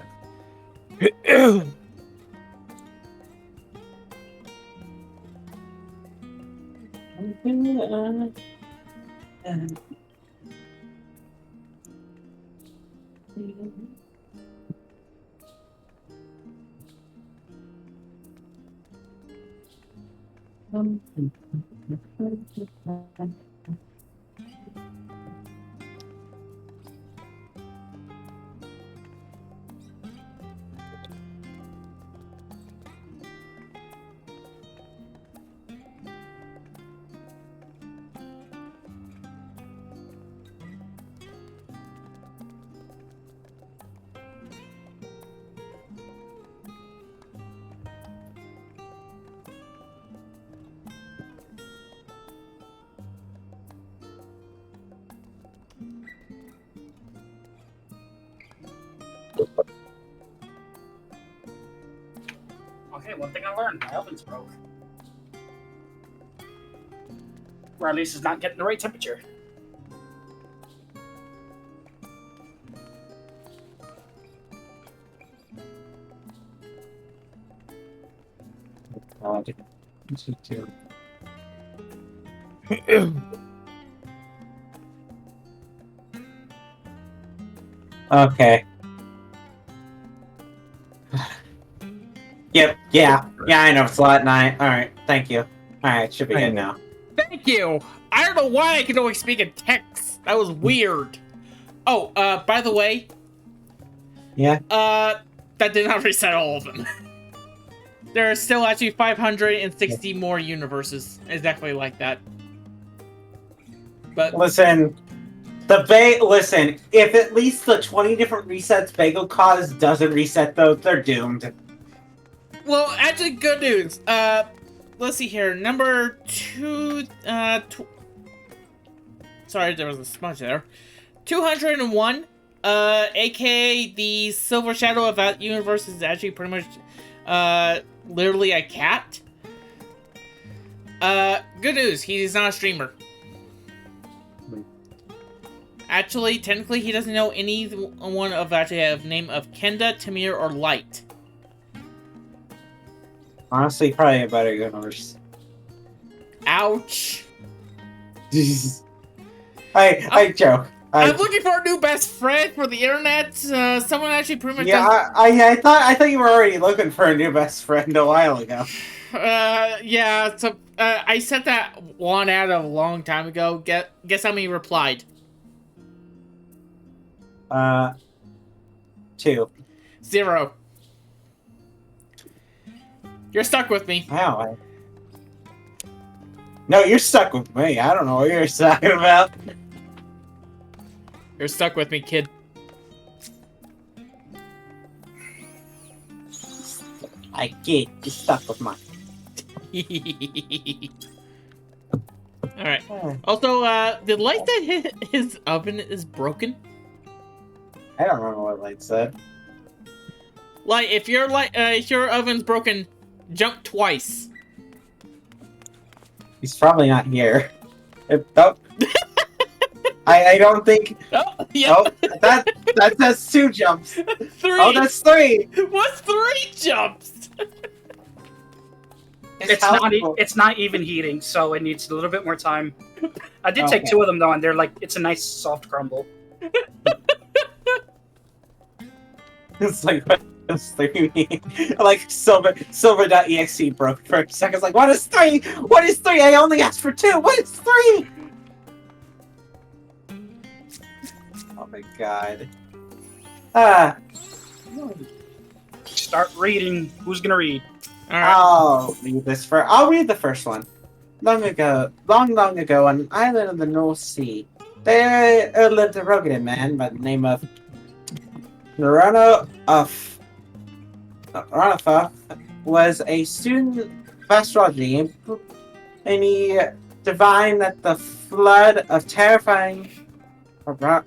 Okay, one thing I learned, my oven's broke. Or at least it's not getting the right temperature. Okay. Yep, yeah, I know, it's a lot, 9. Alright, thank you. Alright, should be good now. Thank you! I don't know why I can only speak in text. That was weird. Oh, by the way. Yeah? That did not reset all of them. There are still actually 560 more universes exactly like that. But listen, listen, if at least the 20 different resets Bagel caused doesn't reset those, they're doomed. Well, actually, good news. Let's see here. Number 2, sorry, there was a smudge there. 201, aka the Silver Shadow of that universe is actually pretty much, literally a cat. Good news, he's not a streamer. Actually, technically, he doesn't know any one of actually have name of Kenda, Tamir, or Light. Honestly, probably a better universe. Ouch. I joke. I'm looking for a new best friend for the internet. Someone actually pretty much. Yeah, I thought you were already looking for a new best friend a while ago. Yeah. So I sent that one out a long time ago. Guess how many replied? 2. 0. You're stuck with me. Wow. No, you're stuck with me. I don't know what you're talking about. You're stuck with me, kid. I get you stuck with mine. Alright. Also, the light that hit his oven is broken. I don't remember what light said. Like, if your oven's broken, jump twice. He's probably not here. Oh. I don't think. Oh, yeah. Oh, that says 2 jumps. 3. Oh, that's 3. What's 3 jumps? It's not even heating, so it needs a little bit more time. I did take 2 of them though, and they're like, it's a nice soft crumble. It's like, what does 3 mean? Like, silver.exe broke for a second. It's like, what is 3? What is 3? I only asked for 2. What is 3? Oh my god. Start reading. Who's gonna read? I'll read this first. I'll read the first one. Long ago, long ago, on an island of the North Sea, there lived a rugged man by the name of Naranofa. Was a student of astrology, and he divined that the flood of terrifying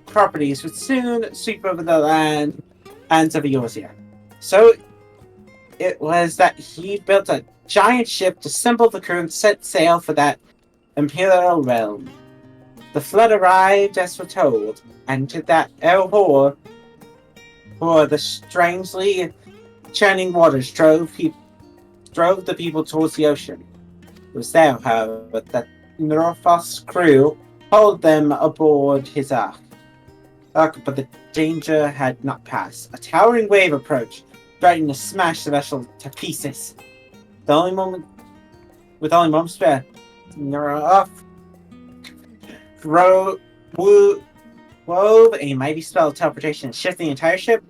properties would soon sweep over the lands of Eorzea. So it was that he built a giant ship to assemble the crew and set sail for that imperial realm. The flood arrived as foretold, and to that for the strangely churning waters drove the people towards the ocean. It was there, however, that Northos' crew hauled them aboard his ark. But the danger had not passed. A towering wave approached, threatening to smash the vessel to pieces. With only moments spare, Northos wove a mighty spell of teleportation, shifting the entire ship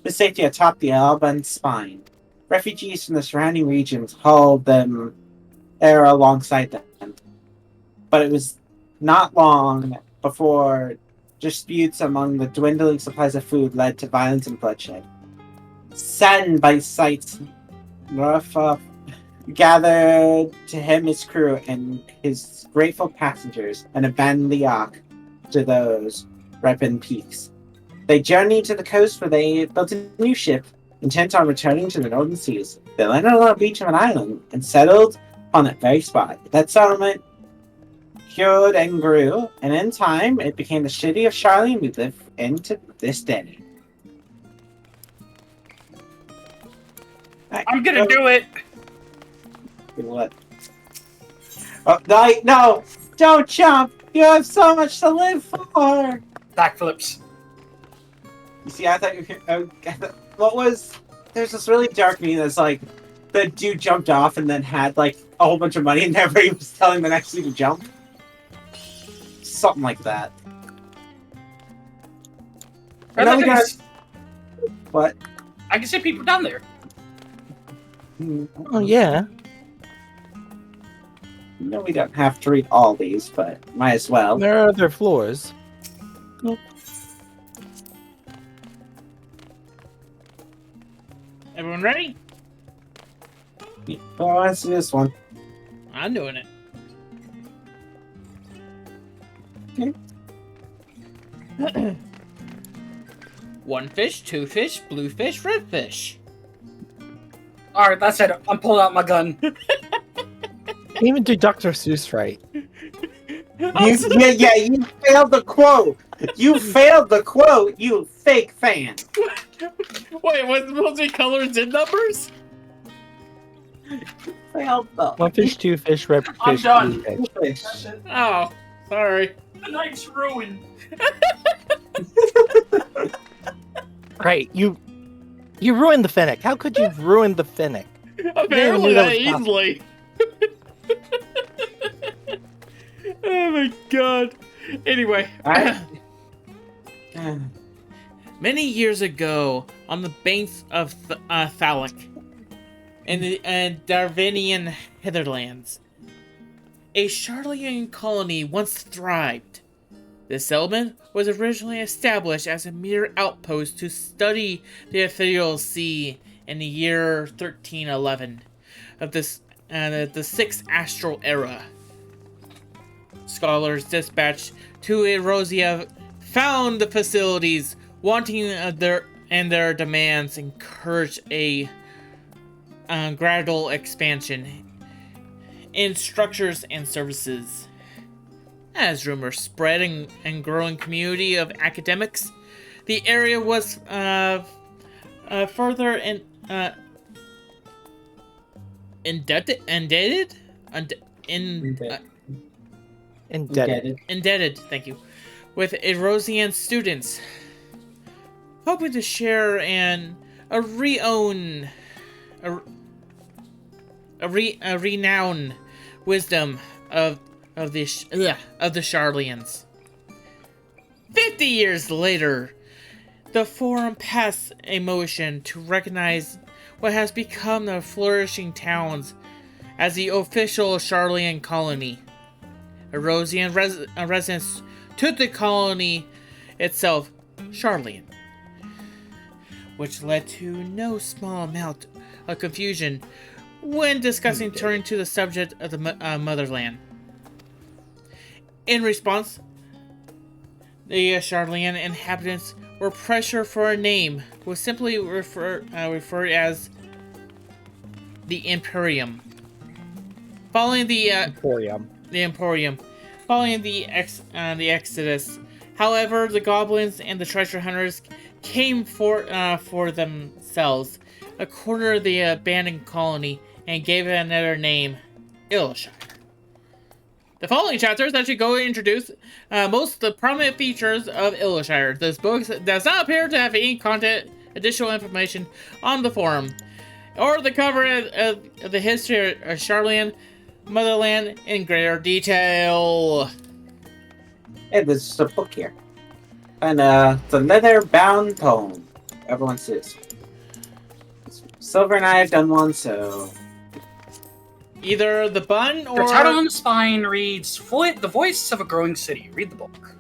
with safety atop the Alban spine. Refugees from the surrounding regions hauled them there alongside them. But it was not long before disputes among the dwindling supplies of food led to violence and bloodshed. Saddened by sights, Norfa gathered to him his crew and his grateful passengers and abandoned the ark to those Repin peaks. They journeyed to the coast where they built a new ship, intent on returning to the northern seas. They landed on the beach of an island and settled on that very spot. That settlement cured and grew, and in time it became the city of Charlene we live in to this day. I'm gonna do it! What? Oh, no! Don't jump! You have so much to live for! Backflips. You see, I thought you could... what was... There's this really dark meme that's like, the dude jumped off and then had like a whole bunch of money and everybody was telling the next dude to jump. Something like that. And then we got... What? I can see people down there. Oh, yeah. No, we don't have to read all these, but might as well. There are other floors. Nope. Everyone ready? Oh, let's do this one. I'm doing it. Okay. 1 fish, 2 fish, blue fish, red fish. Alright, that's it. I'm pulling out my gun. You even do Dr. Seuss right. You failed the quote! You failed the quote, you fake fan! Wait, was supposed to be colors and numbers? Failed the... 1 fish, 2 fish, red fish, I'm done. blue fish. fish. Oh, sorry. The night's ruined. Right, you ruined the Finnick. How could you ruin the Finnick? Apparently that was easily. Oh my god. Anyway. Many years ago, on the banks of Thalic, in the Darwinian Hitherlands, a Charlian colony once thrived. The settlement was originally established as a mere outpost to study the ethereal sea in the year 1311 of the 6th astral era. Scholars dispatched to Erosia found the facilities wanting their demands encouraged a gradual expansion in structures and services. As rumors spread and growing community of academics, the area was further indebted. Thank you, with Erosian students hoping to share a renowned wisdom of the Charlians. 50 years later, the Forum passed a motion to recognize what has become the flourishing towns as the official Charlian colony. Erosian residents took the colony itself Charlian, which led to no small amount of confusion when discussing turning to the subject of the motherland. In response, the Charlian inhabitants were pressured for a name, was simply referred as the Imperium. Following the Emporium, following the Exodus, however, the goblins and the treasure hunters came for themselves a corner of the abandoned colony and gave it another name, Illshire. The following chapters actually go to introduce most of the prominent features of Illshire. This book does not appear to have any content, additional information on the forum, or the cover of the history of Charlian motherland in greater detail. Hey, there's a book here. And it's a leather-bound tome. Everyone says. Silver and I have done one, so... Either the bun or... The title on the spine reads, The Voice of a Growing City. Read the book.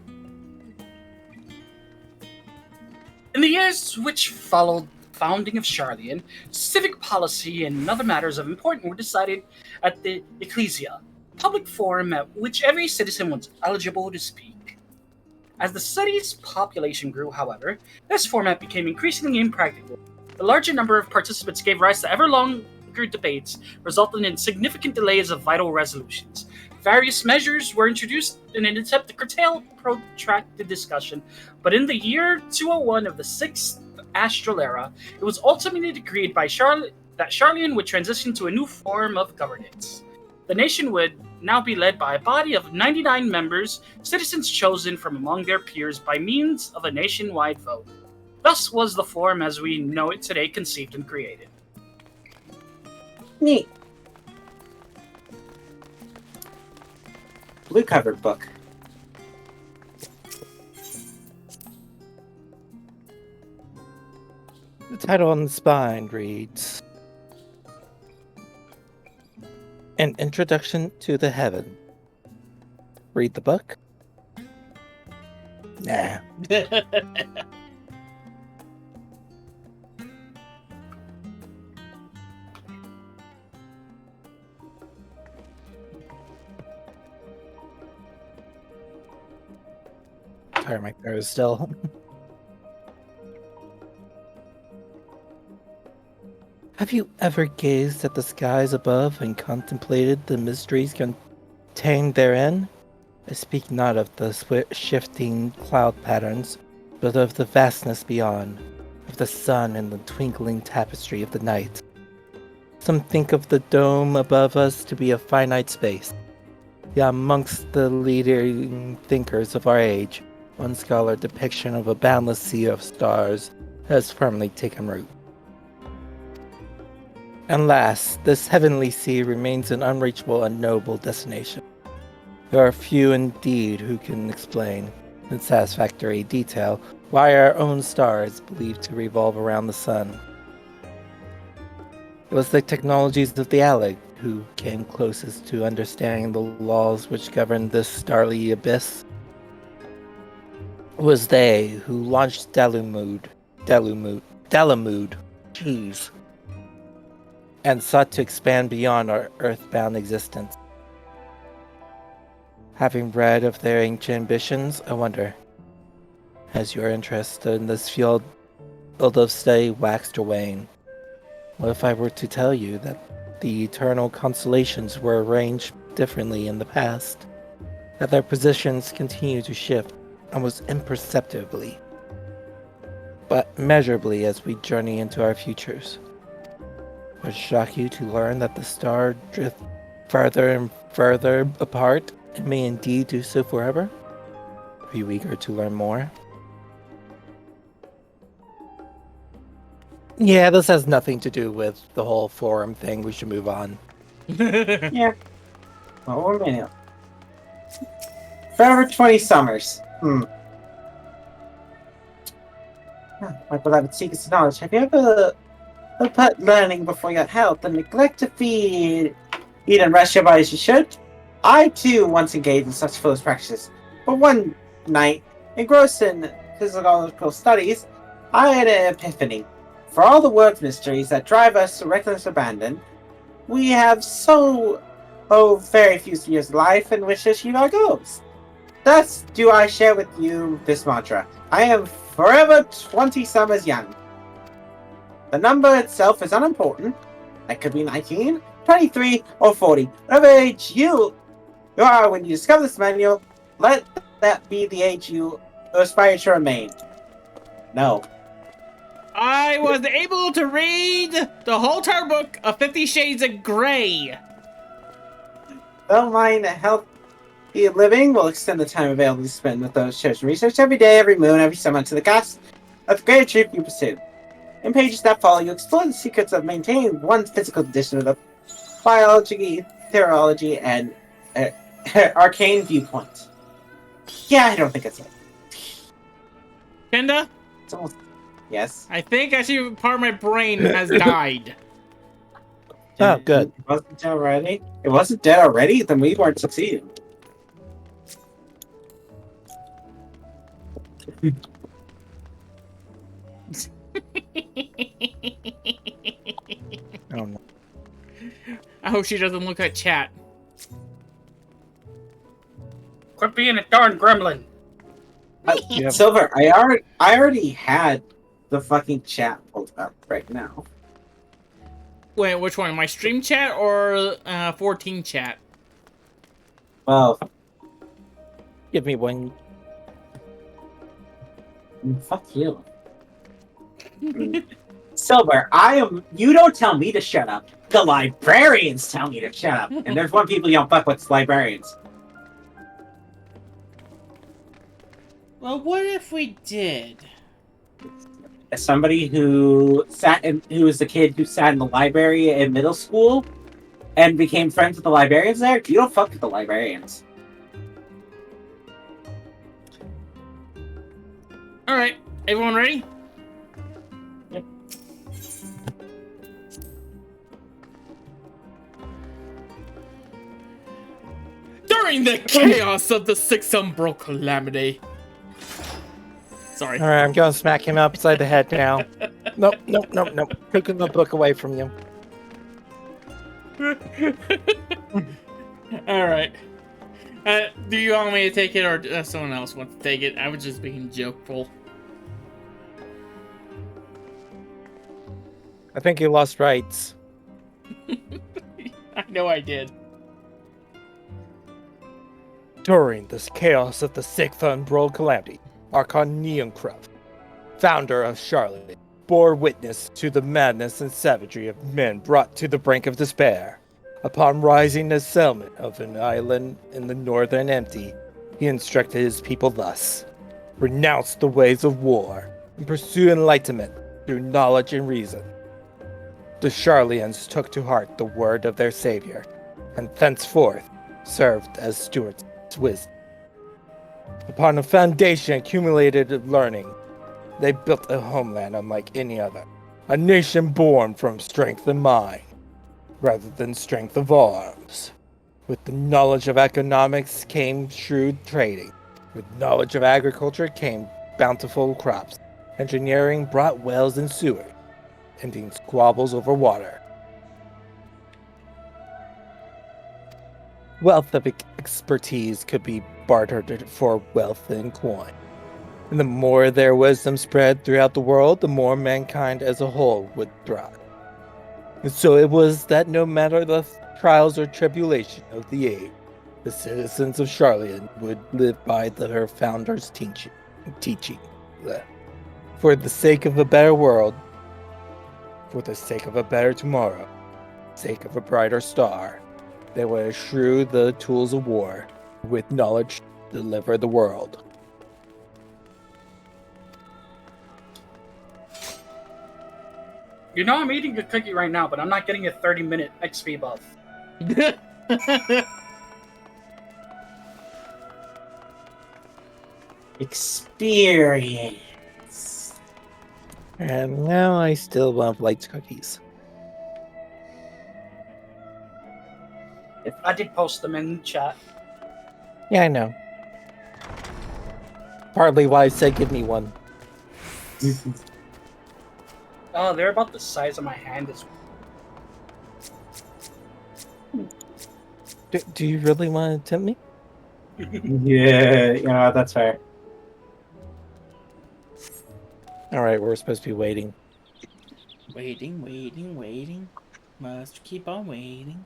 In the years which followed the founding of Charlian, civic policy and other matters of importance were decided at the Ecclesia, a public forum at which every citizen was eligible to speak. As the city's population grew, however, this format became increasingly impractical. The larger number of participants gave rise to ever-longer debates, resulting in significant delays of vital resolutions. Various measures were introduced in an attempt to curtail protracted discussion, but in the year 201 of the 6th Astral Era, it was ultimately agreed by that Charlian would transition to a new form of governance. The nation would now be led by a body of 99 members, citizens chosen from among their peers by means of a nationwide vote. Thus was the form as we know it today conceived and created. Neat. Blue covered book. The title on the spine reads An Introduction to the Heaven. Read the book? Nah. Sorry, my throat is still. Have you ever gazed at the skies above and contemplated the mysteries contained therein? I speak not of the shifting cloud patterns, but of the vastness beyond, of the sun and the twinkling tapestry of the night. Some think of the dome above us to be a finite space. Yet amongst the leading thinkers of our age, One scholar depiction of a boundless sea of stars has firmly taken root. And last, this heavenly sea remains an unreachable, unknowable destination. There are few indeed who can explain, in satisfactory detail, why our own star is believed to revolve around the sun. It was the technologies of the Alec who came closest to understanding the laws which govern this starry abyss. It was they who launched Delamood, jeez, and sought to expand beyond our earthbound existence. Having read of their ancient ambitions, I wonder, has your interest in this field of study waxed or waned? What if I were to tell you that the eternal constellations were arranged differently in the past, that their positions continue to shift almost imperceptibly, but measurably as we journey into our futures? Would it shock you to learn that the stars drift further and further apart, and may indeed do so forever? Are you eager to learn more? Yeah, this has nothing to do with the whole forum thing. We should move on. Yeah. Well, 1 minute. Forever 20 summers. My beloved seekers of knowledge, have you ever put learning before your health and neglect to feed, eat and rest your body as you should? I too once engaged in such foolish practices, but one night, engrossed in physiological studies, I had an epiphany. For all the work mysteries that drive us to reckless abandon, we have very few years of life in which to achieve our goals. Thus do I share with you this mantra. I am forever 20 summers young. The number itself is unimportant. It could be 19, 23, or 40. Whatever age you are when you discover this manual, let that be the age you aspire to remain. No. I was able to read the whole entire book of 50 Shades of Grey. Well-mind healthy living will extend the time available to spend with those chosen research every day, every moon, every summer to the cost of the greater truth you pursue. In pages that follow, you explore the secrets of maintaining one's physical condition with a biology, theology, and arcane viewpoint. Yeah, I don't think it's it. Kenda? It's almost... Yes? I think actually part of my brain has died. Oh, good. It wasn't dead already? It wasn't dead already? Then we weren't succeeding. Oh, no. I hope she doesn't look at chat. Quit being a darn gremlin. Silver, I already had the fucking chat pulled up right now. Wait, which one? My stream chat or 14 chat? Well, give me one. Fuck you. Silver, you don't tell me to shut up. The librarians tell me to shut up. And there's one people you don't fuck with, it's librarians. Well, what if we did? As somebody who was the kid who sat in the library in middle school and became friends with the librarians there, you don't fuck with the librarians. Alright, everyone ready? Yep. During the chaos of the Sixth Umbral Calamity. Sorry. Alright, I'm going to smack him upside the head now. Nope. Taking the book away from you. Alright. Do you want me to take it or someone else wants to take it? I was just being jokeful. I think you lost rights. I know I did. During this chaos of the Sixth Umbral Calamity, Archon Neoncruff, founder of Charlotte, bore witness to the madness and savagery of men brought to the brink of despair. Upon rising the settlement of an island in the northern empty, he instructed his people thus. renounce the ways of war, and pursue enlightenment through knowledge and reason. The Charlians took to heart the word of their savior, and thenceforth served as stewards of his wisdom. Upon a foundation accumulated of learning, they built a homeland unlike any other, a nation born from strength of mind, rather than strength of arms. With the knowledge of economics came shrewd trading. With knowledge of agriculture came bountiful crops. Engineering brought wells and sewers, ending squabbles over water. Wealth of expertise could be bartered for wealth and coin. And the more their wisdom spread throughout the world, the more mankind as a whole would thrive. And so it was that no matter the trials or tribulation of the age, the citizens of Charlian would live by her founder's teaching. For the sake of a better world, for the sake of a better tomorrow, sake of a brighter star, they would eschew the tools of war, with knowledge to deliver the world. You know I'm eating a cookie right now, but I'm not getting a 30-minute XP buff. Experience. And now I still want light cookies. I did post them in the chat. Yeah, I know. Partly why I said give me one. Oh, they're about the size of my hand. Do you really want to tempt me? Yeah, that's fair. Alright, we're supposed to be waiting. Waiting. Must keep on waiting.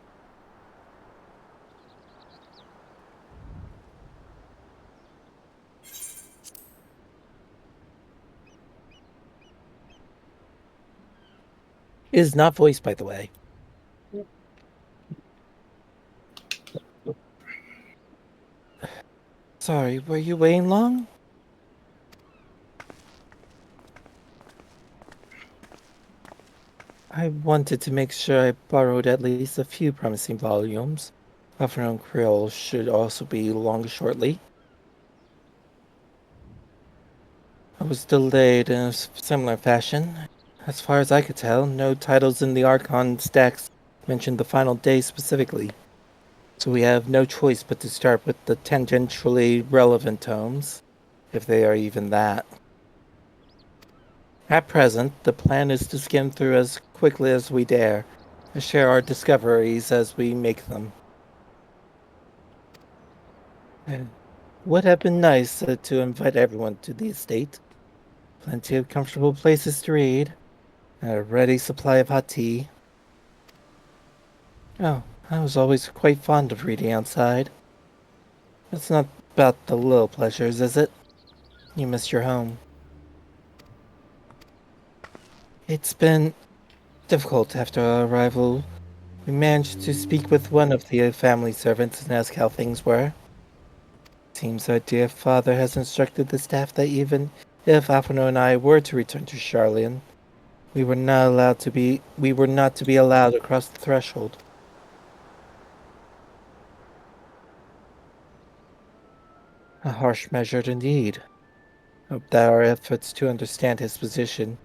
It is not voiced, by the way. Sorry, were you waiting long? I wanted to make sure I borrowed at least a few promising volumes. Afternoon Creole should also be along shortly. I was delayed in a similar fashion. As far as I could tell, no titles in the Archon stacks mentioned the final day specifically. So we have no choice but to start with the tangentially relevant tomes, if they are even that. At present, the plan is to skim through as quickly as we dare, and share our discoveries as we make them. Would have been nice to invite everyone to the estate. Plenty of comfortable places to read, and a ready supply of hot tea. Oh, I was always quite fond of reading outside. It's not about the little pleasures, is it? You miss your home. It's been difficult after our arrival. We managed to speak with one of the family servants and ask how things were. Seems our dear father has instructed the staff that even if Afano and I were to return to Charlian, we were not to be allowed across the threshold. A harsh measure indeed. Hope that our efforts to understand his position,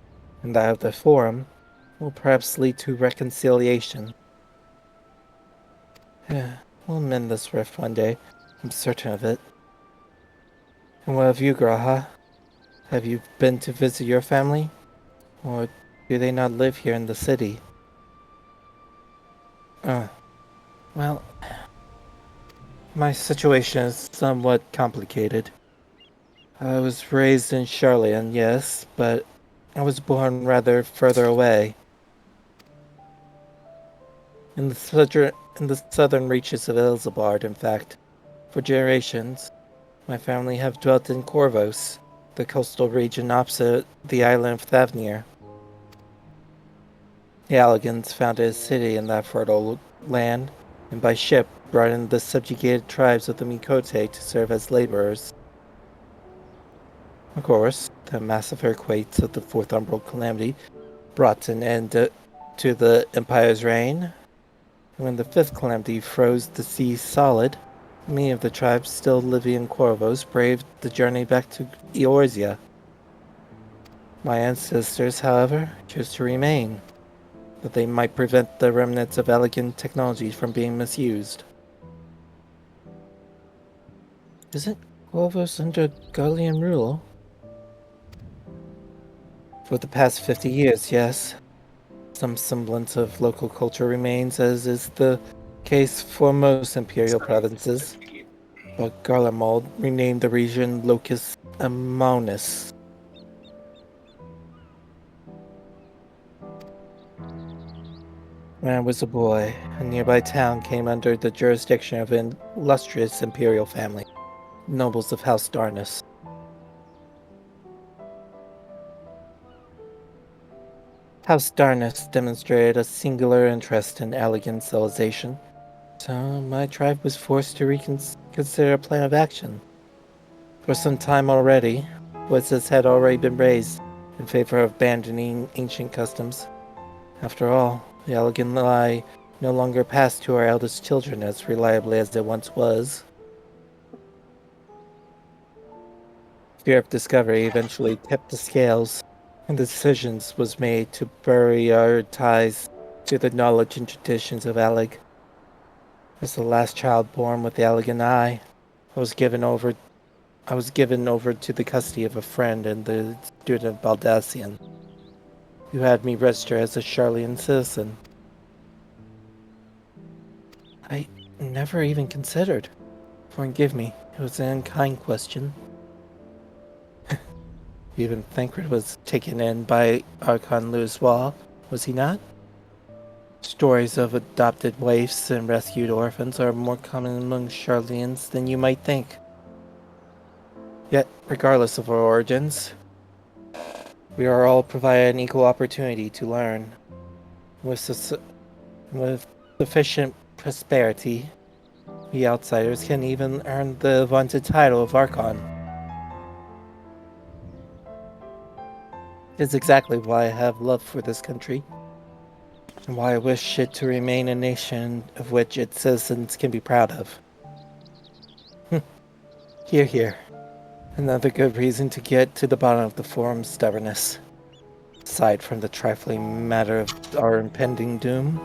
and that of the Forum, will perhaps lead to reconciliation. We'll mend this rift one day, I'm certain of it. And what of you, Graha? Have you been to visit your family? Or do they not live here in the city? Well, my situation is somewhat complicated. I was raised in Charlian, yes, but I was born rather further away. In the southern reaches of Elzabard, in fact. For generations, my family have dwelt in Corvos, the coastal region opposite the island of Thavnir. The Alligans founded a city in that fertile land, and by ship brought in the subjugated tribes of the Mikote to serve as laborers. Of course, the massive earthquakes of the Fourth Umbral Calamity brought an end to the Empire's reign. When the Fifth Calamity froze the sea solid, many of the tribes still living in Corvos braved the journey back to Eorzea. My ancestors, however, chose to remain, that they might prevent the remnants of elegant technology from being misused. Isn't Corvos under Garlean rule? For the past 50 years, yes. Some semblance of local culture remains, as is the case for most imperial provinces. But Garlemald renamed the region Locus Amonis. When I was a boy, a nearby town came under the jurisdiction of an illustrious imperial family, nobles of House Darnus. House Darnus demonstrated a singular interest in elegant civilization, so my tribe was forced to reconsider a plan of action. For some time already, voices had already been raised in favor of abandoning ancient customs. After all, the elegant lie no longer passed to our eldest children as reliably as it once was. Fear of discovery eventually tipped the scales, and the decision was made to bury our ties to the knowledge and traditions of Alig. As the last child born with the elegant eye, I was given over to the custody of a friend and the student of Baldassian, who had me register as a Charlian citizen. I never even considered. Forgive me, it was an unkind question. Even Thancred was taken in by Archon Louisois, was he not? Stories of adopted waifs and rescued orphans are more common among Charlians than you might think. Yet, regardless of our origins, we are all provided an equal opportunity to learn. With sufficient prosperity, we outsiders can even earn the vaunted title of Archon. It is exactly why I have love for this country, and why I wish it to remain a nation of which its citizens can be proud of. Hear, hear. Another good reason to get to the bottom of the forum's stubbornness. Aside from the trifling matter of our impending doom.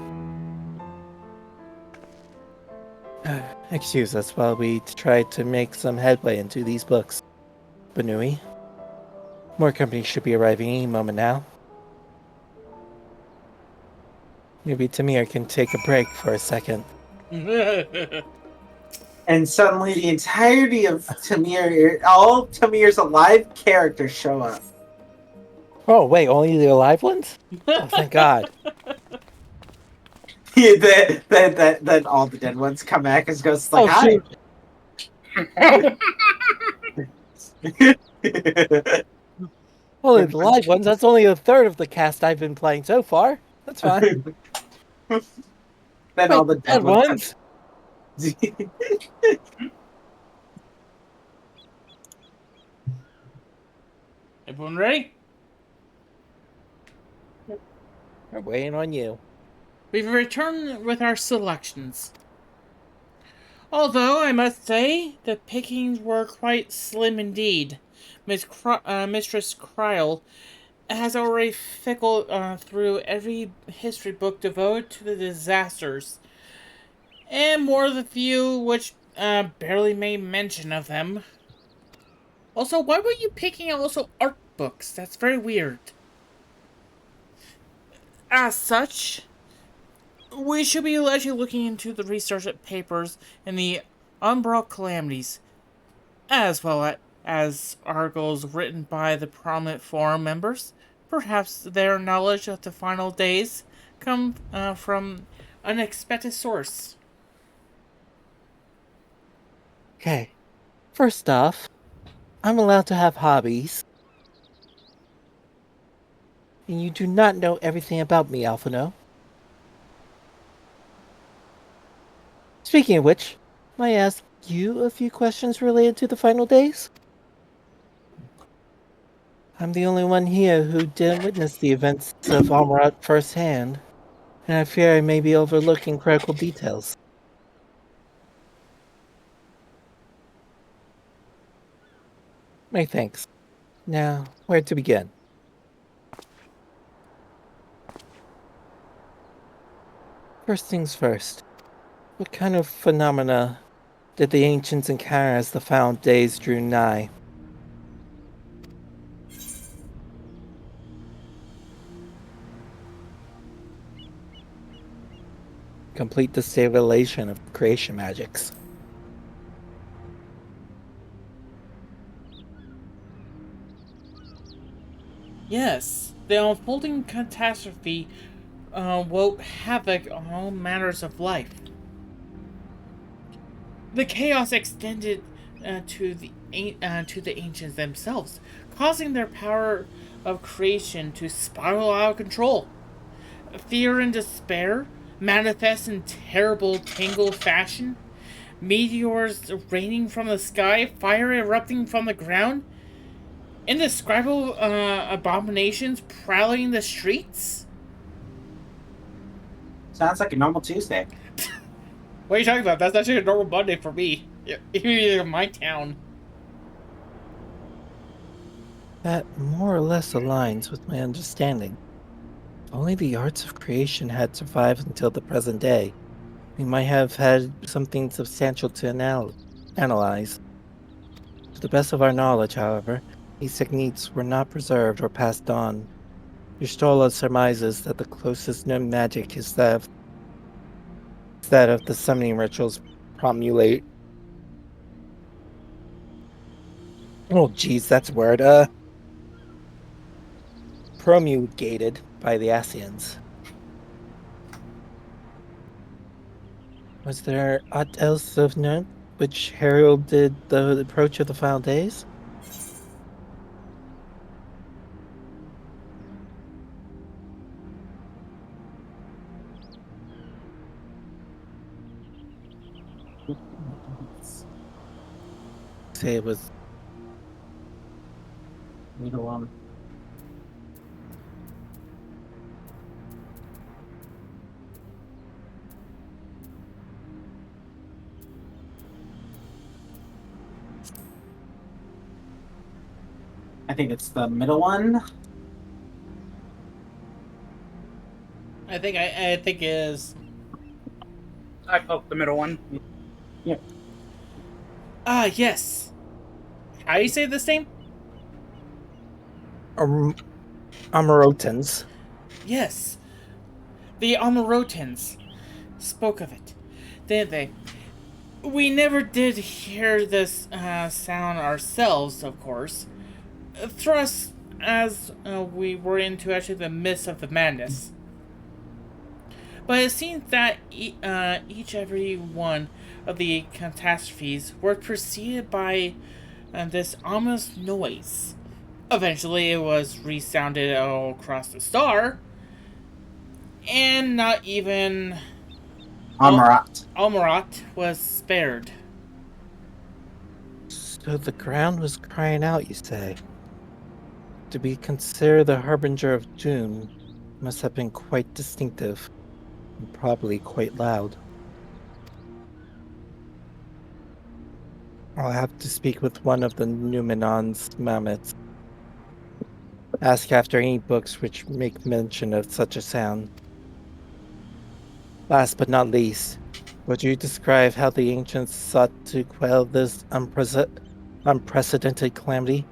Excuse us while we try to make some headway into these books. Banui. More company should be arriving any moment now. Maybe Tamir can take a break for a second. And suddenly the entirety of Tamir, all of Tamir's alive characters show up. Oh, wait, only the alive ones? Oh, thank God. Then all the dead ones come back as ghosts like, hi. Only the live ones, that's only a third of the cast I've been playing so far. That's fine. Then wait, all the dead ones. Everyone ready? I'm waiting on you. We've returned with our selections. Although, I must say, the pickings were quite slim indeed. Mistress Kryl has already fickled through every history book devoted to the disasters, and more of the few which barely made mention of them. Also, why were you picking out also art books? That's very weird. As such, we should be actually looking into the research papers in the Umbral Calamities, as well as articles written by the prominent forum members. Perhaps their knowledge of the final days come from unexpected source. Okay. First off, I'm allowed to have hobbies. And you do not know everything about me, Alphino. Speaking of which, may I ask you a few questions related to the final days? I'm the only one here who didn't witness the events of Almarat firsthand, and I fear I may be overlooking critical details. My thanks. Now, where to begin? First things first. What kind of phenomena did the ancients encounter as the found days drew nigh? Complete destabilization of creation magics. Yes, the unfolding catastrophe woke havoc on all matters of life. The chaos extended to the ancients themselves, causing their power of creation to spiral out of control. Fear and despair manifest in terrible tangled fashion. Meteors raining from the sky, fire erupting from the ground, indescribable abominations prowling the streets. Sounds like a normal Tuesday. What are you talking about? That's actually a normal Monday for me. Even in my town. That more or less aligns with my understanding. If only the arts of creation had survived until the present day, we might have had something substantial to analyze. To the best of our knowledge, however, these techniques were not preserved or passed on. Yustola surmises that the closest known magic is that of the summoning rituals promulgate. Oh, geez, that's a word. Promulgated by the Asians. Was there aught else of note which heralded the approach of the final days? Say it was. Leave it alone. I think it's the middle one. I think it is. I poked the middle one. Yeah. Yes. How do you say this name? Amarotans. Yes. The Amarotans spoke of it, didn't they? We never did hear this sound ourselves, of course. Thrust as we were into actually the midst of the madness. But it seems that every one of the catastrophes were preceded by this ominous noise. Eventually, it was resounded all across the star, and not even Almarat was spared. So the ground was crying out, you say? To be considered the harbinger of doom must have been quite distinctive, and probably quite loud. I'll have to speak with one of the Numenon's mammoths. Ask after any books which make mention of such a sound. Last but not least, would you describe how the ancients sought to quell this unprecedented calamity?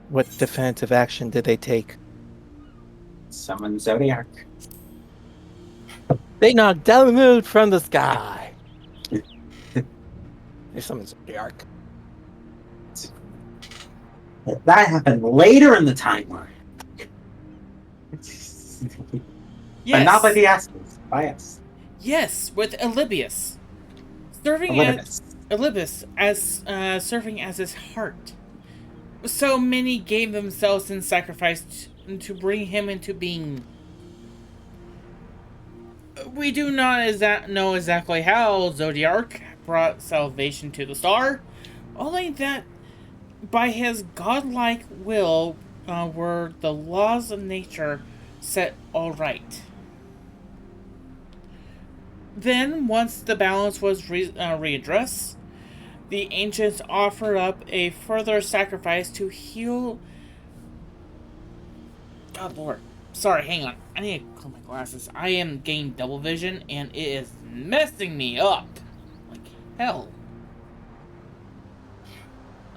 What definitive action did they take? Summon Zodiac. They knocked down the moon from the sky. They summoned Zodiac. That happened later in the timeline. Yes. But not by the Ascans, by us. Yes, with Alybius. Alybius as serving as his heart. So many gave themselves in sacrifice to bring him into being. We do not know exactly how Zodiac brought salvation to the star, only that by his godlike will were the laws of nature set all right. Then, once the balance was readdressed, the ancients offered up a further sacrifice to heal. God Lord. Sorry, hang on. I need to clean my glasses. I am getting double vision and it is messing me up. Like hell.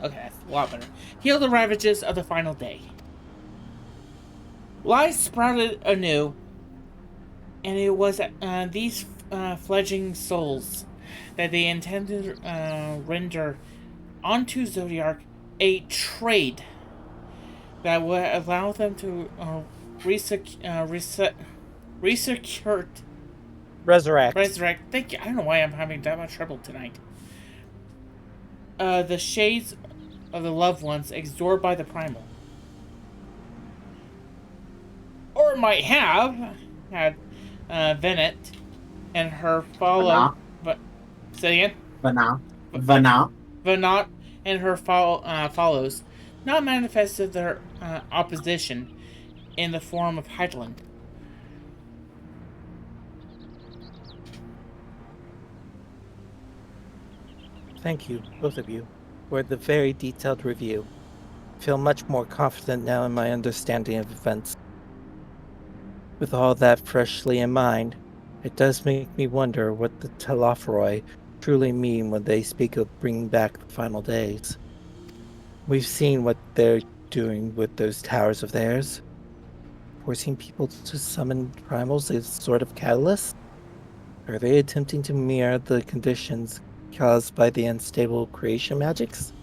Okay, that's a lot better. Heal the ravages of the final day. Life sprouted anew, and it was these fledgling souls that they intended to render onto Zodiac a trade that would allow them to resurrect. Resurrect. Thank you. I don't know why I'm having that much trouble tonight. The shades of the loved ones absorbed by the primal. Or might have had Venet and her follow. But say again. Venat and her follows not manifested their opposition in the form of Heidland. Thank you, both of you, for the very detailed review. I feel much more confident now in my understanding of events. With all that freshly in mind, it does make me wonder what the Telophoroi truly mean when they speak of bringing back the final days. We've seen what they're doing with those towers of theirs, forcing people to summon primals as sort of catalyst. Are they attempting to mirror the conditions caused by the unstable creation magics?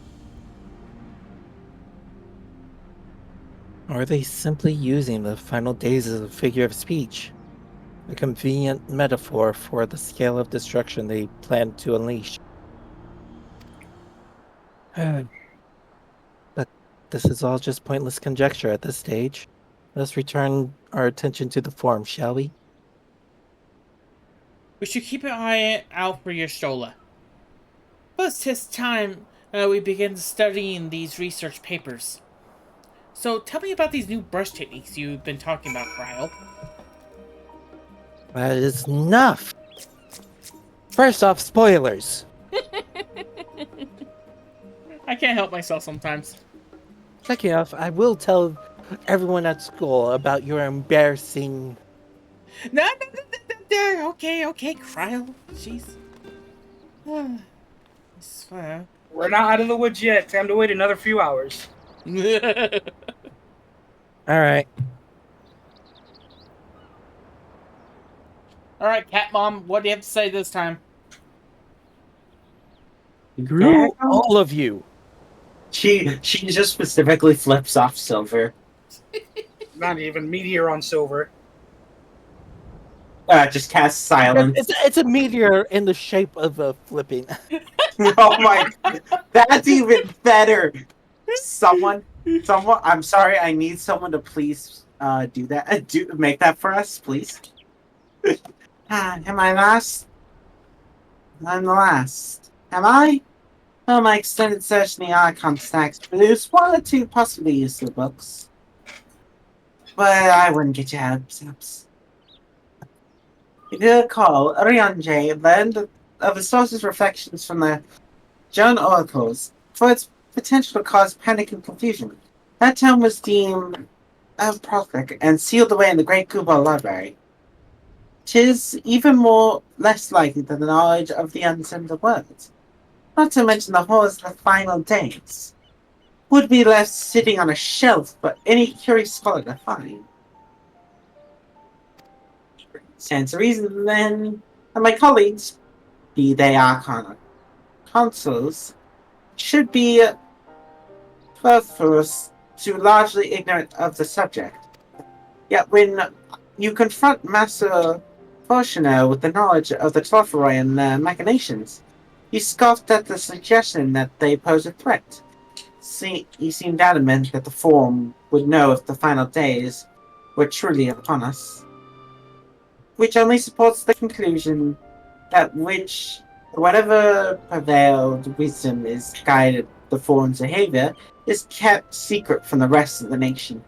Or are they simply using the final days as a figure of speech? A convenient metaphor for the scale of destruction they plan to unleash. But this is all just pointless conjecture at this stage. Let us return our attention to the form, shall we? We should keep an eye out for your Stola. But it's time we begin studying these research papers. So tell me about these new brush techniques you've been talking about, Cryle. That is enough! First off, spoilers! I can't help myself sometimes. Second off, I will tell everyone at school about your embarrassing... No. Okay, Cryle. Jeez. We're not out of the woods yet. Time to wait another few hours. Alright. Alright, Cat Mom, what do you have to say this time? Screw all of you! She just specifically flips off Silver. Not even meteor on Silver. Just cast silence. It's a meteor in the shape of a flipping. Oh my, that's even better. Someone, I'm sorry, I need someone to please do that. Make that for us, please. Am I last? I'm the last. Am I? Well, my extended search in the Archon stacks produced one or two possibly useful books. But I wouldn't get your hopes up. If you recall, Oriange learned of the source's reflections from the Joan oracles for its potential to cause panic and confusion. That tome was deemed prophetic and sealed away in the Great Kubal Library. 'Tis even more less likely than the knowledge of the unsended words. Not to mention the horrors of the final days. Would be left sitting on a shelf for any curious scholar to find. Stands to reason, then, that my colleagues, be they Arcana consuls, should be superfluous to largely ignorant of the subject. Yet when you confront Master Fortuner with the knowledge of the Telophoroi and their machinations, he scoffed at the suggestion that they pose a threat. He seemed adamant that the form would know if the final days were truly upon us. Which only supports the conclusion that whatever prevailed wisdom is guided the foreign's behavior is kept secret from the rest of the nation.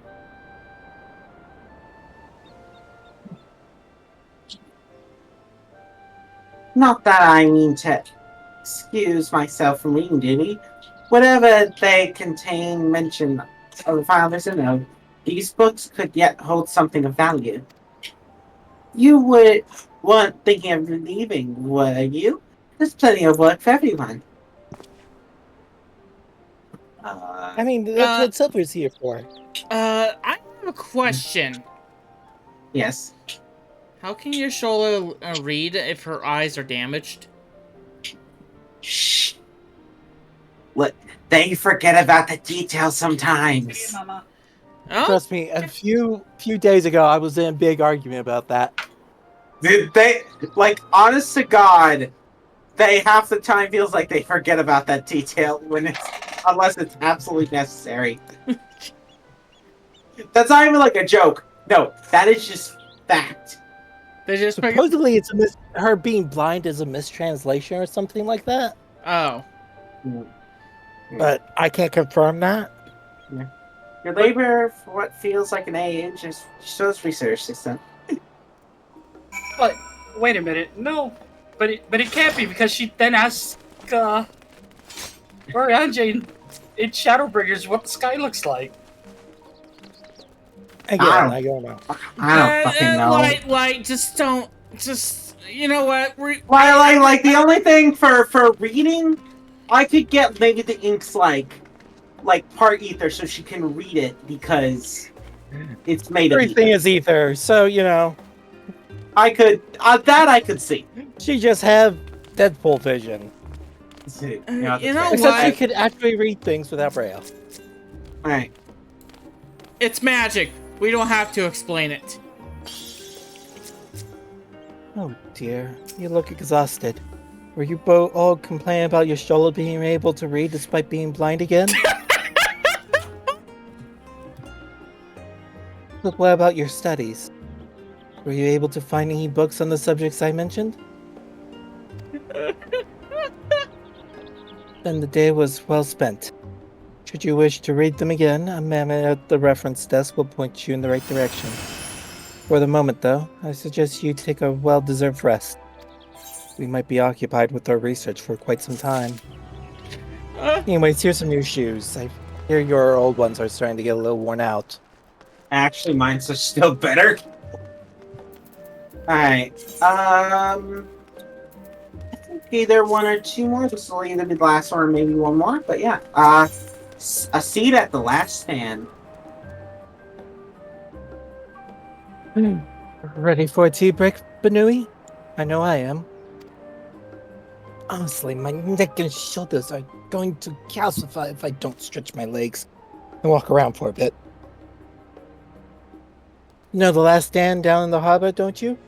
Not that I mean to excuse myself from reading duty. Whatever they contain mention of the founders and of these books could yet hold something of value. You weren't thinking of leaving, were you? There's plenty of work for everyone. I mean, that's what Silver's here for. I have a question. Yes. How can your Shola read if her eyes are damaged? Shh. Look, they forget about the details sometimes. Trust me, a few days ago, I was in a big argument about that. Did they, like, honest to God, they half the time feels like they forget about that detail unless it's absolutely necessary. That's not even like a joke. No, that is just fact. They just supposedly it's her being blind is a mistranslation or something like that. Oh, but I can't confirm that. Yeah. Your labor for what feels like an age is shows research system. But wait a minute, no, but it can't be because she then asked Oriange in Shadowbringers what the sky looks like. Again, I don't know. I don't fucking know. Like, just you know what? Like the only thing for reading, I could get maybe the ink's like part ether so she can read it because it's made of everything is ether, so you know. I could that I could see. She just have Deadpool vision. You know Except what? she could actually read things without braille. Alright. It's magic. We don't have to explain it. Oh dear, you look exhausted. Were you both all complaining about your shoulder being able to read despite being blind again? But what about your studies? Were you able to find any books on the subjects I mentioned? Then the day was well spent. Should you wish to read them again, a man at the reference desk will point you in the right direction. For the moment, though, I suggest you take a well-deserved rest. We might be occupied with our research for quite some time. Anyways, here's some new shoes. I hear your old ones are starting to get a little worn out. Actually, mine's are still better. Alright. I think either one or two more. This will either be the last one or maybe one more. But yeah. A seat at the last stand. Ready for a tea break, Banui? I know I am. Honestly, my neck and shoulders are going to calcify if I don't stretch my legs and walk around for a bit. You know the last stand down in the harbor, don't you?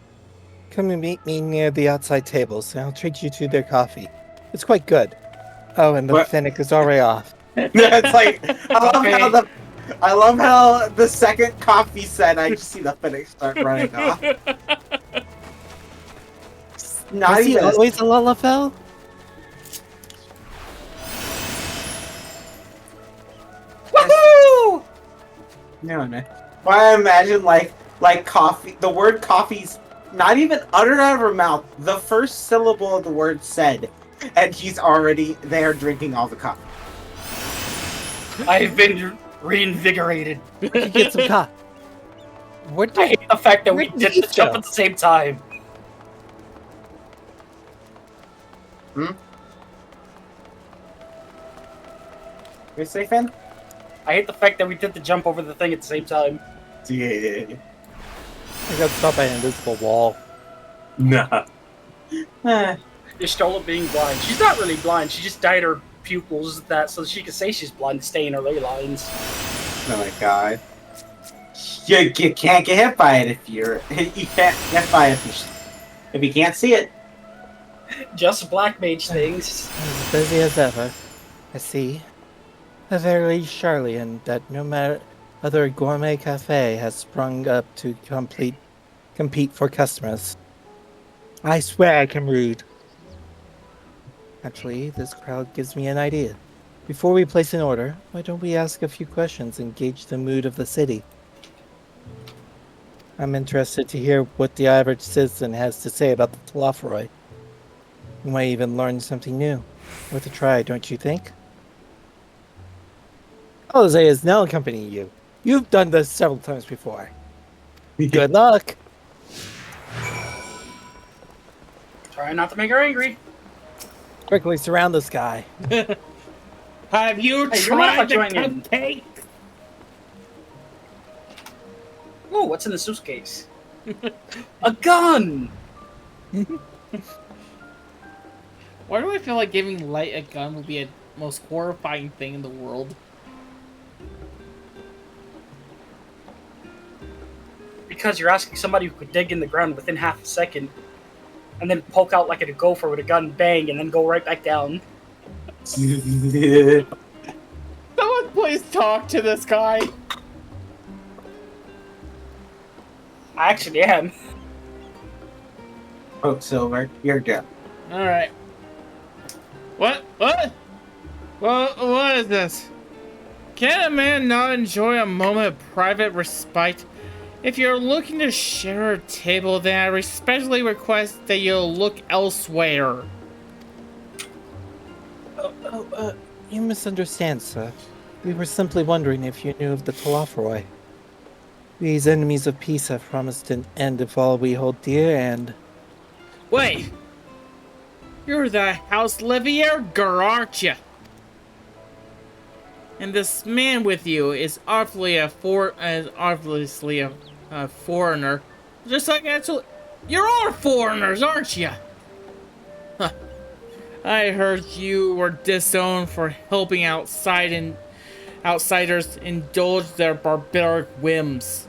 Come and meet me near the outside tables, and I'll treat you to their coffee. It's quite good. Oh, and the fennec is already off. It's like I love how the second coffee said I just see the fennec start running off. Not Is he even always a Lalafell? Woohoo! No, man. Well, I imagine like coffee. The word coffee's not even uttered out of her mouth. The first syllable of the word said, and she's already there drinking all the coffee. I've been reinvigorated. Get some coffee. I hate the fact that we did the jump at the same time. You say, Finn? I hate the fact that we did the jump over the thing at the same time. Yeah. I got stopped by an invisible wall. Nah. Ishtola being blind. She's not really blind. She just dyed her pupils so she can say she's blind to stay in her ley lines. Oh my god. You can't get hit by it if you can't get by it if you can't see it. Just black mage things. As busy as ever. I see. A very Charlian that no matter other gourmet cafe has sprung up to compete for customers. I swear I can read. Actually, this crowd gives me an idea. Before we place an order, why don't we ask a few questions and gauge the mood of the city? I'm interested to hear what the average citizen has to say about the Telophoroi. We might even learn something new. Worth a try, don't you think? Jose is now accompanying you. You've done this several times before. Good luck! Try not to make her angry. Quickly surround this guy. Have you Hey, you mind if I tried the join in? cupcake? Oh, what's in the suitcase? A gun! Why do I feel like giving Light a gun would be the most horrifying thing in the world? Because you're asking somebody who could dig in the ground within half a second and then poke out like a gopher with a gun, bang, and then go right back down. Someone please talk to this guy. I actually am. Quicksilver, you're good. Alright. What? What? What is this? Can a man not enjoy a moment of private respite? If you're looking to share a table, then I respectfully request that you look elsewhere. You misunderstand, sir. We were simply wondering if you knew of the Telophoroi. These enemies of peace have promised an end of all we hold dear, and... Wait! You're the House Levier girl, aren't you? And this man with you is obviously a foreigner. Just like actually, you're all foreigners, aren't you? Huh. I heard you were disowned for helping outsiders indulge their barbaric whims.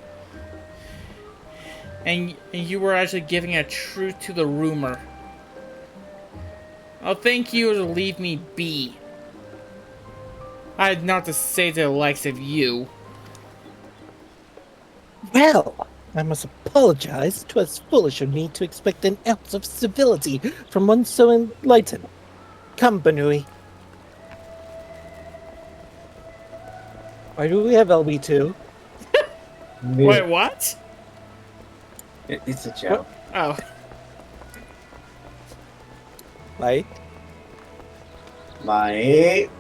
And you were actually giving a truth to the rumor. I'll thank you to leave me be. I had not to say to the likes of you. Well, I must apologize. 'Twas foolish of me to expect an ounce of civility from one so enlightened. Come, Banui. Why do we have LB2? Wait, what? It's a joke. Oh. Light? Light.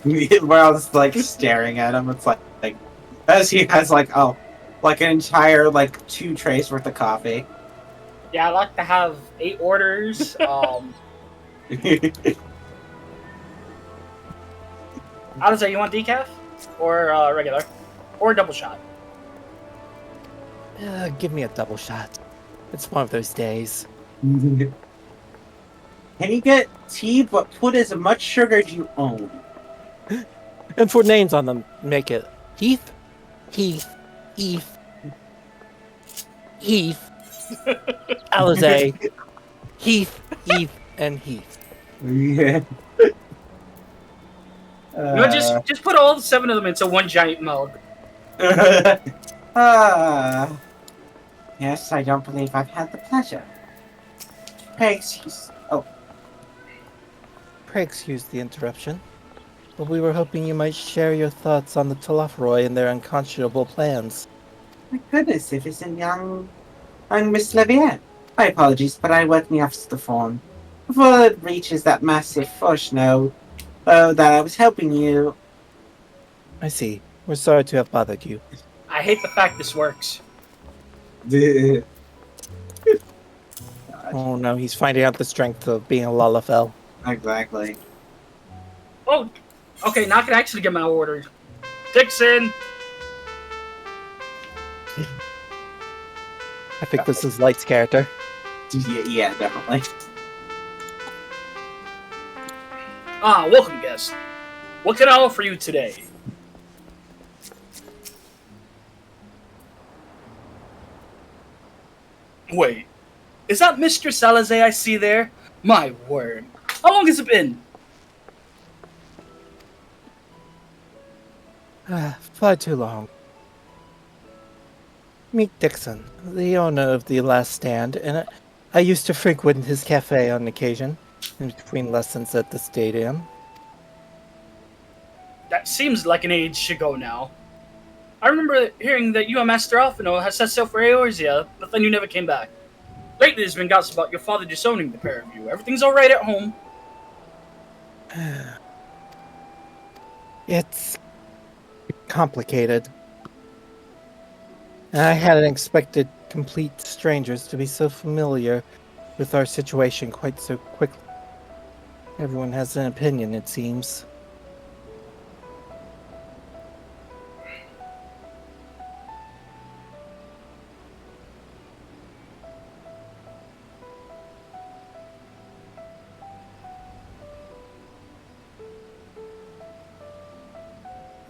We're all just like staring at him. It's like as he has like an entire 2 trays worth of coffee. Yeah, I like to have 8 orders. I would say you want decaf or regular or double shot. Give me a double shot. It's one of those days. Can you get tea but put as much sugar as you own? And for names on them, make it Heath, Heath, Heath, Heath, Alizé, Heath, Heath, and Heath. Yeah. No, just put all 7 of them into one giant mug. Yes, I don't believe I've had the pleasure. Pray excuse the interruption, but we were hoping you might share your thoughts on the Telophoroi and their unconscionable plans. My goodness, if it's a young Miss Levier. My apologies, but I work in the office of the phone. Before it reaches that massive push node, that I was helping you. I see. We're sorry to have bothered you. I hate the fact this works. Oh no, he's finding out the strength of being a Lalafell. Exactly. Oh, okay, now I can actually get my orders. Dixon! I think this is Light's character. Yeah, definitely. Welcome, guest. What can I offer you today? Wait, is that Mr. Salazar I see there? My word. How long has it been? Far too long. Meet Dixon, the owner of the Last Stand, and I used to frequent his cafe on occasion. in between lessons at the stadium. That seems like an age ago now. I remember hearing that you and Master Alphino had set sail for Eorzea, but then you never came back. Lately there's been gossip about your father disowning the pair of you. Everything's alright at home? It's complicated. I hadn't expected complete strangers to be so familiar with our situation quite so quickly. Everyone has an opinion, it seems.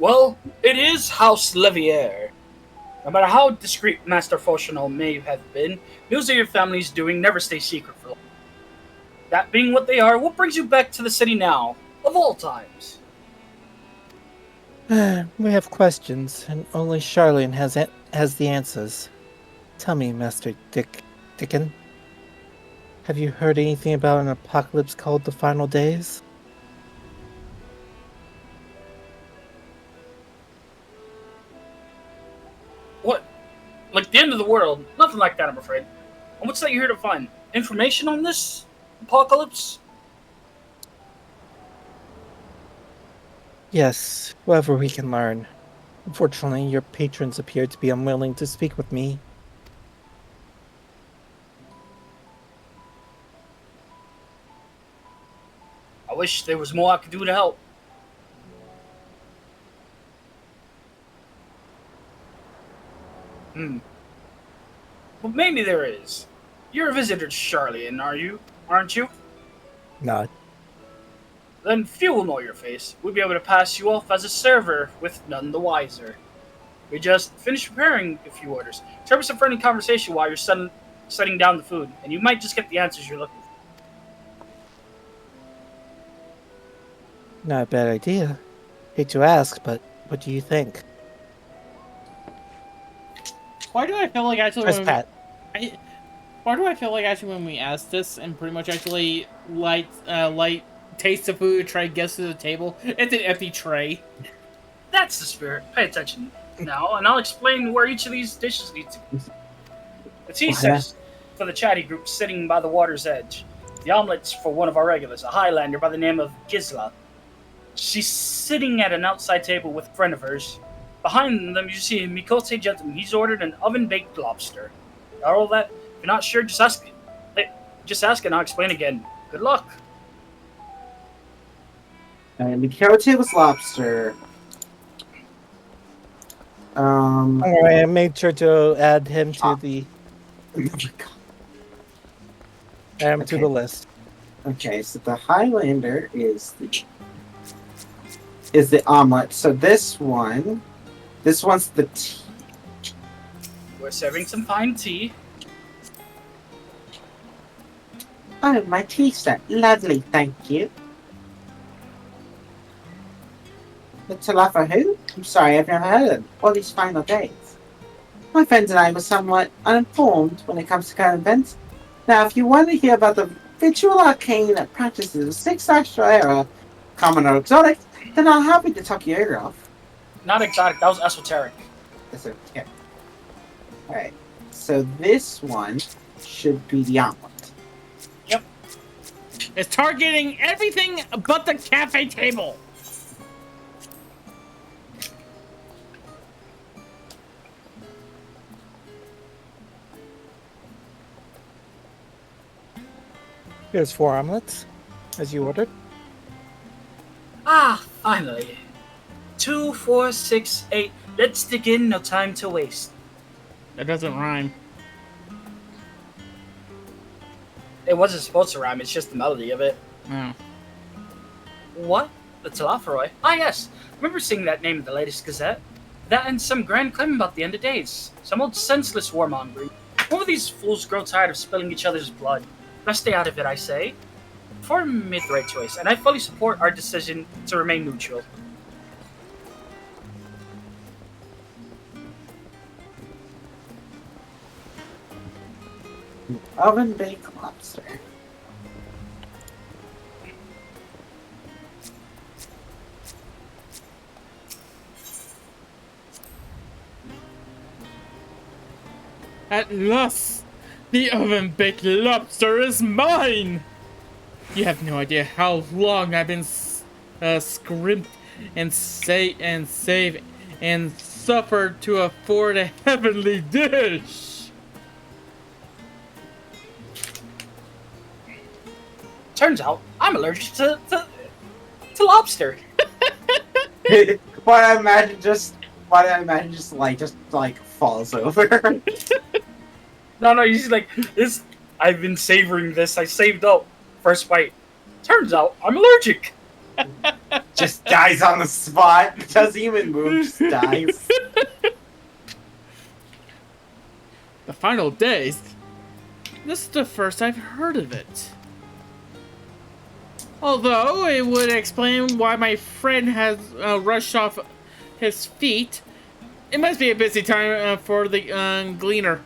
Well, it is House Levier. No matter how discreet Master Fauchenal may have been, news of your family's doing never stays secret for long. That being what they are, what brings you back to the city now, of all times? We have questions, and only Charlene has the answers. Tell me, Master Dickon, have you heard anything about an apocalypse called the Final Days? What? Like the end of the world? Nothing like that, I'm afraid. And what's that you're here to find? Information on this apocalypse? Yes, whatever we can learn. Unfortunately, your patrons appear to be unwilling to speak with me. I wish there was more I could do to help. But maybe there is. You're a visitor to Charlene, aren't you? Not. Then few will know your face. We'll be able to pass you off as a server, with none the wiser. We just finished preparing a few orders. Trevor some friendly conversation while you're setting down the food, and you might just get the answers you're looking for. Not a bad idea. Hate to ask, but what do you think? Why do I feel like actually Why do I feel like actually when we asked this and pretty much actually light taste the food, try to guess to the table, it's an empty tray. That's the spirit. Pay attention now, and I'll explain where each of these dishes need to be. The tea sets for the chatty group sitting by the water's edge. The omelets for one of our regulars, a Highlander by the name of Gisla. She's sitting at an outside table with a friend of hers. Behind them, you see a Mikote gentleman. He's ordered an oven-baked lobster. All that, if you're not sure, just ask. Just ask and I'll explain again. Good luck. And Mikote was lobster. Alright, I made sure to add him to the... Add him to the list. Okay, so the Highlander is the omelet. So this one's the tea. We're serving some fine tea. Oh, my tea set. Lovely, thank you. The Talafa who? I'm sorry, I've never heard of them. All these final days. My friends and I were somewhat uninformed when it comes to current events. Now, if you want to hear about the ritual arcane practices of 6th Astral Era, common or exotic, then I'm happy to talk your ear off. Not exotic, that was esoteric. Okay. Alright, so this one should be the omelet. Yep. It's targeting everything but the cafe table. Here's 4 omelets, as you ordered. Ah, finally. 2, 4, 6, 8. Let's dig in, no time to waste. That doesn't rhyme. It wasn't supposed to rhyme, it's just the melody of it. Oh. What? The Talaferoy? Ah, yes. Remember seeing that name in the latest Gazette? That and some grand claim about the end of days. Some old senseless warmongering. When will these fools grow tired of spilling each other's blood? Best stay out of it, I say. Forum made the right choice, and I fully support our decision to remain neutral. Oven baked lobster. At last, the oven-baked lobster is mine! You have no idea how long I've been scrimped and saved and suffered to afford a heavenly dish. Turns out I'm allergic to lobster. Why I imagine just like falls over. No, he's like, this. I've been savoring this. I saved up. First bite. Turns out I'm allergic. Just dies on the spot. Doesn't even move. Just dies. The final days? This is the first I've heard of it. Although it would explain why my friend has rushed off his feet. It must be a busy time for the gleaner.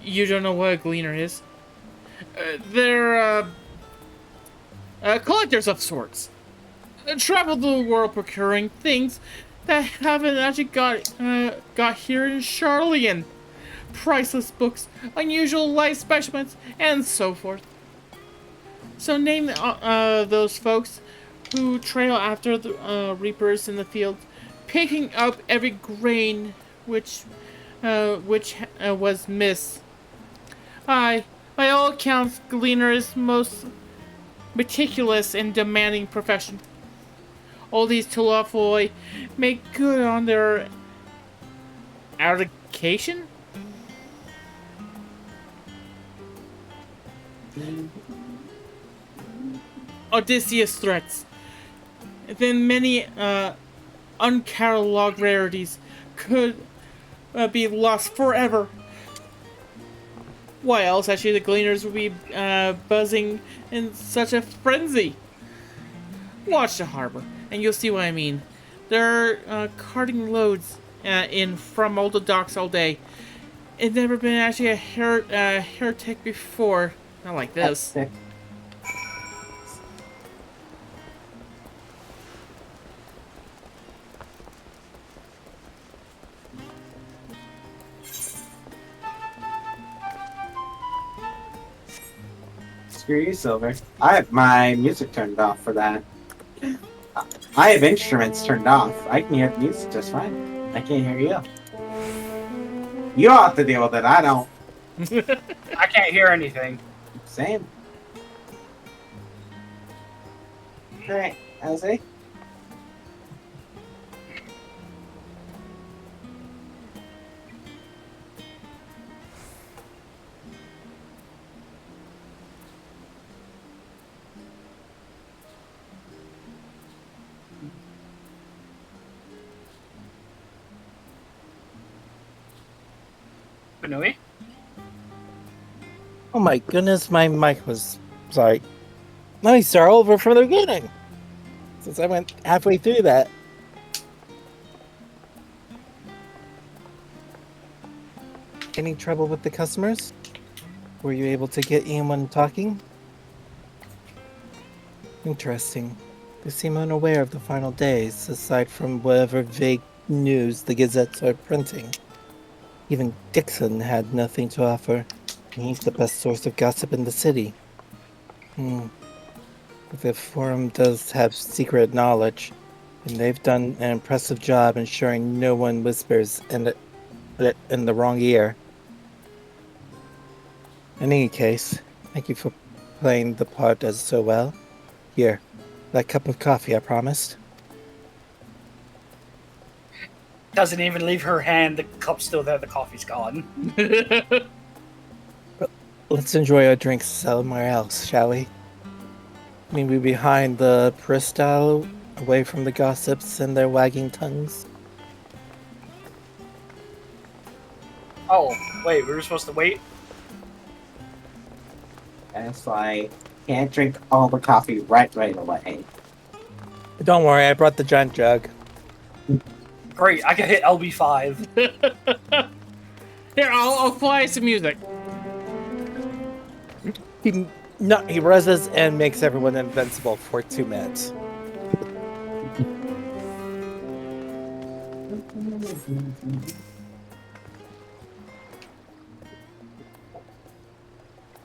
You don't know what a gleaner is? They're collectors of sorts. Travel the world procuring things that haven't actually got here in Charlian. Priceless books, unusual life specimens, and so forth. So name those folks who trail after the reapers in the fields, picking up every grain which was missed. By all accounts, gleaner is most meticulous and demanding profession. All these Tulafoi make good on their education. Odysseus threats. Then many uncatalogued rarities could be lost forever. Why else actually the gleaners would be buzzing in such a frenzy? Watch the harbor, and you'll see what I mean. They're carting loads in from all the docks all day. It's never been actually a heretic before. Not like this. Screw you, Silver. I have my music turned off for that. I have instruments turned off. I can hear the music just fine. I can't hear you. You don't have to deal with it. I don't. I can't hear anything. Same. Alright, Elsie. Benui? Oh my goodness, my mic was... Sorry. Let me start over from the beginning. Since I went halfway through that. Any trouble with the customers? Were you able to get anyone talking? Interesting. They seem unaware of the final days, aside from whatever vague news the gazettes are printing. Even Dixon had nothing to offer, and he's the best source of gossip in the city. The forum does have secret knowledge, and they've done an impressive job ensuring no one whispers in the wrong ear. In any case, thank you for playing the part as so well. Here, that cup of coffee I promised. Doesn't even leave her hand. The cup's still there. The coffee's gone. Let's enjoy our drinks somewhere else, shall we? Maybe behind the peristyle, away from the gossips and their wagging tongues. Oh, wait, we were supposed to wait? That's why I can't drink all the coffee right away. Don't worry, I brought the giant jug. Great, I can hit LB5. Here, I'll play some music. No, he reses and makes everyone invincible for 2 minutes.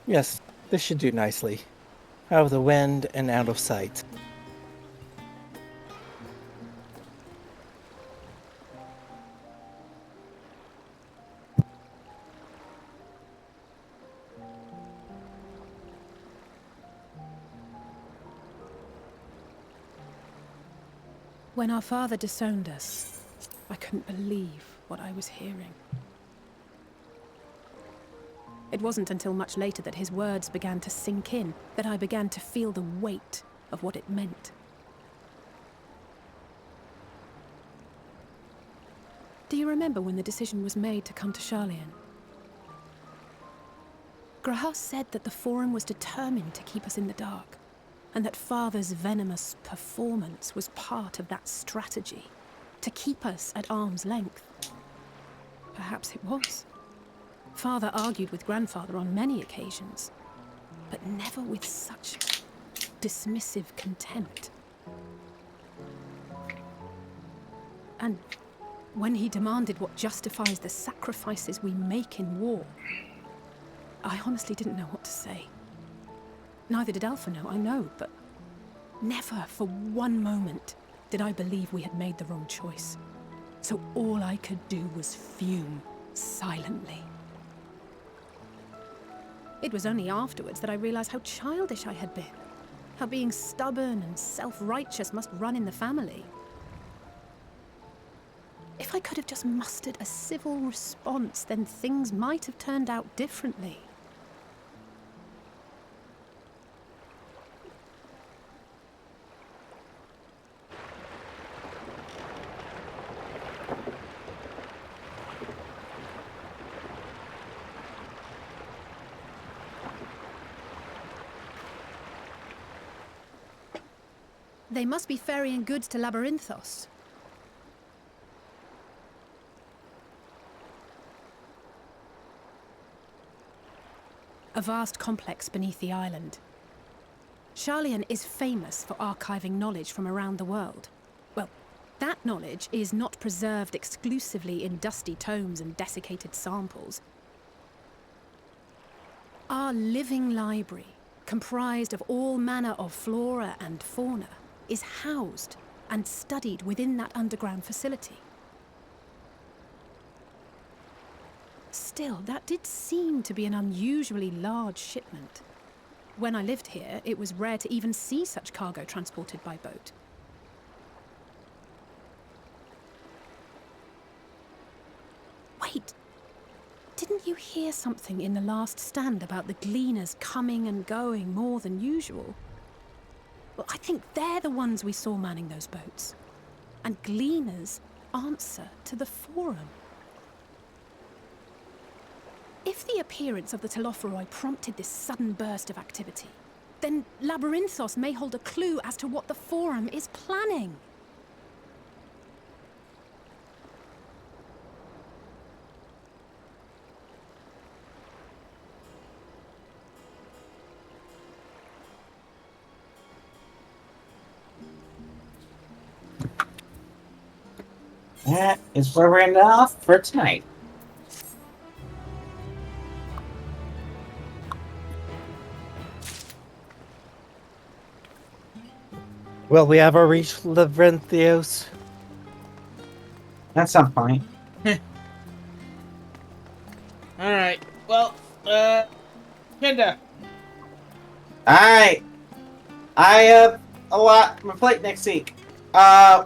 Yes, this should do nicely. Out of the wind and out of sight. When our father disowned us, I couldn't believe what I was hearing. It wasn't until much later that his words began to sink in, that I began to feel the weight of what it meant. Do you remember when the decision was made to come to Charlian? Grahas said that the Forum was determined to keep us in the dark, and that Father's venomous performance was part of that strategy, to keep us at arm's length. Perhaps it was. Father argued with Grandfather on many occasions, but never with such dismissive contempt. And when he demanded what justifies the sacrifices we make in war, I honestly didn't know what to say. Neither did Alpha know, I know, but never for one moment did I believe we had made the wrong choice. So all I could do was fume silently. It was only afterwards that I realized how childish I had been, how being stubborn and self-righteous must run in the family. If I could have just mustered a civil response, then things might have turned out differently. They must be ferrying goods to Labyrinthos. A vast complex beneath the island. Charlian is famous for archiving knowledge from around the world. Well, that knowledge is not preserved exclusively in dusty tomes and desiccated samples. Our living library, comprised of all manner of flora and fauna, is housed and studied within that underground facility. Still, that did seem to be an unusually large shipment. When I lived here, it was rare to even see such cargo transported by boat. Wait, didn't you hear something in the last stand about the gleaners coming and going more than usual? Well, I think they're the ones we saw manning those boats. And gleaners answer to the Forum. If the appearance of the Telophoroi prompted this sudden burst of activity, then Labyrinthos may hold a clue as to what the Forum is planning. That is where we're ending off for tonight. Will we ever reach Labyrinthos? At some point. Alright, well, Kenda. Alright. I have a lot on my plate next week.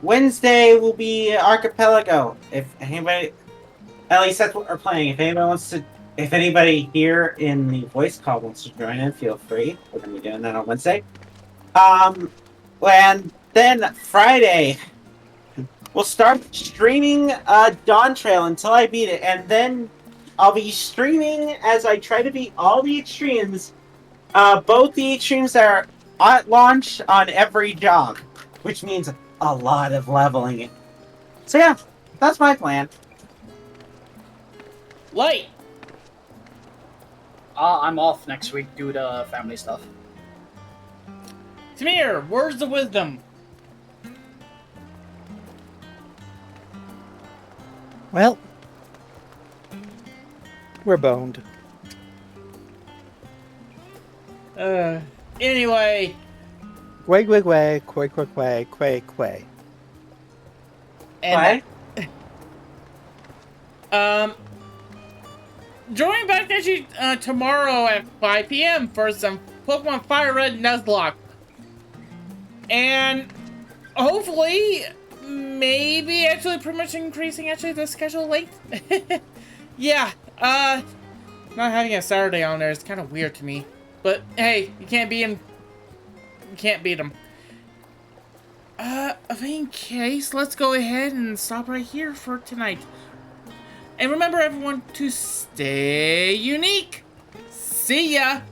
Wednesday will be Archipelago. If anybody, at least that's what we're playing. If anybody here in the voice call wants to join in, feel free. We're gonna be doing that on Wednesday. And then Friday, we'll start streaming Dawn Trail until I beat it, and then I'll be streaming as I try to beat all the extremes, both the extremes that are at launch on every job, which means a lot of leveling. So yeah, that's my plan. Light! I'm off next week due to family stuff. Tamir, words of wisdom. Well, we're boned. Anyway. Quay, quay, quay, quay, quay, quay, quay, quay. And join back actually tomorrow at 5 p.m. for some Pokemon Fire Red Nuzlocke. And hopefully, maybe actually pretty much increasing actually the schedule length. Yeah, not having a Saturday on there is kind of weird to me. But hey, you can't beat him. You can't beat him. In case, let's go ahead and stop right here for tonight. And remember, everyone, to stay unique. See ya.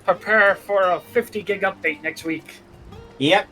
Prepare for a 50 gig update next week. Yep.